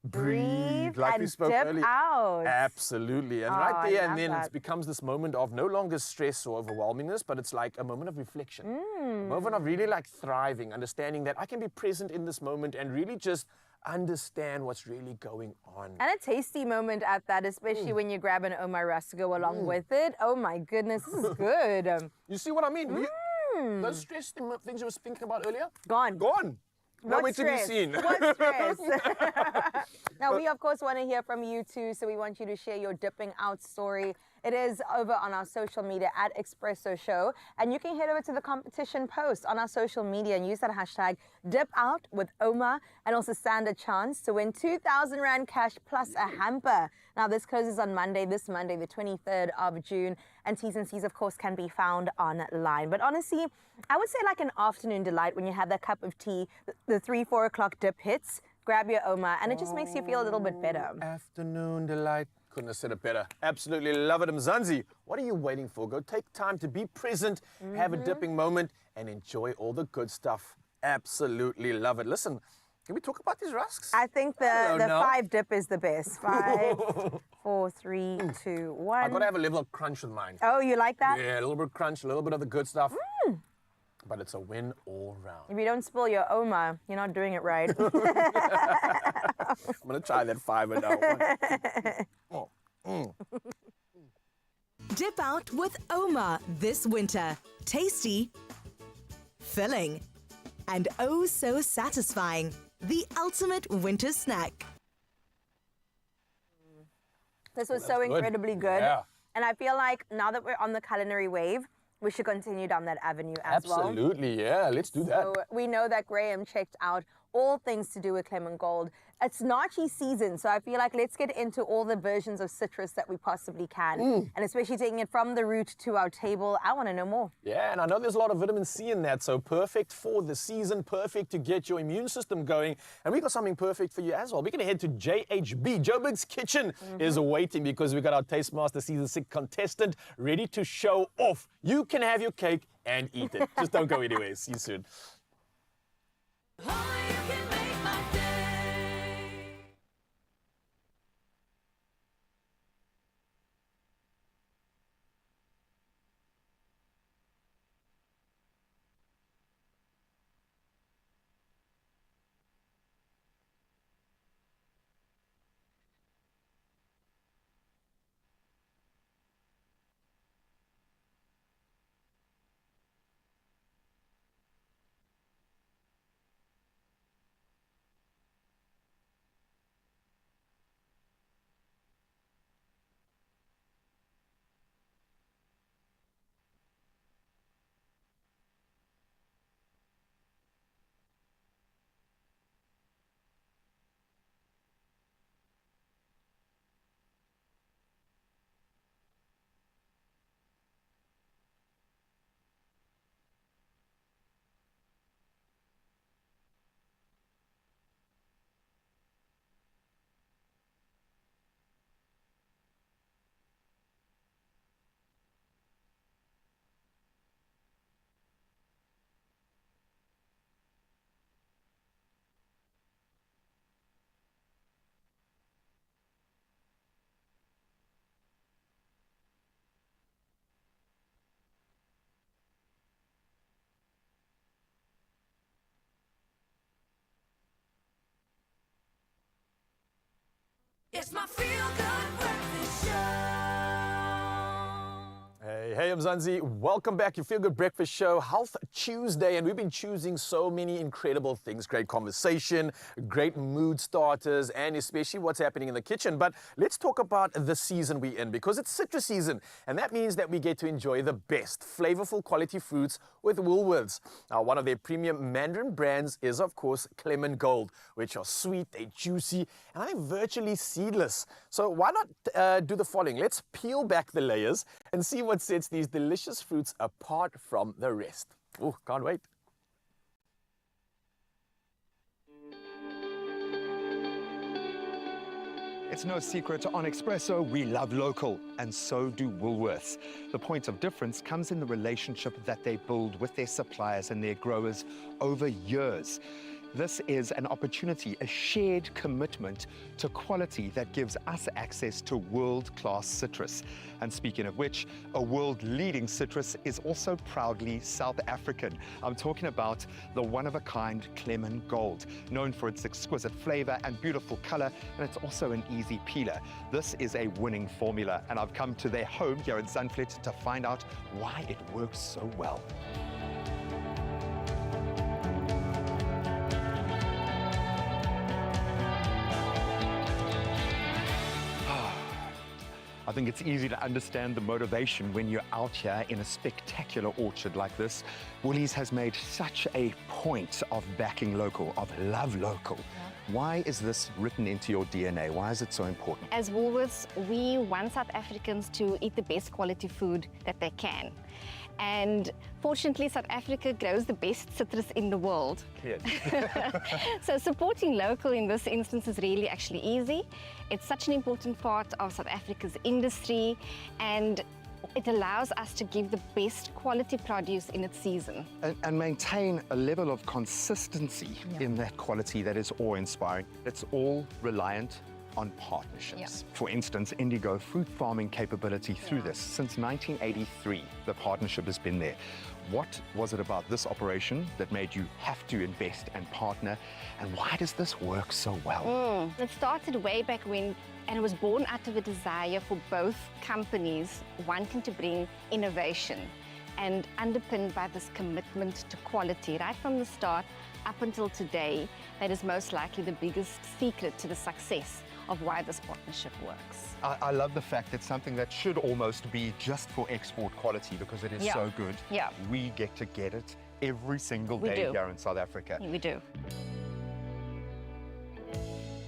B: breathe like
C: and
B: we spoke
C: dip
B: earlier.
C: out.
B: Absolutely. And right there and then it becomes this moment of no longer stress or overwhelmingness, but it's like a moment of reflection. A moment of really like thriving, understanding that I can be present in this moment and really just understand what's really going on.
C: And a tasty moment at that, especially when you grab an Omar Rusk to go along with it. Oh my goodness, this is good.
B: You see what I mean? Those stress things you were thinking about earlier?
C: Gone.
B: Gone. Nowhere to be seen.
C: What stress? Now, we, of course, want to hear from you too, so we want you to share your dipping out story. It is over on our social media at Expresso Show, and you can head over to the competition post on our social media and use that hashtag #DipOut and also stand a chance to win 2,000 Rand cash plus a hamper. Now, this closes on Monday, this Monday, the 23rd of June, and T's and C's, of course, can be found online. But honestly, I would say like an afternoon delight when you have that cup of tea, the 3-4 o'clock dip hits, grab your Oma, and it just makes you feel a little bit better.
B: Afternoon delight. Couldn't have said it better. Absolutely love it, Mzansi. What are you waiting for? Go take time to be present, have a dipping moment, and enjoy all the good stuff. Absolutely love it. Listen, can we talk about these rusks?
C: I think the 5 dip is the best. 5, 4, 3, 2, 1.
B: I gotta have a level of crunch with mine.
C: Oh, you like that?
B: Yeah, a little bit of crunch, a little bit of the good stuff. But it's a win all round.
C: If you don't spill your Oma, you're not doing it right.
B: I'm gonna try that 5 now.
U: Dip out with Oma this winter. Tasty, filling, and oh so satisfying. The ultimate winter snack.
C: This was so incredibly good.
B: Yeah.
C: And I feel like now that we're on the culinary wave, we should continue down that avenue as well.
B: Absolutely, yeah. Let's do that.
C: So we know that Graham checked out all things to do with Clement Gold. It's nachi season, so I feel like let's get into all the versions of citrus that we possibly can. And especially taking it from the root to our table. I want to know more.
B: Yeah, and I know there's a lot of vitamin C in that, so perfect for the season, perfect to get your immune system going. And we got something perfect for you as well. We're going to head to JHB. Joburg's Kitchen is waiting because we got our Taste Master Season 6 contestant ready to show off. You can have your cake and eat it. Just don't go anywhere. See you soon.
A: It's my feel-good breakfast show.
B: Hey, I'm Zanzi. Welcome back. Your Feel Good Breakfast Show, Health Tuesday, and we've been choosing so many incredible things. Great conversation, great mood starters, and especially what's happening in the kitchen. But let's talk about the season we're in, because it's citrus season, and that means that we get to enjoy the best flavorful quality fruits with Woolworths. Now, one of their premium Mandarin brands is, of course, Clement Gold, which are sweet, they're juicy, and they're virtually seedless. So why not do the following? Let's peel back the layers and see what sets these delicious fruits apart from the rest. Oh, can't wait.
V: It's no secret, on Expresso, we love local, and so do Woolworths. The point of difference comes in the relationship that they build with their suppliers and their growers over years. This is an opportunity, a shared commitment to quality that gives us access to world-class citrus. And speaking of which, a world-leading citrus is also proudly South African. I'm talking about the one-of-a-kind Clement Gold, known for its exquisite flavor and beautiful color, and it's also an easy peeler. This is a winning formula, and I've come to their home here in Zandvliet to find out why it works so well. I think it's easy to understand the motivation when you're out here in a spectacular orchard like this. Woolies has made such a point of backing local, of love local. Why is this written into your DNA? Why is it so important?
G: As Woolworths, we want South Africans to eat the best quality food that they can. And fortunately, South Africa grows the best citrus in the world. So supporting local in this instance is really actually easy. It's such an important part of South Africa's industry, and it allows us to give the best quality produce in its season.
V: And maintain a level of consistency in that quality that is awe-inspiring. It's all reliant on partnerships. For instance, Indigo fruit farming capability through this. Since 1983, the partnership has been there. What was it about this operation that made you have to invest and partner? And why does this work so well?
G: It started way back when, and it was born out of a desire for both companies wanting to bring innovation and underpinned by this commitment to quality right from the start up until today. That is most likely the biggest secret to the success of why this partnership works.
V: I love the fact that something that should almost be just for export quality, because it is so good, we get to get it every single day here in South Africa.
G: We do.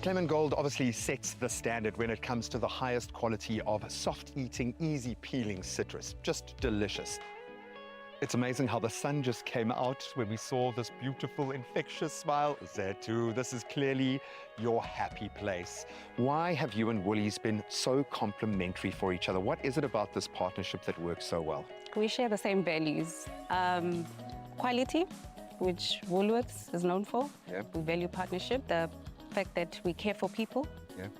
V: Clement Gold obviously sets the standard when it comes to the highest quality of soft-eating, easy-peeling citrus. Just delicious. It's amazing how the sun just came out when we saw this beautiful, infectious smile. Zethu, this is clearly your happy place. Why have you and Woolies been so complementary for each other? What is it about this partnership that works so well?
I: We share the same values. Quality, which Woolworths is known for. We value partnership, the fact that we care for people,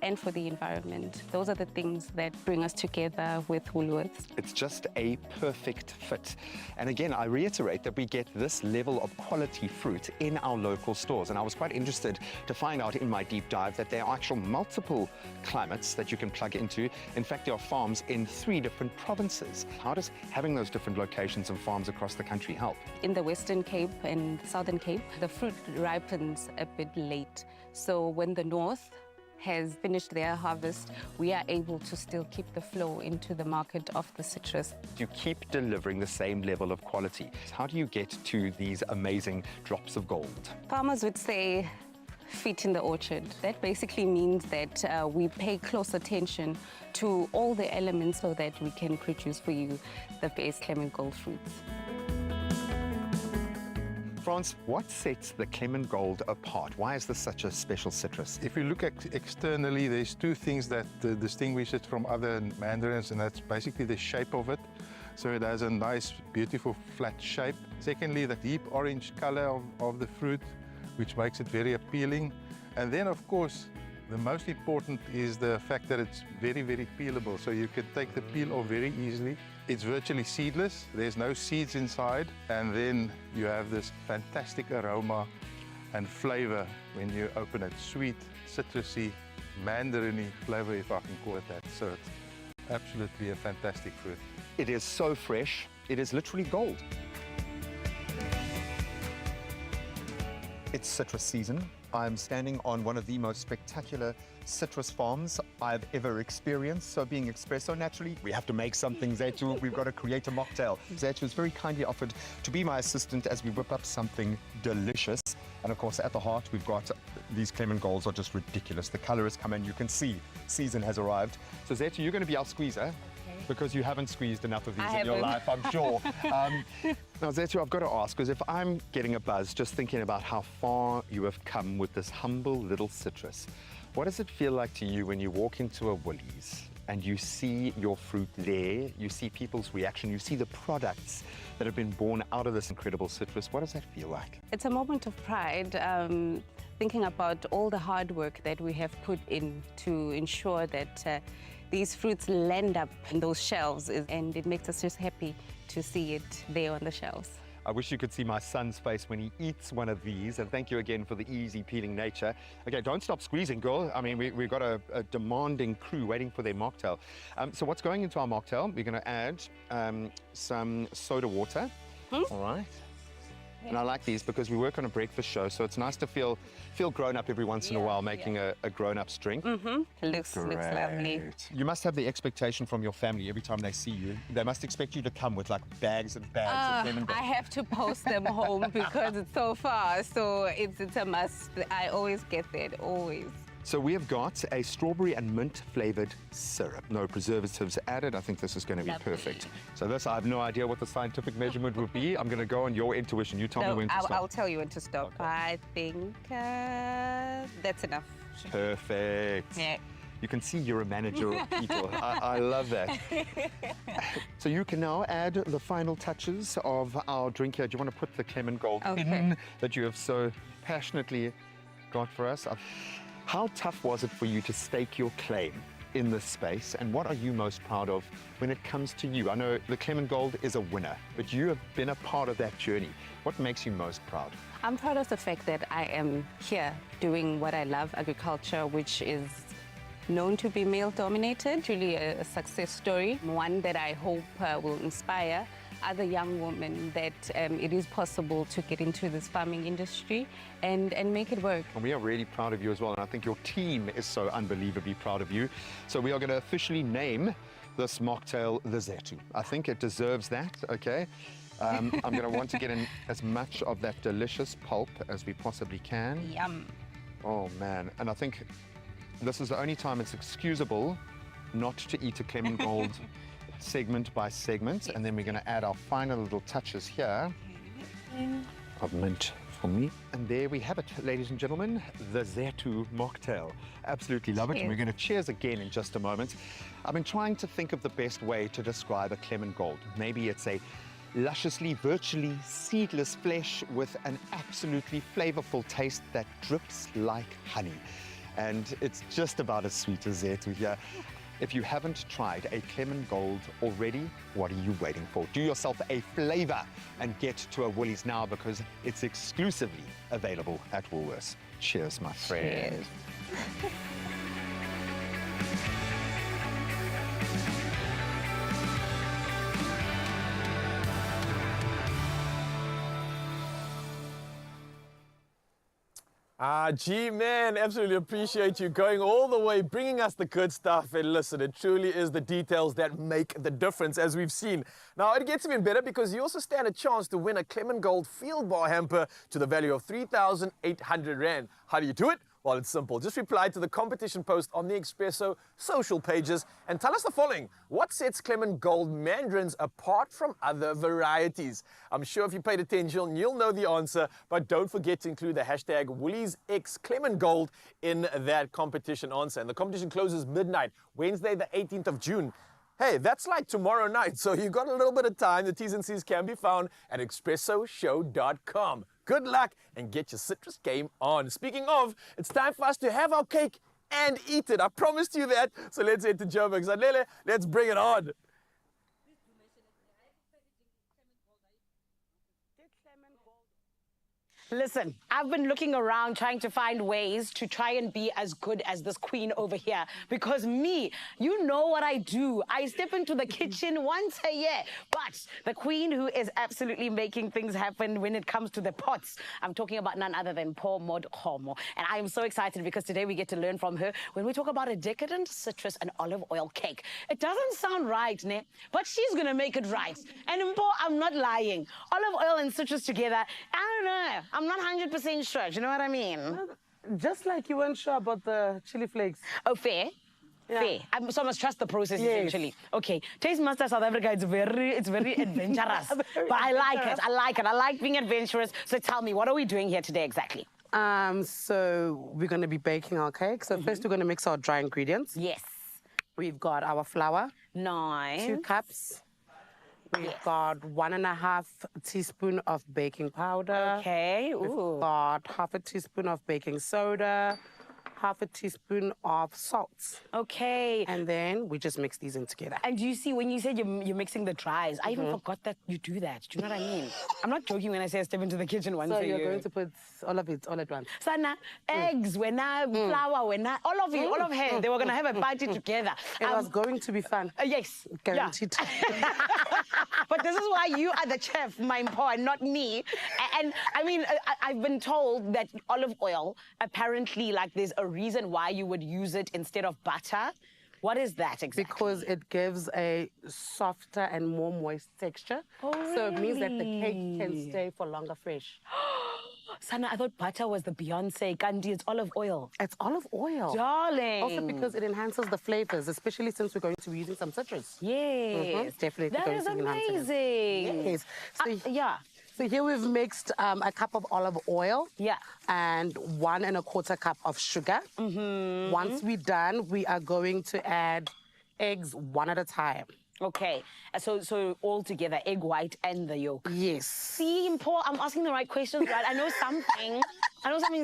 I: and for the environment. Those are the things that bring us together with Woolworths.
V: It's just a perfect fit. And again, I reiterate that we get this level of quality fruit in our local stores. And I was quite interested to find out in my deep dive that there are actual multiple climates that you can plug into. In fact, there are farms in 3 different provinces. How does having those different locations and farms across the country help?
I: In the Western Cape and Southern Cape, the fruit ripens a bit late. So when the North has finished their harvest, we are able to still keep the flow into the market of the citrus.
V: You keep delivering the same level of quality. How do you get to these amazing drops of gold?
I: Farmers would say feet in the orchard. That basically means that we pay close attention to all the elements so that we can produce for you the best Clement Gold fruits.
V: Frans, what sets the Clement Gold apart? Why is this such a special citrus?
W: If you look at externally, there's 2 things that distinguish it from other mandarins, and that's basically the shape of it. So it has a nice, beautiful, flat shape. Secondly, the deep orange color of the fruit, which makes it very appealing. And then, of course, the most important is the fact that it's very, very peelable. So you can take the peel off very easily. It's virtually seedless. There's no seeds inside. And then you have this fantastic aroma and flavor when you open it. Sweet, citrusy, mandarin-y flavor, if I can call it that. So it's absolutely a fantastic fruit.
V: It is so fresh. It is literally gold. It's citrus season. I'm standing on one of the most spectacular citrus farms I've ever experienced. So being Expresso, naturally, we have to make something, Zethu. We've got to create a mocktail. Zethu has very kindly offered to be my assistant as we whip up something delicious. And of course, at the heart, we've got these Clement Golds are just ridiculous. The color has come in. You can see season has arrived. So Zethu, you're going to be our squeezer. Because you haven't squeezed enough of these in your life, I'm sure. Now, Zethu, I've got to ask, because if I'm getting a buzz just thinking about how far you have come with this humble little citrus, what does it feel like to you when you walk into a Woolies and you see your fruit there, you see people's reaction, you see the products that have been born out of this incredible citrus? What does that feel like?
I: It's a moment of pride, thinking about all the hard work that we have put in to ensure that these fruits land up in those shelves, and it makes us just happy to see it there on the shelves.
V: I wish you could see my son's face when he eats one of these, and thank you again for the easy peeling nature. Okay, don't stop squeezing, girl. I mean, we've got a demanding crew waiting for their mocktail. So what's going into our mocktail? We're going to add some soda water. All right. And I like these because we work on a breakfast show, so it's nice to feel grown up every once in a while making a grown-up's drink.
I: Looks lovely.
V: You must have the expectation from your family every time they see you. They must expect you to come with like bags and bags of lemon balm.
I: I have to post them home because it's so far, so it's a must. I always get that, always.
V: So we have got a strawberry and mint flavored syrup. No preservatives added. I think this is going to be perfect. So this, I have no idea what the scientific measurement would be. I'm going to go on your intuition. You tell me when to stop.
I: I'll tell you when to stop. Okay. I think that's enough.
V: Perfect.
I: Yeah.
V: You can see you're a manager of people. I love that. So you can now add the final touches of our drink here. Do you want to put the Clement Gold in that you have so passionately got for us? How tough was it for you to stake your claim in this space, and what are you most proud of when it comes to you? I know the Clement Gold is a winner, but you have been a part of that journey. What makes you most proud?
I: I'm proud of the fact that I am here doing what I love, agriculture, which is known to be male-dominated, really a success story, one that I hope will inspire other young women that it is possible to get into this farming industry and make it work.
V: And we are really proud of you as well, and I think your team is so unbelievably proud of you. So we are going to officially name this mocktail the Zetu. I think it deserves that, okay? I'm going to want to get in as much of that delicious pulp as we possibly can.
I: Yum.
V: Oh man, and I think this is the only time it's excusable not to eat a Clement Gold segment by segment, and then we're going to add our final little touches here of mint for me. And there we have it, ladies and gentlemen, the Zetu mocktail. Absolutely love it, and we're going to cheers again in just a moment. I've been trying to think of the best way to describe a Clement Gold. Maybe it's a lusciously, virtually seedless flesh with an absolutely flavorful taste that drips like honey. And it's just about as sweet as Zetu here. If you haven't tried a Clement Gold already, what are you waiting for? Do yourself a flavor and get to a Woolies now, because it's exclusively available at Woolworths. Cheers, my friend.
I: Cheers.
B: Gee, man, absolutely appreciate you going all the way, bringing us the good stuff. And listen, it truly is the details that make the difference, as we've seen. Now, it gets even better because you also stand a chance to win a Clement Gold Field Bar hamper to the value of 3,800 Rand. How do you do it? Well, it's simple. Just reply to the competition post on the Expresso social pages and tell us the following. What sets Clement Gold mandarins apart from other varieties? I'm sure if you paid attention, you'll know the answer, but don't forget to include the hashtag WooliesXClementGold in that competition answer. And the competition closes midnight, Wednesday, the 18th of June. Hey, that's like tomorrow night, so you've got a little bit of time. The T's and C's can be found at expressoshow.com. Good luck and get your citrus game on. Speaking of, it's time for us to have our cake and eat it. I promised you that. So let's head to Joburg. Zadlele, let's bring it on.
E: Listen, I've been looking around trying to find ways to try and be as good as this queen over here. Because me, you know what I do. I step into the kitchen once a year. But the queen who is absolutely making things happen when it comes to the pots, I'm talking about none other than Paul Mod Homo. And I am so excited because today we get to learn from her when we talk about a decadent citrus and olive oil cake. It doesn't sound right, ne? But she's going to make it right. And Mpo, I'm not lying. Olive oil and citrus together, I don't know. I'm not 100% sure. Do you know what I mean?
R: Just like you weren't sure about the chili flakes.
E: Oh, fair? Yeah. Fair. So I must trust the process, essentially. Okay. Taste Master South Africa, it's very adventurous. But I like it. I like it. I like being adventurous. So tell me, what are we doing here today exactly?
R: So we're going to be baking our cake. So first we're going to mix our dry ingredients.
E: Yes.
R: We've got our flour.
E: Nice.
R: 2 cups. We've got 1.5 teaspoon of baking powder.
E: Okay. Ooh.
R: We've got 1/2 teaspoon of baking soda, 1/2 teaspoon of salt.
E: Okay.
R: And then we just mix these in together.
E: And you see, when you said you're mixing the dries, I even forgot that you do that. Do you know what I mean? I'm not joking when I say I step into the kitchen once a year.
R: So you're going to put all of it all at once?
E: Sana, eggs, flour, all of it, all of it. They were going to have a party together.
R: It was going to be fun.
E: Yes.
R: Guaranteed.
E: Yeah. But this is why you are the chef, my boy, not me. And I mean, I've been told that olive oil, apparently, like, there's a reason why you would use it instead of butter. What is that exactly?
R: Because it gives a softer and more moist texture.
E: Oh,
R: So it means that the cake
E: really?
R: can stay for longer fresh.
E: Sana, I thought butter was the Beyonce. Gandhi, it's olive oil.
R: It's olive oil.
E: Darling.
R: Also because it enhances the flavors, especially since we're going to be using some citrus.
E: Yes.
R: It's definitely
E: That
R: going
E: is
R: to be enhancing it.
E: amazing.
R: Yes. So,
E: yeah.
R: So here we've mixed a cup of olive oil.
E: Yeah.
R: And 1 1/4 cup of sugar.
E: Mm-hmm.
R: Once we're done, we are going to add eggs one at a time.
E: Okay, so all together, egg white and the yolk.
R: Yes.
E: See, Paul, I'm asking the right questions, right? I know something.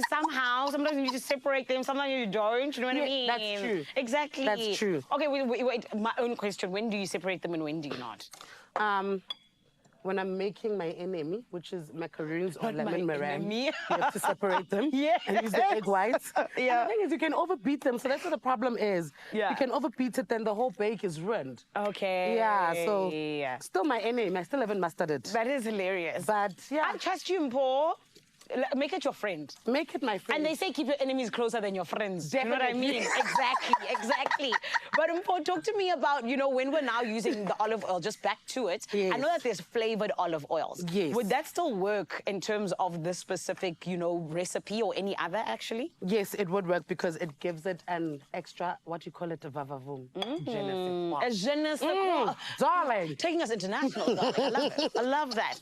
E: Somehow. Sometimes you just separate them, sometimes you don't. You know what I mean?
R: That's true.
E: Exactly.
R: That's true.
E: Okay, wait. My own question. When do you separate them and when do you not?
R: When I'm making my enemy, which is macaroons or
E: Not
R: lemon
E: my
R: meringue,
E: enemy.
R: you have to separate them
E: Yes.
R: and use the egg whites.
E: Yeah.
R: And the thing is, you can overbeat them, so that's what the problem is.
E: Yeah.
R: You can overbeat it, then the whole bake is ruined.
E: Okay.
R: Yeah, so still my enemy. I still haven't mastered it.
E: That is hilarious.
R: But yeah.
E: I trust you, Paul. Make it your friend.
R: Make it my friend.
E: And they say keep your enemies closer than your friends.
R: Definitely.
E: You know what I mean? Exactly. But Mpo, talk to me about, when we're now using the olive oil, just back to it.
R: Yes.
E: I know that there's flavored olive oils.
R: Yes.
E: Would that still work in terms of this specific, recipe or any other, actually?
R: Yes, it would work because it gives it an extra, what you call it, a vavavoom. Je ne sais quoi.
E: A je ne sais quoi.
R: Darling.
E: Taking us international, darling. I love it. I love that.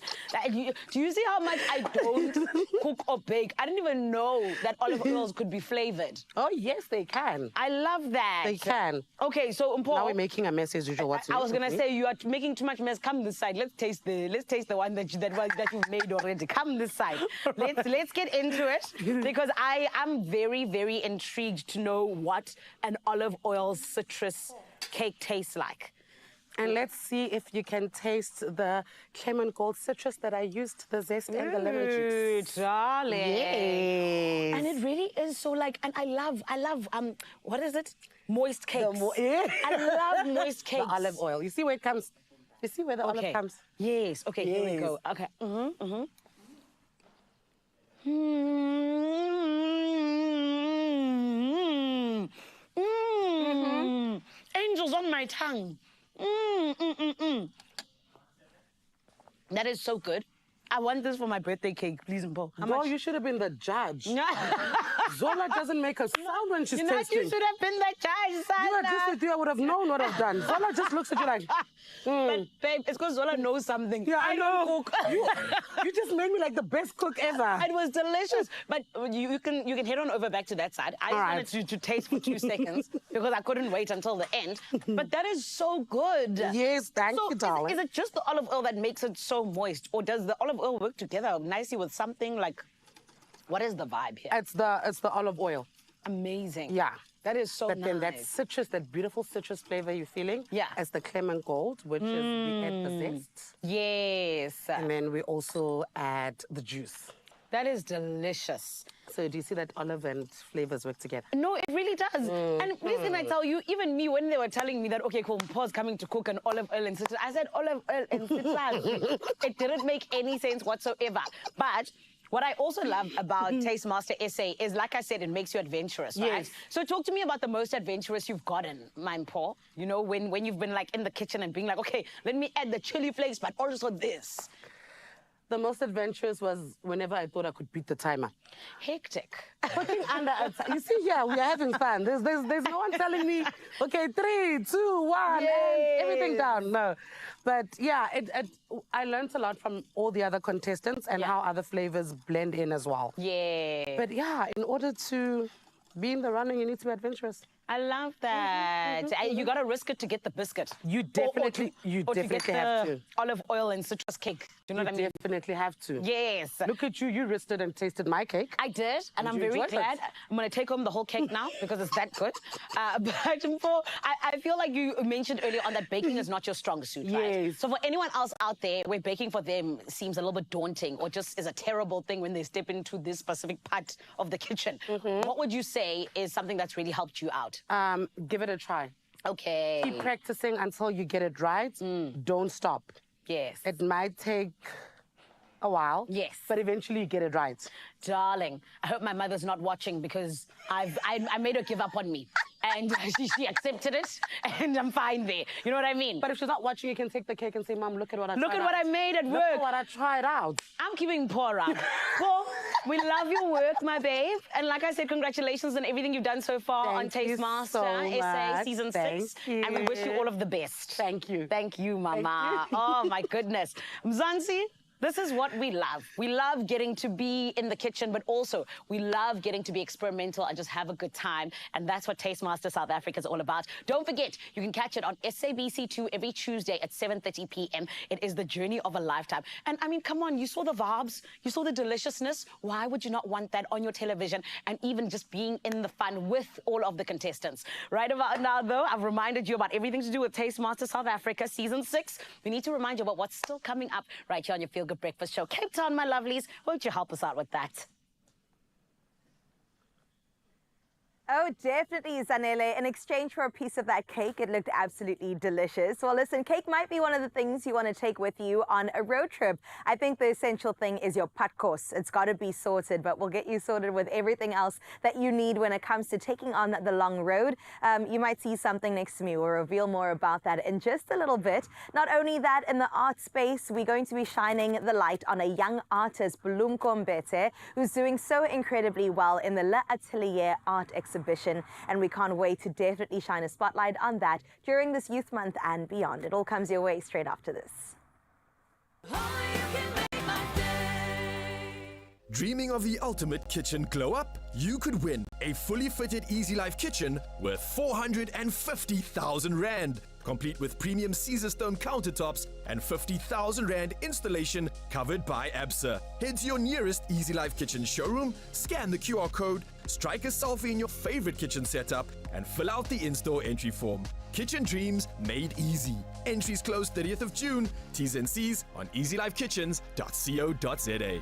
E: Do you see how much I don't cook or bake? I didn't even know that olive oils could be flavored.
R: Oh, yes, they can.
E: I love that.
R: They can.
E: Okay, so Mpo,
R: Now we're making a mess as usual. What's
E: I was
R: next?
E: gonna say you are making too much mess. Come this side. Let's taste the one that you've made already. Come this side. Let's get into it because I am very, very intrigued to know what an olive oil citrus cake tastes like.
R: And let's see if you can taste the lemon gold citrus that I used, the zest and the lemon juice.
E: Darling.
R: Yes.
E: And it really is so and I love what is it? Moist cakes. I love moist cakes.
R: The olive oil. You see where it comes? You see where the olive comes?
E: Yes. Okay, here we go. Okay. Angels on my tongue. That is so good. I want this for my birthday cake, please, Mpo. How much?
R: You should have been the judge. Zola doesn't make a sound when she's tasting.
E: You should have been the judge, Sana.
R: You are just with you, I would have known what I've done. Zola just looks at you like,
E: But, babe, it's because Zola knows something.
R: Yeah, I know.
E: Don't cook.
R: You just made me like the best cook ever.
E: It was delicious. But you can head on over back to that side. I just wanted you to taste for 2 seconds because I couldn't wait until the end. But that is so good.
R: Yes, thank you, darling.
E: Is it just the olive oil that makes it so moist? Or does the olive oil work together nicely with something like... What is the vibe here?
R: It's the olive oil.
E: Amazing.
R: Yeah.
E: That is so
R: But
E: nice.
R: then that citrus, that beautiful citrus flavor you're feeling,
E: yeah,
R: as the lemon gold, which is we add the zest.
E: Yes.
R: And then we also add the juice.
E: That is delicious.
R: So do you see that olive and flavors work together?
E: No, it really does. And please can I tell you, even me, when they were telling me that, okay, cool, Paul's coming to cook an olive oil and citrus, I said olive oil and citrus. It didn't make any sense whatsoever. But what I also love about Taste Master SA is, like I said, it makes you adventurous, right?
R: Yes.
E: So talk to me about the most adventurous you've gotten, my Paul. You know, when you've been like in the kitchen and being like, okay, let me add the chili flakes, but also this.
R: The most adventurous was whenever I thought I could beat the timer.
E: Hectic.
R: Putting under a you see here, we are having fun. There's no one telling me, okay, 3, 2, 1, and everything down. No. But yeah, I learned a lot from all the other contestants and how other flavors blend in as well.
E: Yeah.
R: But yeah, in order to be in the running, you need to be adventurous.
E: I love that. You got to risk it to get the biscuit.
R: You definitely,
E: or to get
R: have
E: the
R: to.
E: olive oil and citrus cake. Do you know what I mean?
R: Definitely have to.
E: Yes.
R: Look at you. You risked it and tasted my cake.
E: I did, and I'm
R: you
E: very
R: enjoyed
E: glad.
R: it?
E: I'm going to take home the whole cake now because it's that good. But I feel like you mentioned earlier on that baking is not your strong suit, right?
R: Yes.
E: So for anyone else out there where baking for them seems a little bit daunting or just is a terrible thing when they step into this specific part of the kitchen, what would you say is something that's really helped you out?
R: Give it a try.
E: Okay.
R: Keep practicing until you get it right. Don't stop.
E: Yes.
R: It might take a while.
E: Yes.
R: But eventually you get it right.
E: Darling, I hope my mother's not watching because I made her give up on me. And she accepted it, and I'm fine there. You know what I mean?
R: But if she's not watching, you can take the cake and say, Mom, look at what I tried
E: Look at what I made at work.
R: Look at what I tried out.
E: I'm keeping poor out. Paul, we love your work, my babe. And like I said, congratulations on everything you've done so far on Taste Master SA Season 6. And we wish you all of the best.
R: Thank you.
E: Thank you, Mama. Oh, my goodness. Mzansi, this is what we love. We love getting to be in the kitchen, but also we love getting to be experimental and just have a good time. And that's what Taste Master South Africa is all about. Don't forget, you can catch it on SABC2 every Tuesday at 7:30 p.m. It is the journey of a lifetime. And I mean, come on, you saw the vibes, you saw the deliciousness. Why would you not want that on your television and even just being in the fun with all of the contestants? Right about now, though, I've reminded you about everything to do with Taste Master South Africa Season 6. We need to remind you about what's still coming up right here on your Feel Good Breakfast Show. Cape Town, my lovelies, won't you help us out with that?
C: Oh, definitely, Zanele. In exchange for a piece of that cake, it looked absolutely delicious. Well, listen, cake might be one of the things you want to take with you on a road trip. I think the essential thing is your padkos. It's got to be sorted, but we'll get you sorted with everything else that you need when it comes to taking on the long road. You might see something next to me. We'll reveal more about that in just a little bit. Not only that, in the art space, we're going to be shining the light on a young artist, Bulumko Mbete, who's doing so incredibly well in the Le Atelier art exhibition, and we can't wait to definitely shine a spotlight on that during this Youth Month and beyond. It all comes your way straight after this.
H: Dreaming of the ultimate kitchen glow up? You could win a fully fitted Easy Life kitchen worth 450,000 Rand. Complete with premium Caesarstone countertops and 50,000 Rand installation covered by ABSA. Head to your nearest Easy Life kitchen showroom, scan the QR code, strike a selfie in your favorite kitchen setup, and fill out the in-store entry form. Kitchen dreams made easy. Entries close 30th of June. T's and C's on easylifekitchens.co.za.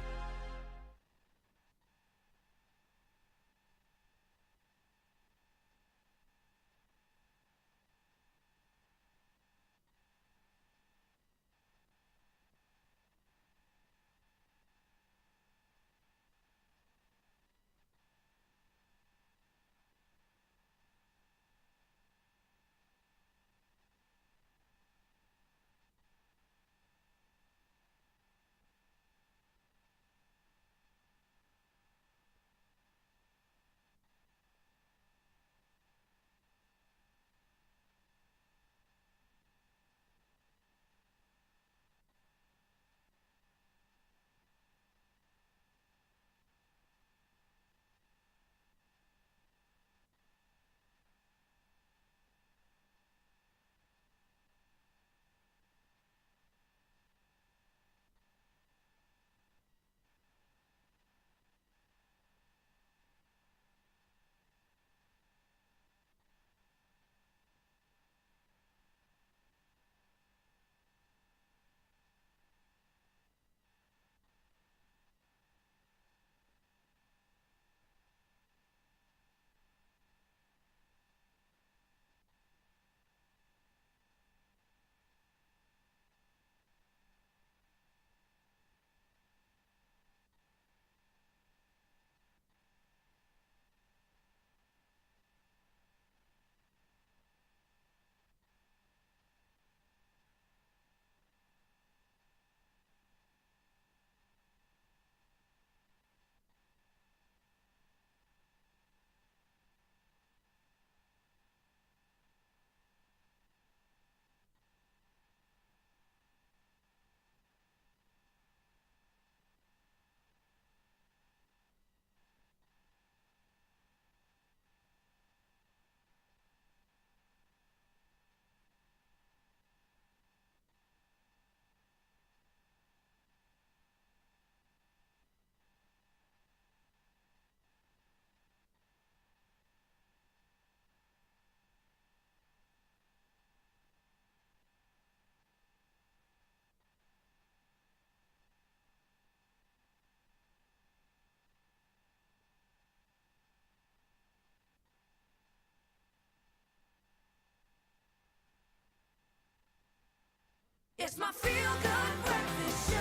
A: It's my feel-good breakfast show.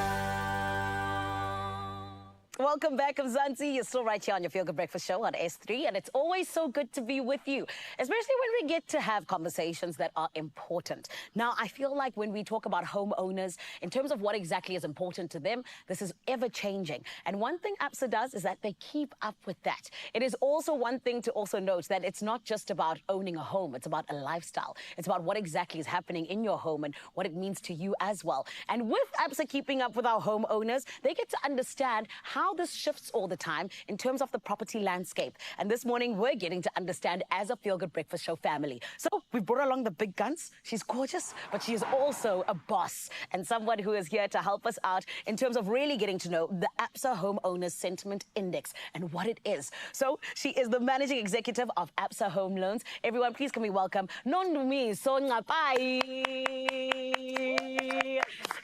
E: Welcome back, Mzansi. You're still right here on your Feel Good Breakfast Show on S3, and it's always so good to be with you, especially when we get to have conversations that are important. Now, I feel like when we talk about homeowners, in terms of what exactly is important to them, this is ever-changing. And one thing ABSA does is that they keep up with that. It is also one thing to also note that it's not just about owning a home. It's about a lifestyle. It's about what exactly is happening in your home and what it means to you as well. And with ABSA keeping up with our homeowners, they get to understand how this shifts all the time in terms of the property landscape. And this morning, we're getting to understand as a Feel Good Breakfast Show family. So we brought along the big guns. She's gorgeous, but she is also a boss and someone who is here to help us out in terms of really getting to know the ABSA Homeowners Sentiment Index and what it is. So she is the managing executive of ABSA Home Loans. Everyone, please can we welcome Nondumi Songapai.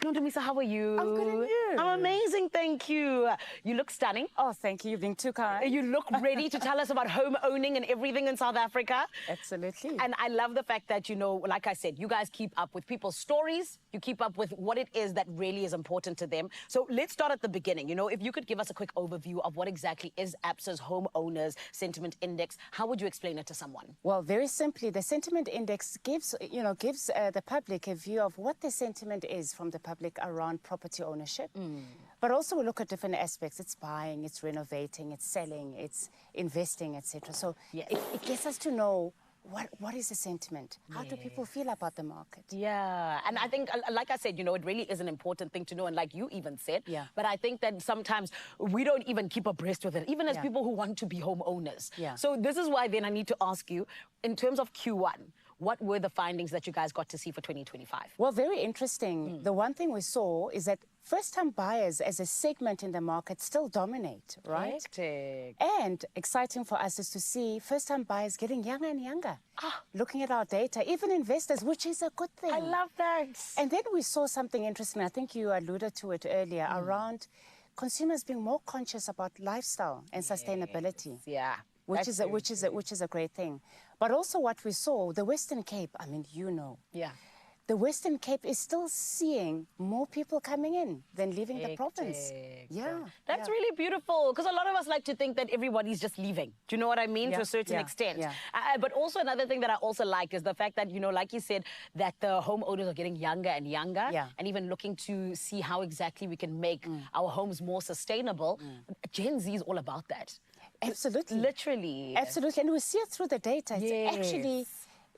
E: Nondumi, so how are you?
F: I'm good, and you?
E: I'm amazing, thank you. You look stunning.
F: Oh, thank you. You've been too kind.
E: You look ready to tell us about home owning and everything in South Africa.
F: Absolutely.
E: And I love the fact that, you know, like I said, you guys keep up with people's stories. You keep up with what it is that really is important to them. So let's start at the beginning. You know, if you could give us a quick overview of what exactly is ABSA's Homeowners Sentiment Index, how would you explain it to someone?
F: Well, very simply, the Sentiment Index gives the public a view of what the sentiment is from the public around property ownership. But also we look at different aspects. It's buying, it's renovating, it's selling, it's investing, etc. So it gets us to know what is the sentiment? How do people feel about the market?
E: Yeah, and I think, like I said, you know, it really is an important thing to know, and like you even said, but I think that sometimes we don't even keep abreast with it, even as people who want to be homeowners. So this is why then I need to ask you, in terms of Q1, what were the findings that you guys got to see for 2025?
F: Well, very interesting. The one thing we saw is that first-time buyers as a segment in the market still dominate, right?
E: Hectic.
F: And exciting for us is to see first-time buyers getting younger and younger. Looking at our data, even investors, which is a good thing.
E: I love that.
F: And then we saw something interesting, I think you alluded to it earlier, around consumers being more conscious about lifestyle and sustainability.
E: Yeah.
F: Which is a great thing. But also what we saw, the Western Cape, I mean, you know.
E: Yeah.
F: The Western Cape is still seeing more people coming in than leaving the province. Yeah.
E: That's really beautiful, because a lot of us like to think that everybody's just leaving. Do you know what I mean? To a certain extent. But also another thing that I also like is the fact that, you know, like you said, that the homeowners are getting younger and younger and even looking to see how exactly we can make our homes more sustainable. Gen Z is all about that.
F: Absolutely.
E: Literally.
F: Absolutely. And we see it through the data. It's actually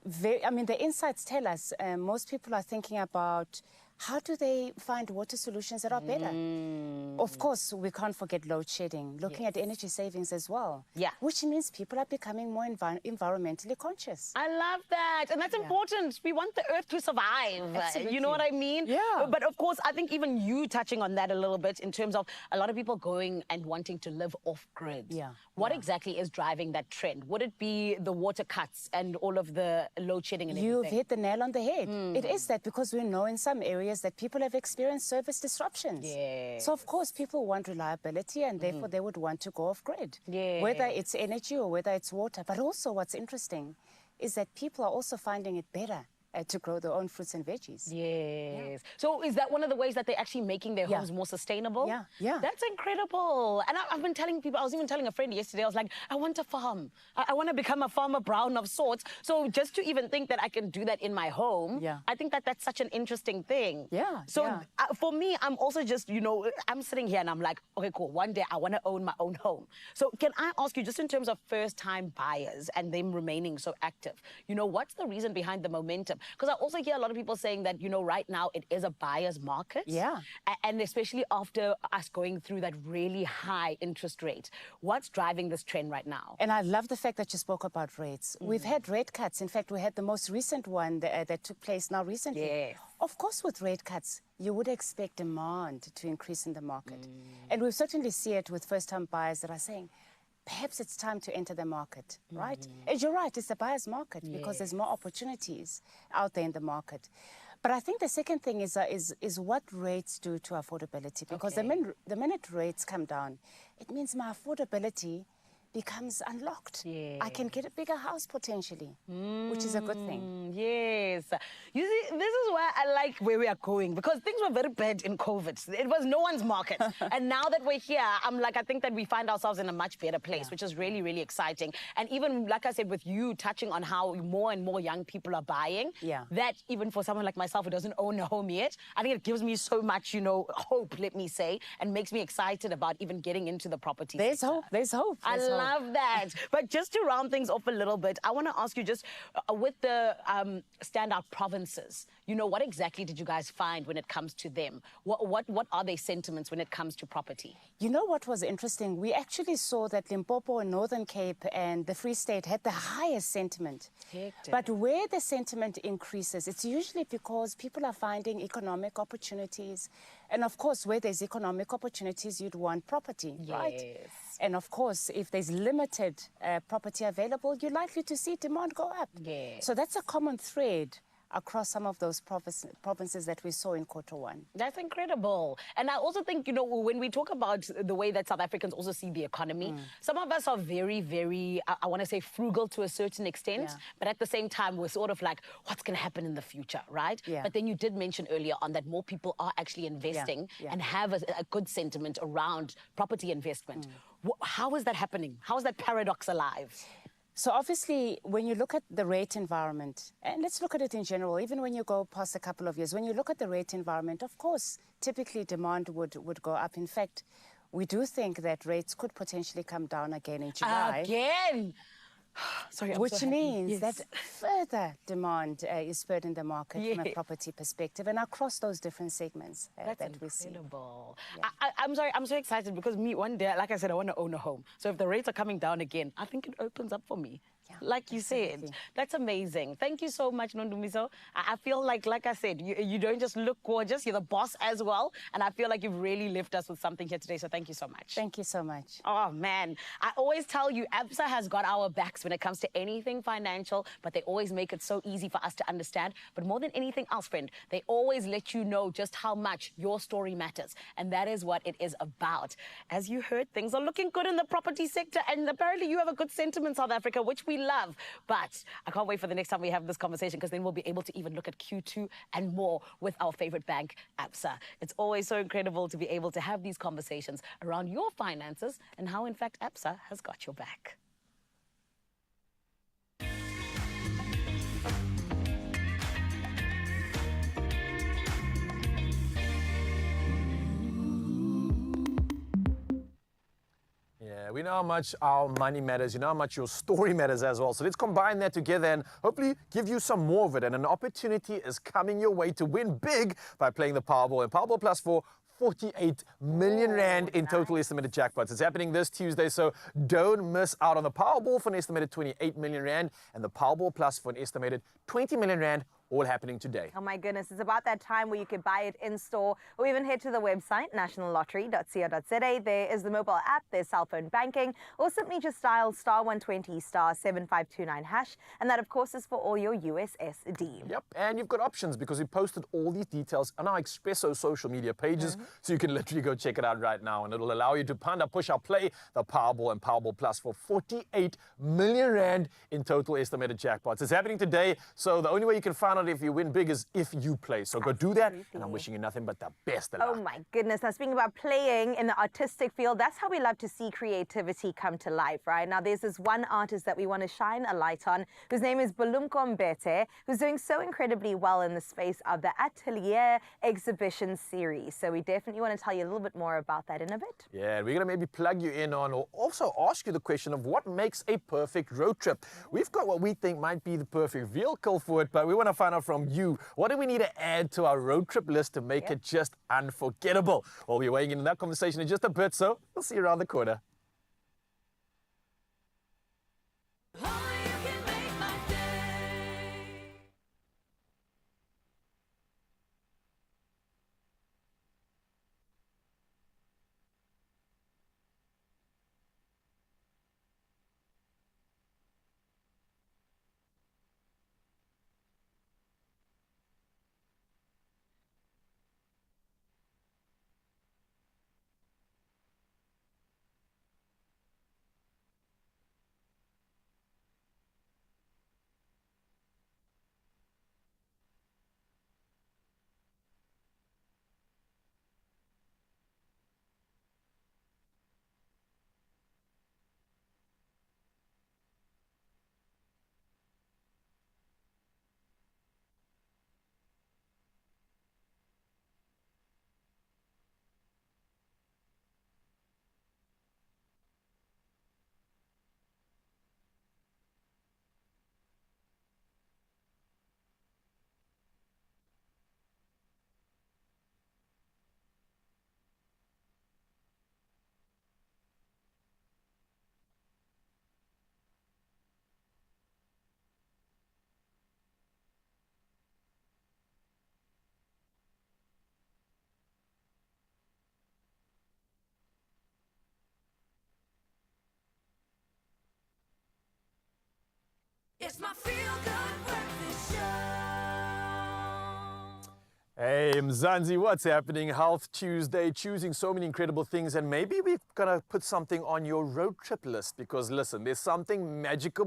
F: very, I mean, the insights tell us most people are thinking about how do they find water solutions that are better? Of course, we can't forget load shedding, looking at energy savings as well.
E: Yeah.
F: Which means people are becoming more environmentally conscious.
E: I love that. And that's important. We want the earth to survive.
F: Absolutely.
E: You know what I mean?
F: Yeah.
E: But of course, I think even you touching on that a little bit in terms of a lot of people going and wanting to live off grid.
F: Yeah.
E: What exactly is driving that trend? Would it be the water cuts and all of the load shedding and everything?
F: You've hit the nail on the head. It is that, because we know in some areas that people have experienced service disruptions. So of course people want reliability, and therefore they would want to go off grid. Whether it's energy or whether it's water. But also what's interesting is that people are also finding it better to grow their own fruits and veggies.
E: Yes. So is that one of the ways that they're actually making their homes more sustainable?
F: Yeah.
E: That's incredible. And I've been telling people, I was even telling a friend yesterday, I was like, I want a farm. I want to become a farmer brown of sorts. So just to even think that I can do that in my home, I think that that's such an interesting thing. So for me, I'm also just, you know, I'm sitting here and I'm like, okay, cool. One day I want to own my own home. So can I ask you, just in terms of first-time buyers and them remaining so active, you know, what's the reason behind the momentum? Because I also hear a lot of people saying that, you know, right now it is a buyer's market. And especially after us going through that really high interest rate. What's driving this trend right now?
F: And I love the fact that you spoke about rates. We've had rate cuts. In fact, we had the most recent one that took place now recently. Of course, with rate cuts, you would expect demand to increase in the market. And we certainly see it with first-time buyers that are saying, perhaps it's time to enter the market, right? And you're right, it's a buyer's market because there's more opportunities out there in the market. But I think the second thing is what rates do to affordability, because the minute rates come down, it means my affordability becomes unlocked. I can get a bigger house potentially, which is a good thing.
E: Yes. You see, this is why I like where we are going, because things were very bad in COVID. It was no one's market. And now that we're here, I think that we find ourselves in a much better place, which is really, really exciting. And even, like I said, with you touching on how more and more young people are buying, that even for someone like myself who doesn't own a home yet, I think it gives me so much, hope, let me say, and makes me excited about even getting into the property
F: There's hope. There's hope.
E: I love that. But just to round things off a little bit, I want to ask you just with the standout provinces, what exactly did you guys find when it comes to them? What are their sentiments when it comes to property?
F: You know what was interesting? We actually saw that Limpopo and Northern Cape and the Free State had the highest sentiment. But where the sentiment increases, it's usually because people are finding economic opportunities. And of course, where there's economic opportunities, you'd want property, right? And of course, if there's limited property available, you're likely to see demand go up. So that's a common thread across some of those provinces that we saw in Q1.
E: That's incredible. And I also think, when we talk about the way that South Africans also see the economy, some of us are very, very, I want to say frugal to a certain extent, but at the same time, we're sort of like, what's going to happen in the future, right? But then you did mention earlier on that more people are actually investing and have a good sentiment around property investment. How is that happening? How is that paradox alive?
F: So obviously, when you look at the rate environment, and let's look at it in general, even when you go past a couple of years, when you look at the rate environment, of course, typically demand would go up. In fact, we do think that rates could potentially come down again in July.
E: Again? Sorry, I'm
F: which
E: so happy.
F: means that further demand is spurred in the market from a property perspective and across those different segments that we see.
E: I'm sorry, I'm so excited because one day, like I said, I want to own a home. So if the rates are coming down again, I think it opens up for me. Like you said, that's amazing. Thank you so much, Nondumiso. I feel like I said, you don't just look gorgeous, you're the boss as well. And I feel like you've really lifted us with something here today. So thank you so much.
F: Thank you so much.
E: Oh, man. I always tell you, ABSA has got our backs when it comes to anything financial, but they always make it so easy for us to understand. But more than anything else, friend, they always let you know just how much your story matters. And that is what it is about. As you heard, things are looking good in the property sector. And apparently you have a good sentiment, South Africa, which we love. But I can't wait for the next time we have this conversation, because then we'll be able to even look at Q2 and more with our favorite bank, ABSA. It's always so incredible to be able to have these conversations around your finances and how, in fact, ABSA has got your back.
B: Yeah, we know how much our money matters, you know how much your story matters as well. So let's combine that together and hopefully give you some more of it. And an opportunity is coming your way to win big by playing the Powerball. And Powerball Plus for 48 million rand in total estimated jackpots. It's happening this Tuesday, so don't miss out on the Powerball for an estimated 28 million rand and the Powerball Plus for an estimated 20 million rand, all happening today.
C: Oh my goodness, it's about that time where you could buy it in store or even head to the website nationallottery.co.za. There is the mobile app, there's cell phone banking, or simply just dial *120 *7529 hash, and that of course is for all your USSD.
B: Yep, and you've got options because we posted all these details on our Expresso social media pages, so you can literally go check it out right now, and it'll allow you to push or play the Powerball and Powerball Plus for 48 million rand in total estimated jackpots. It's happening today, so the only way you can find out if you win big is if you play. So go do that, and I'm wishing you nothing but the best of luck.
C: Oh my goodness. Now, speaking about playing in the artistic field, that's how we love to see creativity come to life, right? Now, there's this one artist that we want to shine a light on, whose name is Bulumko Mbete, who's doing so incredibly well in the space of the Atelier exhibition series. So we definitely want to tell you a little bit more about that in a bit.
B: Yeah, we're going to maybe plug you in on or also ask you the question of what makes a perfect road trip. We've got what we think might be the perfect vehicle for it, but we want to find out from you, what do we need to add to our road trip list to make it just unforgettable? We'll be weighing in on that conversation in just a bit, so we'll see you around the corner.
A: It's my feel-good breakfast show.
B: Hey, Mzansi, what's happening? Health Tuesday, choosing so many incredible things, and maybe we're gonna put something on your road trip list because listen, there's something magical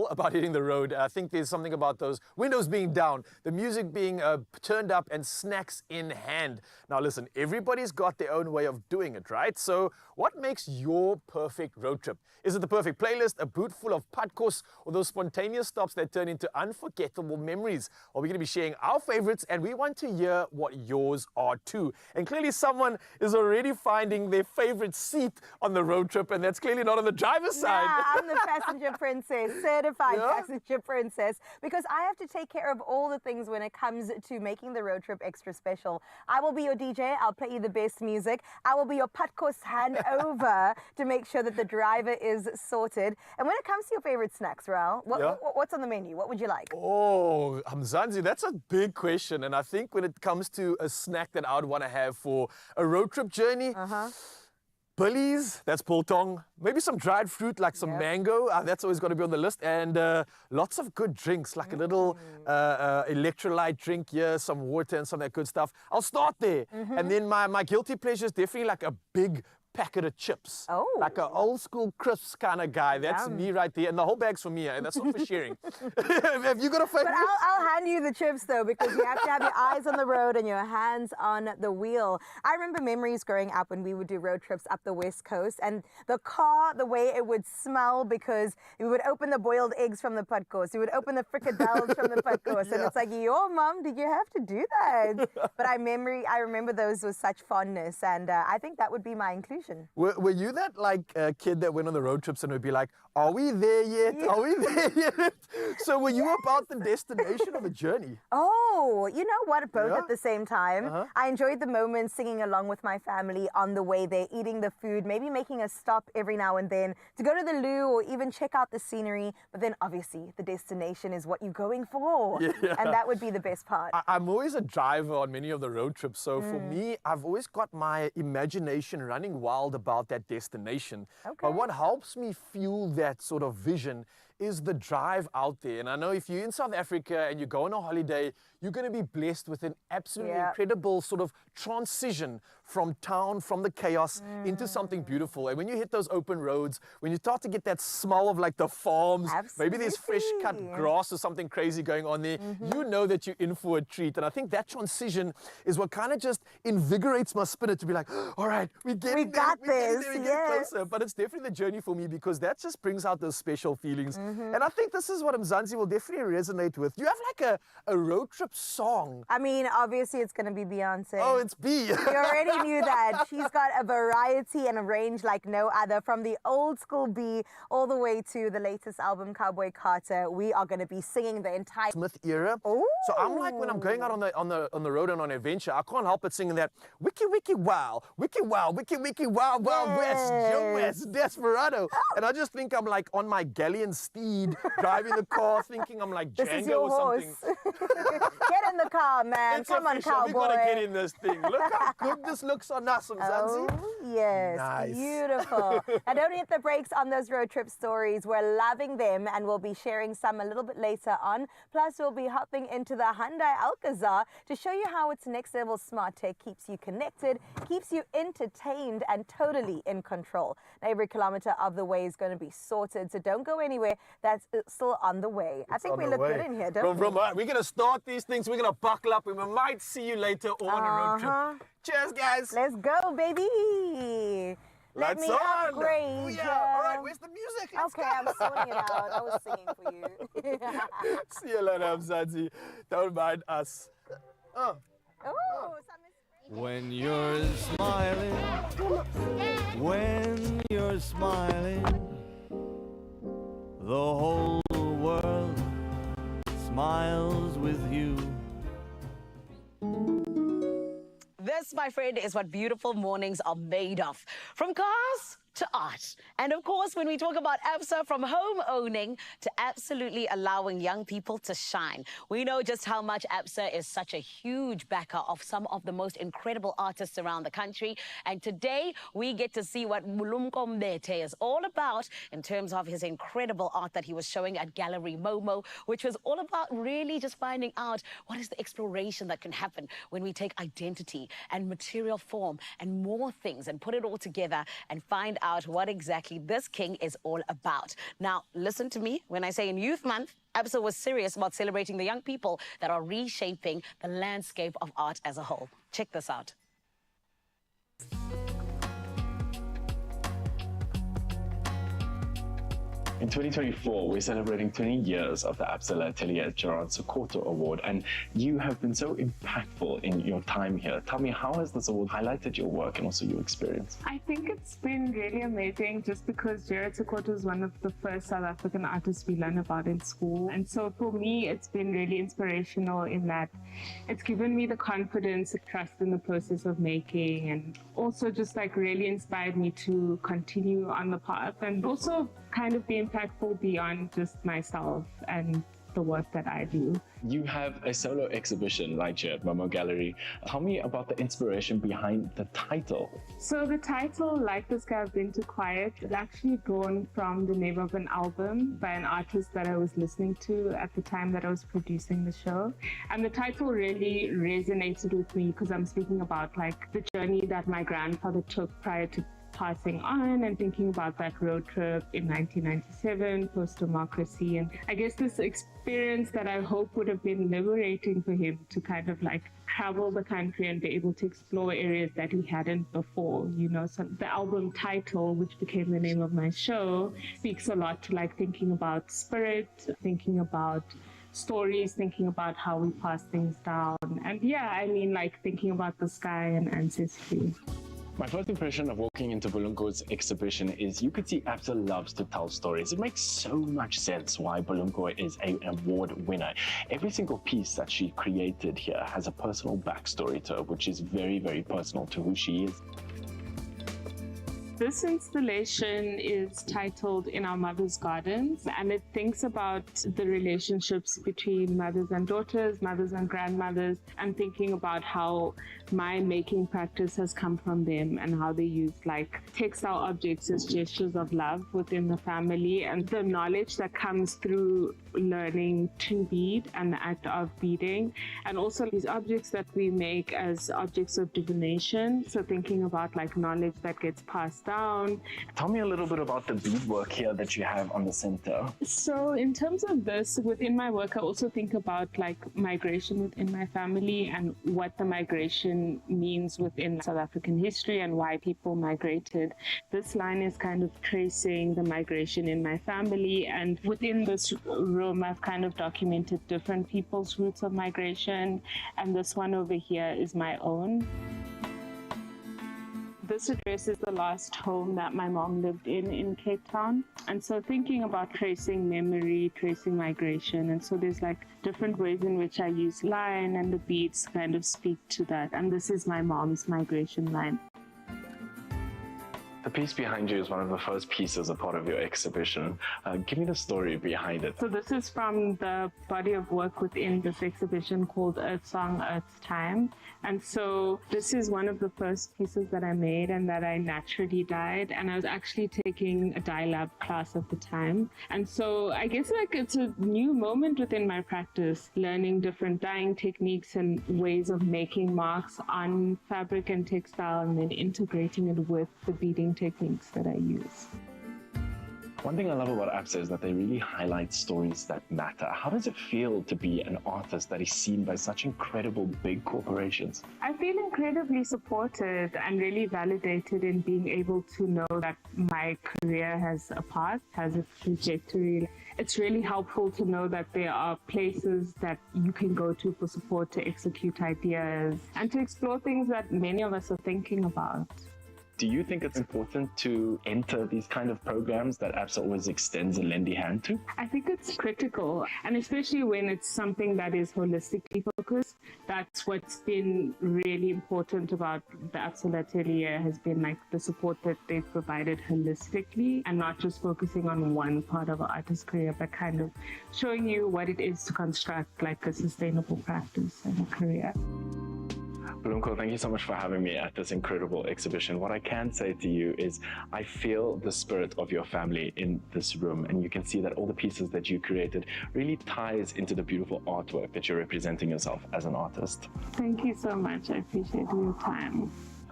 B: about hitting the road. I think there's something about those windows being down, the music being turned up, and snacks in hand. Now listen, everybody's got their own way of doing it, right? So what makes your perfect road trip? Is it the perfect playlist, a boot full of padkos, or those spontaneous stops that turn into unforgettable memories? Well, we're going to be sharing our favorites, and we want to hear what yours are too. And clearly someone is already finding their favorite seat on the road trip, and that's clearly not on the driver's side.
C: Yeah, I'm the passenger princess, certified passenger princess, because I have to take care of all the things when it comes to making the road trip extra special. I will be your DJ. I'll play you the best music. I will be your padkos handover to make sure that the driver is sorted. And when it comes to your favorite snacks, Raul, what's on the menu? What would you like?
B: Oh, Mzansi, that's a big question. And I think when it comes to a snack that I would want to have for a road trip journey, Billy's, that's biltong. Maybe some dried fruit like some mango, that's always got to be on the list. And lots of good drinks, like a little electrolyte drink here, some water and some of that good stuff. I'll start there. And then my guilty pleasure is definitely like a big packet of chips.
C: Oh.
B: Like an old school crisps kind of guy. That's me right there. And the whole bag's for me. That's not for sharing. Have you got a favorite?
C: But I'll hand you the chips though, because you have to have your eyes on the road and your hands on the wheel. I remember memories growing up when we would do road trips up the West Coast, and the car, the way it would smell, because we would open the boiled eggs from the padkos, we would open the fricadelles from the padkos, and it's like, yo, Mom, did you have to do that? But I remember those with such fondness, and I think that would be my inclusion.
B: Were you that kid that went on the road trips and would be like, are we there yet? Are we there yet? So were you about the destination or the journey?
C: Oh, you know what? Both at the same time. I enjoyed the moments singing along with my family on the way there, eating the food, maybe making a stop every now and then to go to the loo or even check out the scenery. But then obviously the destination is what you're going for.
B: Yeah.
C: And that would be the best part.
B: I'm always a driver on many of the road trips. So for me, I've always got my imagination running wild about that destination. But what helps me fuel that sort of vision is the drive out there. And I know if you're in South Africa and you go on a holiday, you're going to be blessed with an absolutely incredible sort of transition from town, from the chaos into something beautiful. And when you hit those open roads, when you start to get that smell of like the farms, maybe there's fresh cut grass or something crazy going on there, you know that you're in for a treat. And I think that transition is what kind of just invigorates my spirit to be like, all right, we get closer. But it's definitely the journey for me, because that just brings out those special feelings. And I think this is what Mzansi will definitely resonate with. You have like a road trip song.
C: I mean, obviously it's going to be Beyonce.
B: Oh, it's B.
C: You already knew that. She's got a variety and a range like no other, from the old school B all the way to the latest album, Cowboy Carter. We are going to be singing the entire
B: Smith era.
C: Ooh.
B: So I'm like, when I'm going out on the road and on an adventure, I can't help but singing that wiki wiki wow, wiki wow, wiki wiki wow, wow west, Joe West, Desperado. And I just think I'm like on my galleon steed driving the car, thinking I'm like Django or something.
C: Get in the car, man.
B: It's
C: Come
B: official.
C: on,
B: We
C: cowboy.
B: gotta get in this thing. Look how good this looks on us, Mzansi.
C: Oh, yes.
B: Nice.
C: Beautiful. Now, don't hit the brakes on those road trip stories. We're loving them, and we'll be sharing some a little bit later on. Plus, we'll be hopping into the Hyundai Alcazar to show you how its next level smart tech keeps you connected, keeps you entertained, and totally in control. Now, every kilometer of the way is going to be sorted, so don't go anywhere. That's still on the way. I think we look good in here, don't we?
B: We're going to start these things. We're going to buckle up, and we might see you later on a road trip. Cheers, guys.
C: Let's go, baby. Let me upgrade.
B: Oh, yeah. All right, where's the music? Let's
C: okay,
B: go.
C: I'm sorting it out. I was singing for you.
B: See you later, Mzansi. Don't mind us.
C: Oh,
D: when you're smiling, when you're smiling, the whole world smiles with you.
E: This, my friend, is what beautiful mornings are made of. From cars to art. And of course, when we talk about ABSA, from home owning to absolutely allowing young people to shine, we know just how much ABSA is such a huge backer of some of the most incredible artists around the country. And today we get to see what Mulumko Mbete is all about in terms of his incredible art that he was showing at Gallery Momo, which was all about really just finding out what is the exploration that can happen when we take identity and material form and more things and put it all together and find out what exactly this king is all about. Now, listen to me when I say in Youth Month, ABSA was serious about celebrating the young people that are reshaping the landscape of art as a whole. Check this out.
J: In 2024, we're celebrating 20 years of the ABSA Atelier Gerard Sokoto Award, and you have been so impactful in your time here. Tell me, how has this award highlighted your work and also your experience?
K: I think it's been really amazing just because Gerard Sokoto is one of the first South African artists we learn about in school. And so for me, it's been really inspirational in that it's given me the confidence, trust in the process of making, and also just like really inspired me to continue on the path and also kind of be impactful beyond just myself and the work that I do.
J: You have a solo exhibition right here at Momo Gallery. Tell me about the inspiration behind the title.
K: So the title, Like This Guy I've Been Too Quiet, is actually drawn from the name of an album by an artist that I was listening to at the time that I was producing the show. And the title really resonated with me because I'm speaking about like the journey that my grandfather took prior to passing on and thinking about that road trip in 1997, post-democracy. And I guess this experience that I hope would have been liberating for him to kind of like travel the country and be able to explore areas that he hadn't before, you know. So the album title, which became the name of my show, speaks a lot to like thinking about spirit, thinking about stories, thinking about how we pass things down. And yeah, I mean like thinking about the sky and ancestry.
J: My first impression of walking into Bulunko's exhibition is you could see ABSA loves to tell stories. It makes so much sense why Bulunko is an award winner. Every single piece that she created here has a personal backstory to her, which is very, very personal to who she is.
K: This installation is titled In Our Mother's Gardens, and it thinks about the relationships between mothers and daughters, mothers and grandmothers, and thinking about how my making practice has come from them and how they use like textile objects as gestures of love within the family, and the knowledge that comes through learning to bead and the act of beading, and also these objects that we make as objects of divination. So thinking about like knowledge that gets passed down.
J: Tell me a little bit about the beadwork here that you have on the center.
K: So in terms of this, within my work, I also think about like migration within my family and what the migration means within South African history and why people migrated. This line is kind of tracing the migration in my family, and within this room, I've kind of documented different people's routes of migration, and this one over here is my own. This address is the last home that my mom lived in Cape Town. And so thinking about tracing memory, tracing migration, and so there's like different ways in which I use line, and the beads kind of speak to that. And this is my mom's migration line.
J: The piece behind you is one of the first pieces a part of your exhibition. Give me the story behind it.
K: So this is from the body of work within this exhibition called Earth Song, Earth's Time. And so this is one of the first pieces that I made and that I naturally dyed. And I was actually taking a dye lab class at the time. And so I guess like it's a new moment within my practice, learning different dyeing techniques and ways of making marks on fabric and textile, and then integrating it with the beading techniques that I use.
J: One thing I love about ABSA is that they really highlight stories that matter. How does it feel to be an artist that is seen by such incredible big corporations?
K: I feel incredibly supported and really validated in being able to know that my career has a path, has a trajectory. It's really helpful to know that there are places that you can go to for support to execute ideas and to explore things that many of us are thinking about.
J: Do you think it's important to enter these kind of programs that ABSA always extends a lending hand to?
K: I think it's critical, and especially when it's something that is holistically focused. That's what's been really important about the ABSA Atelier, has been like the support that they've provided holistically, and not just focusing on one part of an artist's career, but kind of showing you what it is to construct like a sustainable practice and a career.
J: Bulumko, thank you so much for having me at this incredible exhibition. What I can say to you is I feel the spirit of your family in this room, and you can see that all the pieces that you created really ties into the beautiful artwork that you're representing yourself as an artist.
K: Thank you so much. I appreciate your time.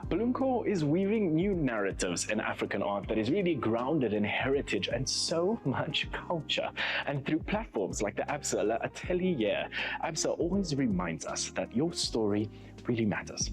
J: Bulumko is weaving new narratives in African art that is really grounded in heritage and so much culture. And through platforms like the ABSA Atelier, ABSA always reminds us that your story really matters.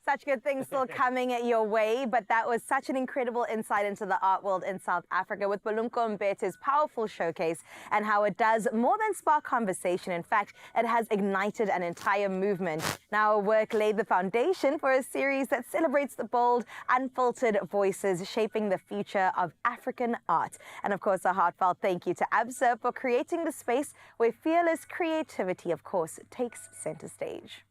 C: Such good things still coming your way, but that was such an incredible insight into the art world in South Africa with Bulumko Mbete's powerful showcase and how it does more than spark conversation. In fact, it has ignited an entire movement. Now, her work laid the foundation for a series that celebrates the bold, unfiltered voices shaping the future of African art. And of course, a heartfelt thank you to ABSA for creating the space where fearless creativity, of course, takes center stage.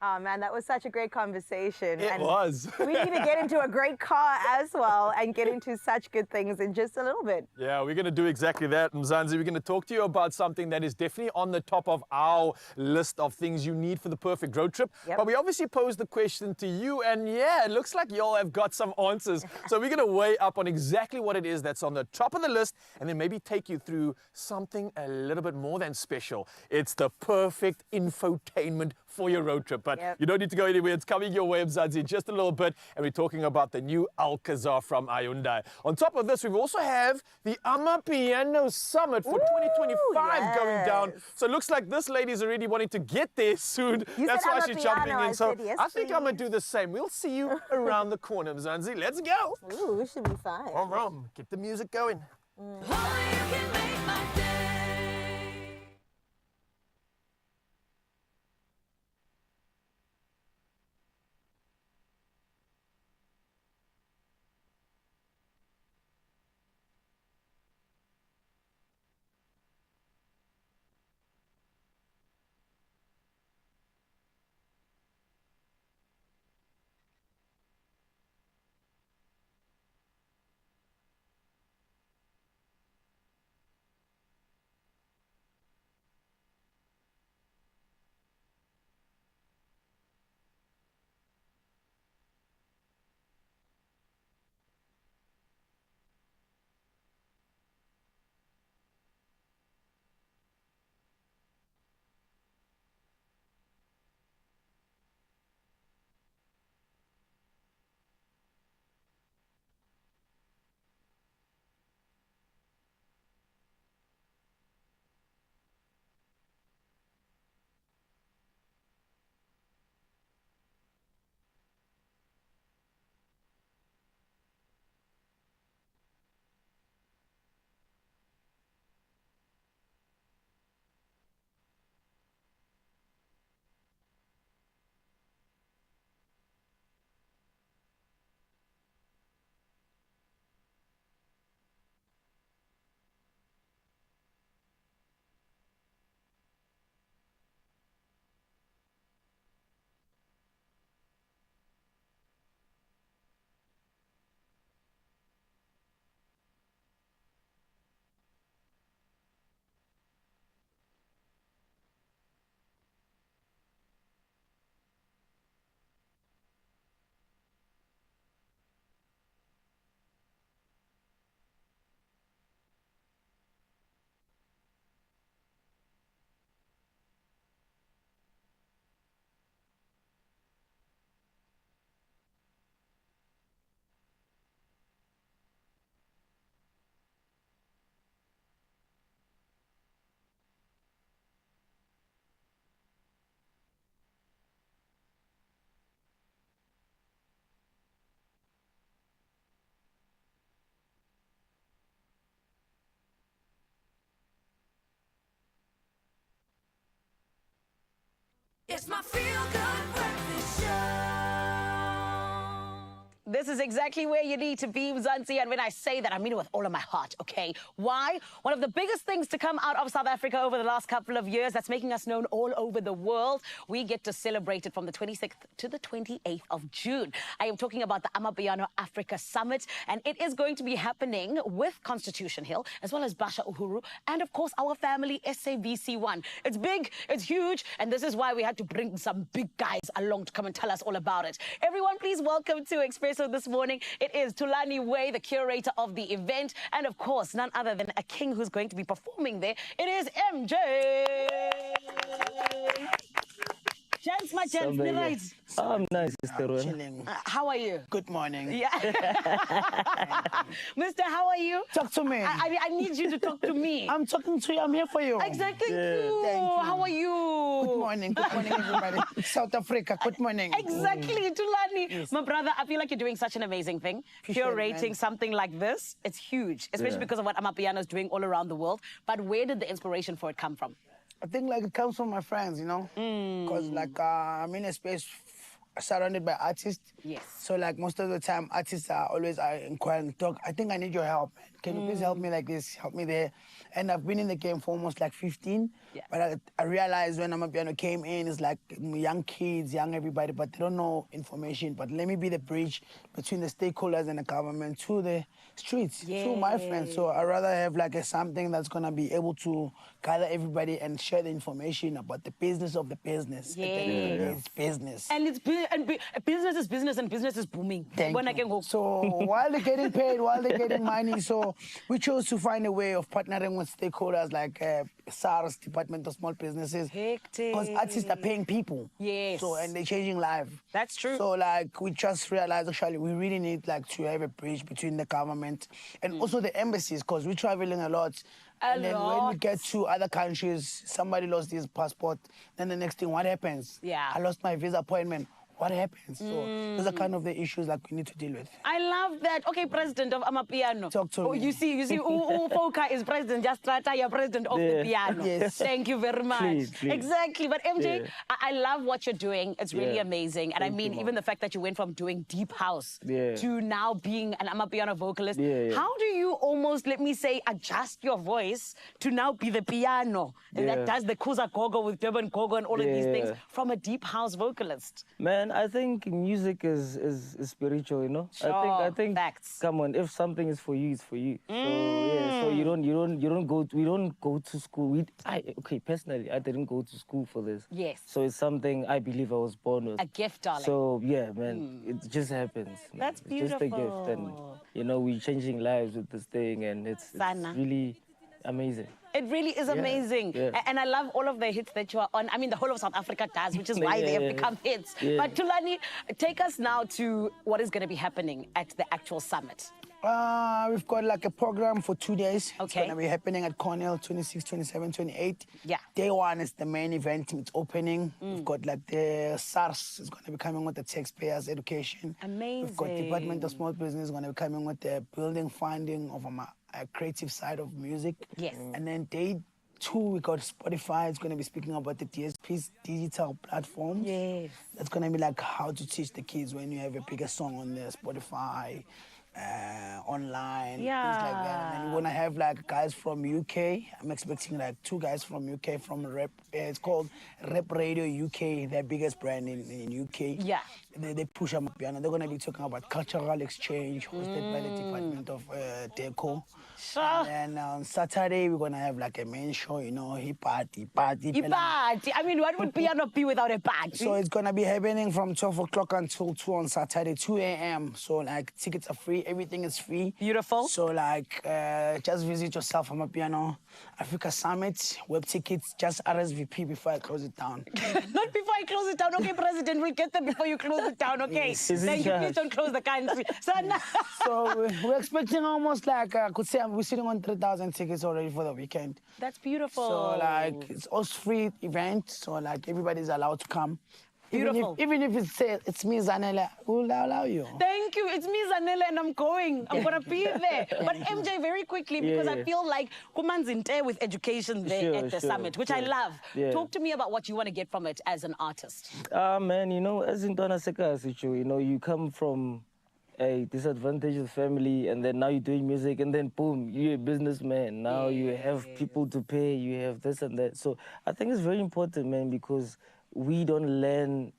C: Oh man, that was such a great conversation.
B: It was.
C: We need to get into a great car as well and get into such good things in just a little bit.
B: Yeah, we're going to do exactly that, Mzansi. We're going to talk to you about something that is definitely on the top of our list of things you need for the perfect road trip.
C: Yep.
B: But we obviously posed the question to you, and yeah, it looks like y'all have got some answers. So we're going to weigh up on exactly what it is that's on the top of the list, and then maybe take you through something a little bit more than special. It's the perfect infotainment for your road trip. But you don't need to go anywhere. It's coming your way, Mzansi, in just a little bit. And we're talking about the new Alcazar from Hyundai. On top of this, we also have the Amapiano Summit for 2025 going down. So it looks like this lady's already wanting to get there soon.
C: You
B: That's
C: said
B: why she's jumping
C: Amapiano.
B: in. So
C: said yes,
B: I think I'm going
C: please.
B: to do the same. We'll see you around the corner, Mzansi. Let's go.
C: Ooh, we should be fine.
B: All right, get the music going.
A: It's my feel-good breakfast show.
E: This is exactly where you need to be, Mzansi. And when I say that, I mean it with all of my heart, okay? Why? One of the biggest things to come out of South Africa over the last couple of years that's making us known all over the world. We get to celebrate it from the 26th to the 28th of June. I am talking about the Amapiano Africa Summit, and it is going to be happening with Constitution Hill, as well as Basha Uhuru, and of course, our family, SABC1. It's big, it's huge, and this is why we had to bring some big guys along to come and tell us all about it. Everyone, please welcome to Expresso this morning. It is Tulani Way, the curator of the event, and of course, none other than a king who's going to be performing there. It is MJ. Gents, my gents, be right.
M: I'm nice, Sister Rona.
E: How are you?
M: Good morning.
E: Yeah. Mister, how are you?
M: Talk to me.
E: I need you to talk to me.
M: I'm talking to you. I'm here for you.
E: Exactly.
M: Yeah. Thank you.
E: How are you?
M: Good morning. Good morning, everybody. South Africa. Good morning.
E: Exactly, Tulani. My brother, I feel like you're doing such an amazing thing. Curating something like this, it's huge, especially because of what Amapiano is doing all around the world. But where did the inspiration for it come from?
M: I think like it comes from my friends, you know, because like I'm in a space surrounded by artists.
E: Yes.
M: So like most of the time, artists are always inquiring, talk. I think I need your help. Can you please help me like this? Help me there. And I've been in the game for almost like 15.
E: Yeah.
M: But I realized when Amapiano came in, it's like young kids, young everybody, but they don't know information. But let me be the bridge between the stakeholders and the government to the streets, to my friends. So I'd rather have like something that's going to be able to gather everybody and share the information about the business of the business.
E: Yeah.
M: It's business.
E: And business is business, and business is booming.
M: Thank you. So while they're getting paid, while they're getting money, so we chose to find a way of partnering with stakeholders like SARS, Department of Small Businesses. Because artists are paying people.
E: Yes.
M: So, and they're changing lives.
E: That's true.
M: So like we just realized actually we really need like to have a bridge between the government and also the embassies, because we're traveling a lot. And then when we get to other countries, somebody lost his passport, then the next thing, what happens?
E: Yeah.
M: I lost my visa appointment. What happens? So those are kind of the issues that we need to deal with.
E: I love that. Okay, president of Amapiano.
M: Talk to me.
E: You see, Foka is president, just Strata, you're president of the piano.
M: Yes.
E: Thank you very much.
M: Please.
E: Exactly. But MJ, I love what you're doing. It's really
M: Yeah.
E: amazing. And
M: Thank
E: I mean,
M: you,
E: even the fact that you went from doing deep house
M: Yeah.
E: to now being an Amapiano vocalist.
M: Yeah.
E: How do you almost, let me say, adjust your voice to now be the piano? And that
M: Yeah.
E: does the Kuza Gogo with Durban Gogo and all of these things
M: Yeah.
E: from a deep house vocalist?
M: Man, I think music is spiritual, you know. I think
E: facts.
M: Come on, if something is for you, it's for you. So yeah, so we don't go to school. Personally, I didn't go to school for this.
E: Yes.
M: So it's something I believe I was born with.
E: A gift, darling.
M: So yeah, man, it just happens. Man.
E: That's
M: It's just a gift, and you know we're changing lives with this thing, and it's really amazing.
E: It really is
M: Yeah,
E: amazing.
M: yeah.
E: And I love all of the hits that you are on. I mean, the whole of South Africa does, which is why they have become hits.
M: Yeah.
E: But Tulani, take us now to what is going to be happening at the actual summit.
M: We've got like a program for 2 days.
E: Okay.
M: It's going to be happening at Cornell, 26, 27, 28.
E: Yeah.
M: Day one is the main event. It's opening. We've got like the SARS is going to be coming with the taxpayers education.
E: Amazing.
M: We've got Department of Small Business going to be coming with the building funding of a creative side of music.
E: Yes.
M: And then day two, we got Spotify. It's going to be speaking about the DSP's digital platforms.
E: Yes.
M: That's going to be like how to teach the kids when you have a bigger song on the Spotify, online, things like that. And then we're going to have like guys from UK. I'm expecting like 2 guys from UK from Rep. It's called Rep Radio UK, their biggest brand in UK.
E: Yeah.
M: They push Amapiano. They're going to be talking about cultural exchange hosted by the Department of Deco. And then on Saturday, we're going to have like a main show, you know, party.
E: I mean, what would piano be without a party?
M: So it's going to be happening from 12 o'clock until 2 on Saturday, 2 a.m. So like tickets are free, everything is free.
E: Beautiful.
M: So like just visit yourself, Amapiano Africa Summit, web tickets, just RSVP before I close it down.
E: Not before I close it down. Okay, President, we'll get them before you close it down, okay?
M: Yes.
E: Thank you. Please don't close the country.
M: So we're expecting almost like, I could say we're sitting on 3,000 tickets already for the weekend.
E: That's beautiful.
M: So like it's all free event, so like everybody's allowed to come.
E: Beautiful.
M: Even if it's me, Zanele, we'll allow you.
E: Thank you. It's me, Zanele, and I'm going. I'm going to be there. But MJ, very quickly, because I feel like Kuman's in there with education there at the summit, which I love.
N: Yeah.
E: Talk to me about what you want to get from it as an artist.
N: Man, you know, as in Dona Seka, you know, you come from a disadvantaged family, and then now you're doing music, and then boom, you're a businessman. Now you have people to pay, you have this and that. So I think it's very important, man, because we don't learn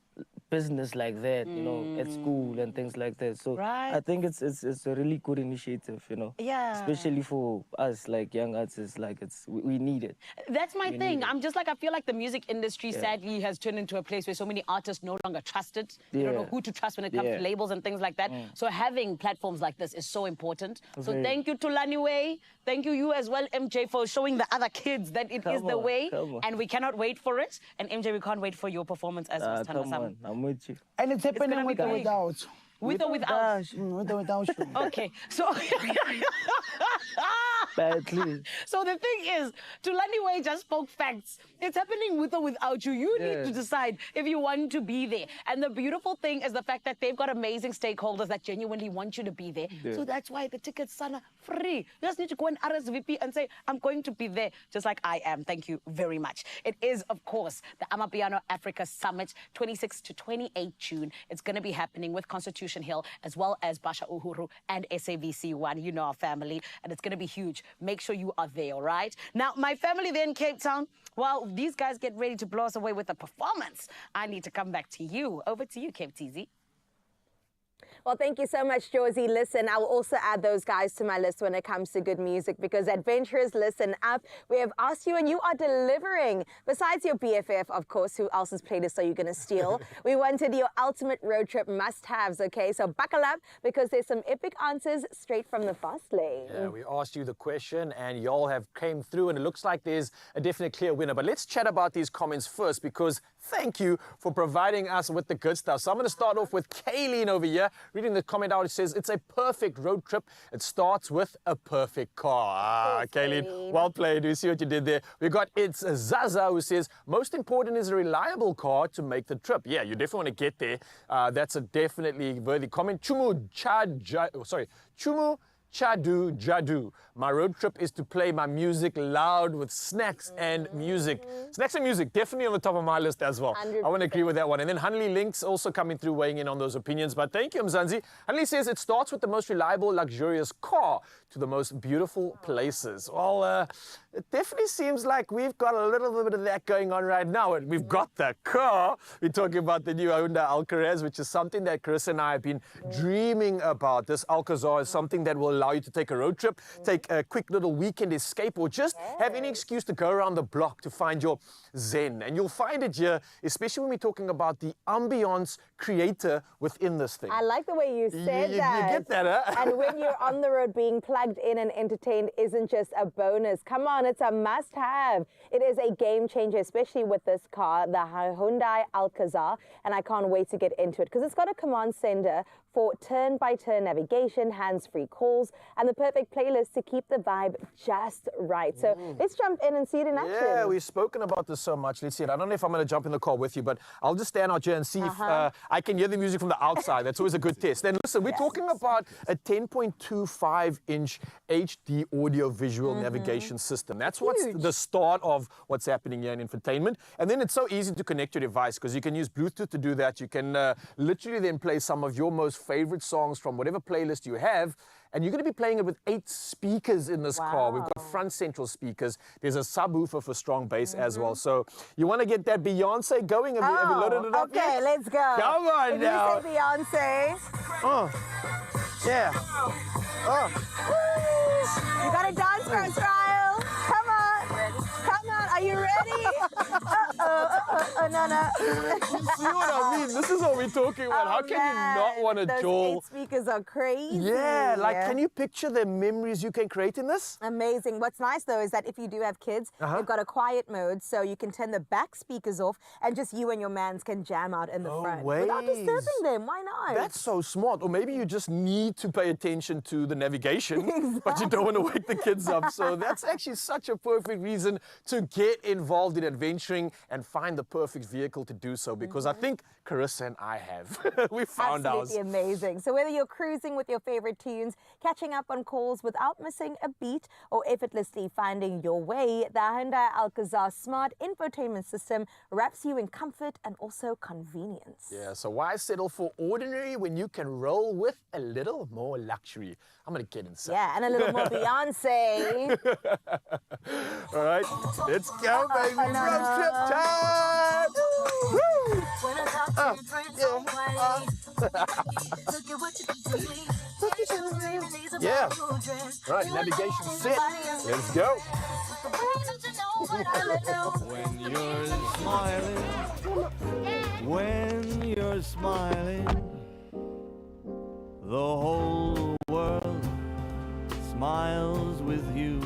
N: business like that, you know, at school and things like that. So I think it's a really good initiative, you know.
E: Yeah.
N: Especially for us, like young artists, like we need it.
E: That's my thing. I'm just like, I feel like the music industry
N: Yeah.
E: sadly has turned into a place where so many artists no longer trust it. They don't know
N: Yeah.
E: who to trust when it comes to labels and things like that. So having platforms like this is so important. So
N: Very.
E: thank you to Laniwe. Thank you as well, MJ, for showing the other kids that it is the
N: on,
E: way.
N: come on.
E: And we cannot wait for it. And MJ, we can't wait for your performance as Mr.
N: Come
E: Nasam.
N: on, I'm with you.
M: And it's happening
E: gonna be
M: with or
E: big.
M: without.
E: With or without?
M: With or without you.
E: Okay, so
N: Badly.
E: so the thing is, Tulaniwe just spoke facts. It's happening with or without you. You need to decide if you want to be there. And the beautiful thing is the fact that they've got amazing stakeholders that genuinely want you to be there.
N: Yeah.
E: So that's why the tickets are free. You just need to go and RSVP and say, I'm going to be there, just like I am. Thank you very much. It is, of course, the Amapiano Africa Summit, 26 to 28 June. It's going to be happening with Constitution Hill, as well as Basha Uhuru and SABC1. You know our family, and it's going to be huge. Make sure you are there, all right? Now, my family there in Cape Town, while these guys get ready to blow us away with a performance, I need to come back to you. Over to you, Cape TZ.
C: Well, thank you so much, Josie. Listen, I will also add those guys to my list when it comes to good music, because adventurers, listen up. We have asked you and you are delivering. Besides your BFF, of course, who else's playlist are you going to steal? We wanted your ultimate road trip must-haves, okay? So buckle up, because there's some epic answers straight from the fast lane.
B: Yeah, we asked you the question and y'all have came through, and it looks like there's a definite clear winner. But let's chat about these comments first, because thank you for providing us with the good stuff. So I'm going to start off with Kayleen over here. Reading the comment out, it says, it's a perfect road trip. It starts with a perfect car. Ah, Kayleen, well played. We see what you did there. We got It's Zaza, who says, most important is a reliable car to make the trip. Yeah, you definitely want to get there. That's a definitely worthy comment. Chumu Chadu Jadu. My road trip is to play my music loud with snacks and music. Snacks and music, definitely on the top of my list as well.
C: 100%.
B: I want to agree with that one. And then Hanley Links also coming through, weighing in on those opinions. But thank you, Mzanzi. Hanley says it starts with the most reliable, luxurious car to the most beautiful places. Well, it definitely seems like we've got a little bit of that going on right now. And we've got the car. We're talking about the new Hyundai Alcazar, which is something that Chris and I have been dreaming about. This Alcazar is something that will allow you to take a road trip, take a quick little weekend escape, or just have any excuse to go around the block to find your zen. And you'll find it here, especially when we're talking about the ambience creator within this thing.
C: I like the way you said that.
B: You get that, huh?
C: And when you're on the road, being plugged in and entertained isn't just a bonus. Come on, it's a must-have. It is a game changer, especially with this car, the Hyundai Alcazar, and I can't wait to get into it, because it's got a command center for turn-by-turn navigation, hands-free calls, and the perfect playlist to keep the vibe just right. So let's jump in and see it in action.
B: Yeah, we've spoken about this so much. Let's see it. I don't know if I'm going to jump in the car with you, but I'll just stand out here and see if I can hear the music from the outside. That's always a good test. Then listen, we're talking about a 10.25-inch HD audio-visual navigation system. That's what's the start of what's happening here in infotainment. And then it's so easy to connect your device, because you can use Bluetooth to do that. You can literally then play some of your most favorite songs from whatever playlist you have. And you're going to be playing it with 8 speakers in this car. We've got front central speakers. There's a subwoofer for strong bass as well. So you want to get that Beyonce going? Have you loaded it up
C: Okay,
B: yet?
C: let's go.
B: Come on
C: if
B: now.
C: you say Beyonce.
B: Yeah.
C: You got to dance for us, Ryle. Come on. Come on. Are you ready? No.
B: You see what I mean? This is what we're talking about. How can you not want to
C: Those
B: Joel?
C: 8 speakers are crazy.
B: Yeah, like, can you picture the memories you can create in this?
C: Amazing. What's nice, though, is that if you do have kids, they've got a quiet mode, so you can turn the back speakers off, and just you and your mans can jam out in the front without disturbing them. Why not?
B: That's so smart. Or maybe you just need to pay attention to the navigation, but you don't want to wake the kids up. So that's actually such a perfect reason to get involved in adventuring and find the perfect vehicle to do so, because I think Carissa and I have. We found ours.
C: Absolutely amazing. So whether you're cruising with your favorite tunes, catching up on calls without missing a beat, or effortlessly finding your way, the Hyundai Alcazar smart infotainment system wraps you in comfort and also convenience.
B: Yeah, so why settle for ordinary when you can roll with a little more luxury? I'm gonna get inside.
C: Yeah, and a little more Beyonce.
B: All right, let's go, baby. Road trip time. Woo! Yeah. Right, navigation set. Let's go.
D: When you're smiling, when you're smiling, the whole world smiles with you.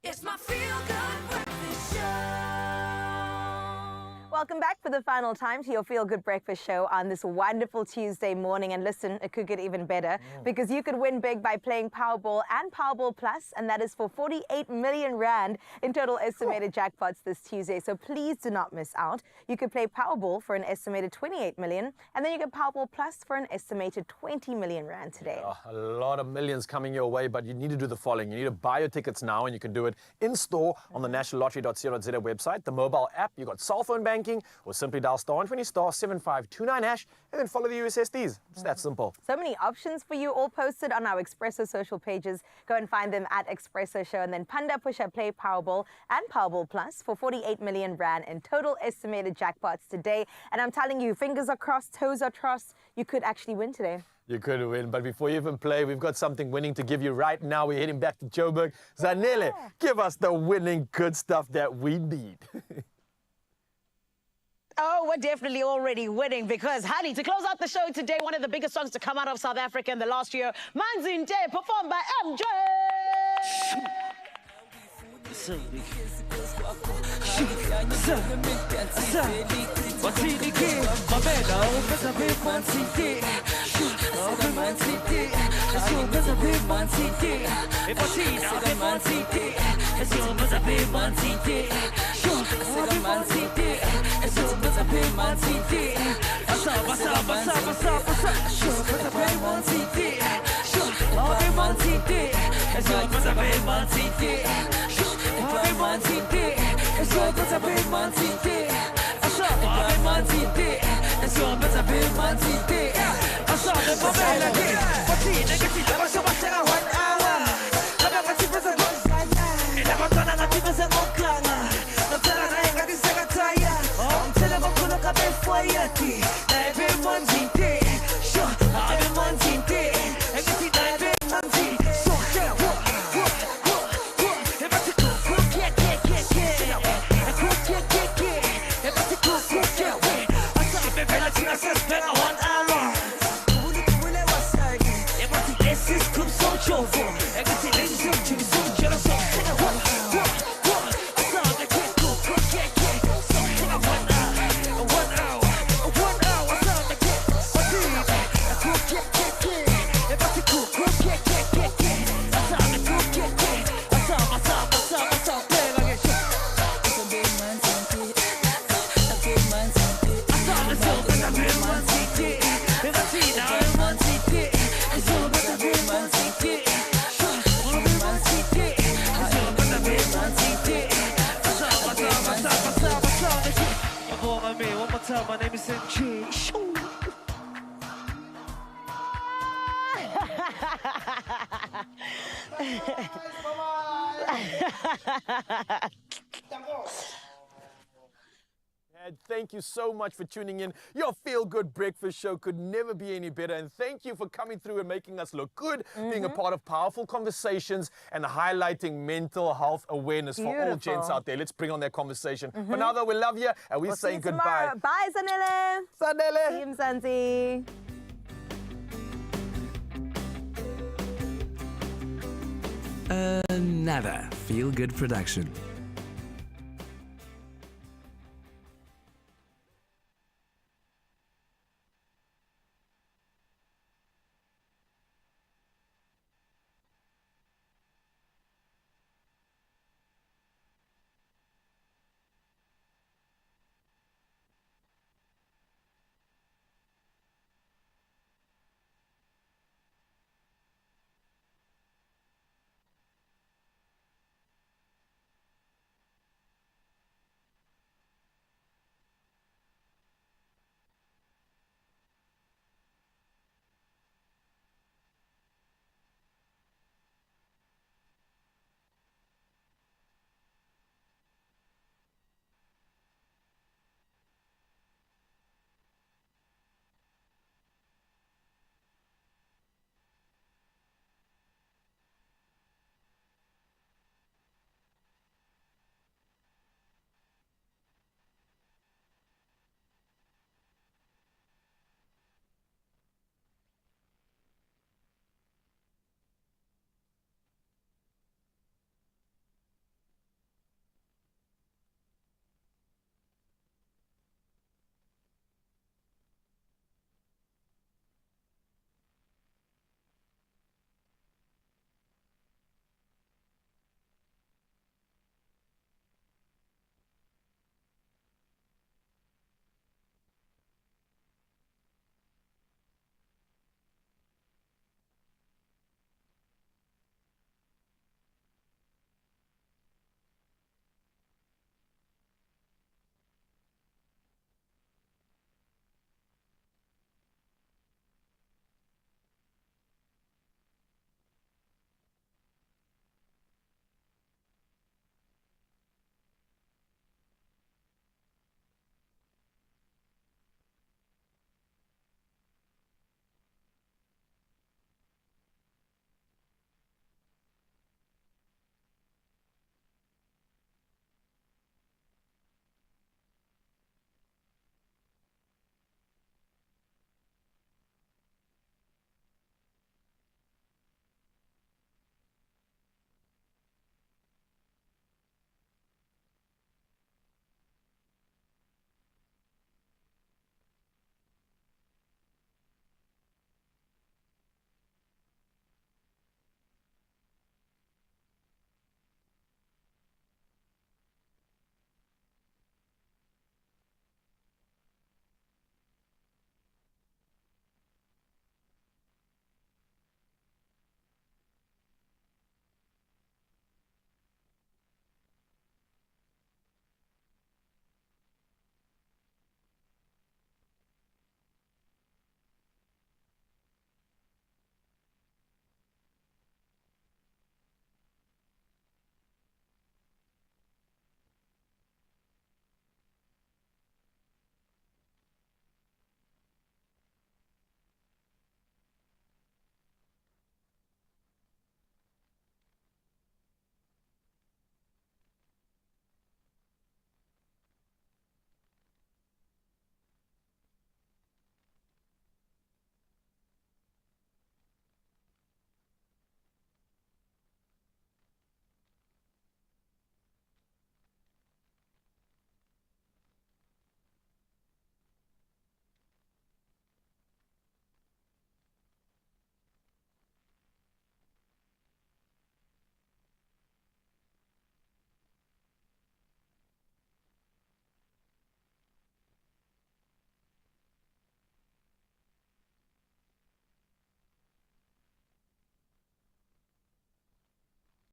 A: It's my feel-good breakfast show.
C: Welcome back for the final time to your Feel Good Breakfast show on this wonderful Tuesday morning. And listen, it could get even better because you could win big by playing Powerball and Powerball Plus, and that is for 48 million rand in total estimated jackpots this Tuesday. So please do not miss out. You could play Powerball for an estimated 28 million, and then you get Powerball Plus for an estimated 20 million rand today.
B: A lot of millions coming your way, but you need to do the following. You need to buy your tickets now, and you can do it in store on the nationallottery.co.za website, the mobile app. You got cell phone banking, or simply dial *120 *7529# and then follow the USSDs. It's that simple.
C: So many options for you, all posted on our Expresso social pages. Go and find them at Expresso Show, and then Panda Pusha Play Powerball and Powerball Plus for 48 million rand in total estimated jackpots today. And I'm telling you, fingers are crossed, toes are crossed, you could actually win today.
B: You could win, but before you even play, we've got something winning to give you right now. We're heading back to Joburg. Zanele, give us the winning good stuff that we need.
E: Oh, we're definitely already winning because, honey, to close out the show today, one of the biggest songs to come out of South Africa in the last year, Manzinte, performed by MJ.
B: And thank you so much for tuning in. Your Feel Good Breakfast Show could never be any better. And thank you for coming through and making us look good, being a part of powerful conversations and highlighting mental health awareness for all gents out there. Let's bring on that conversation. For now, though, we love you and we're saying goodbye.
C: Bye, Zanele.
B: Zanele.
C: Team Zanzi.
O: Another Feel Good production.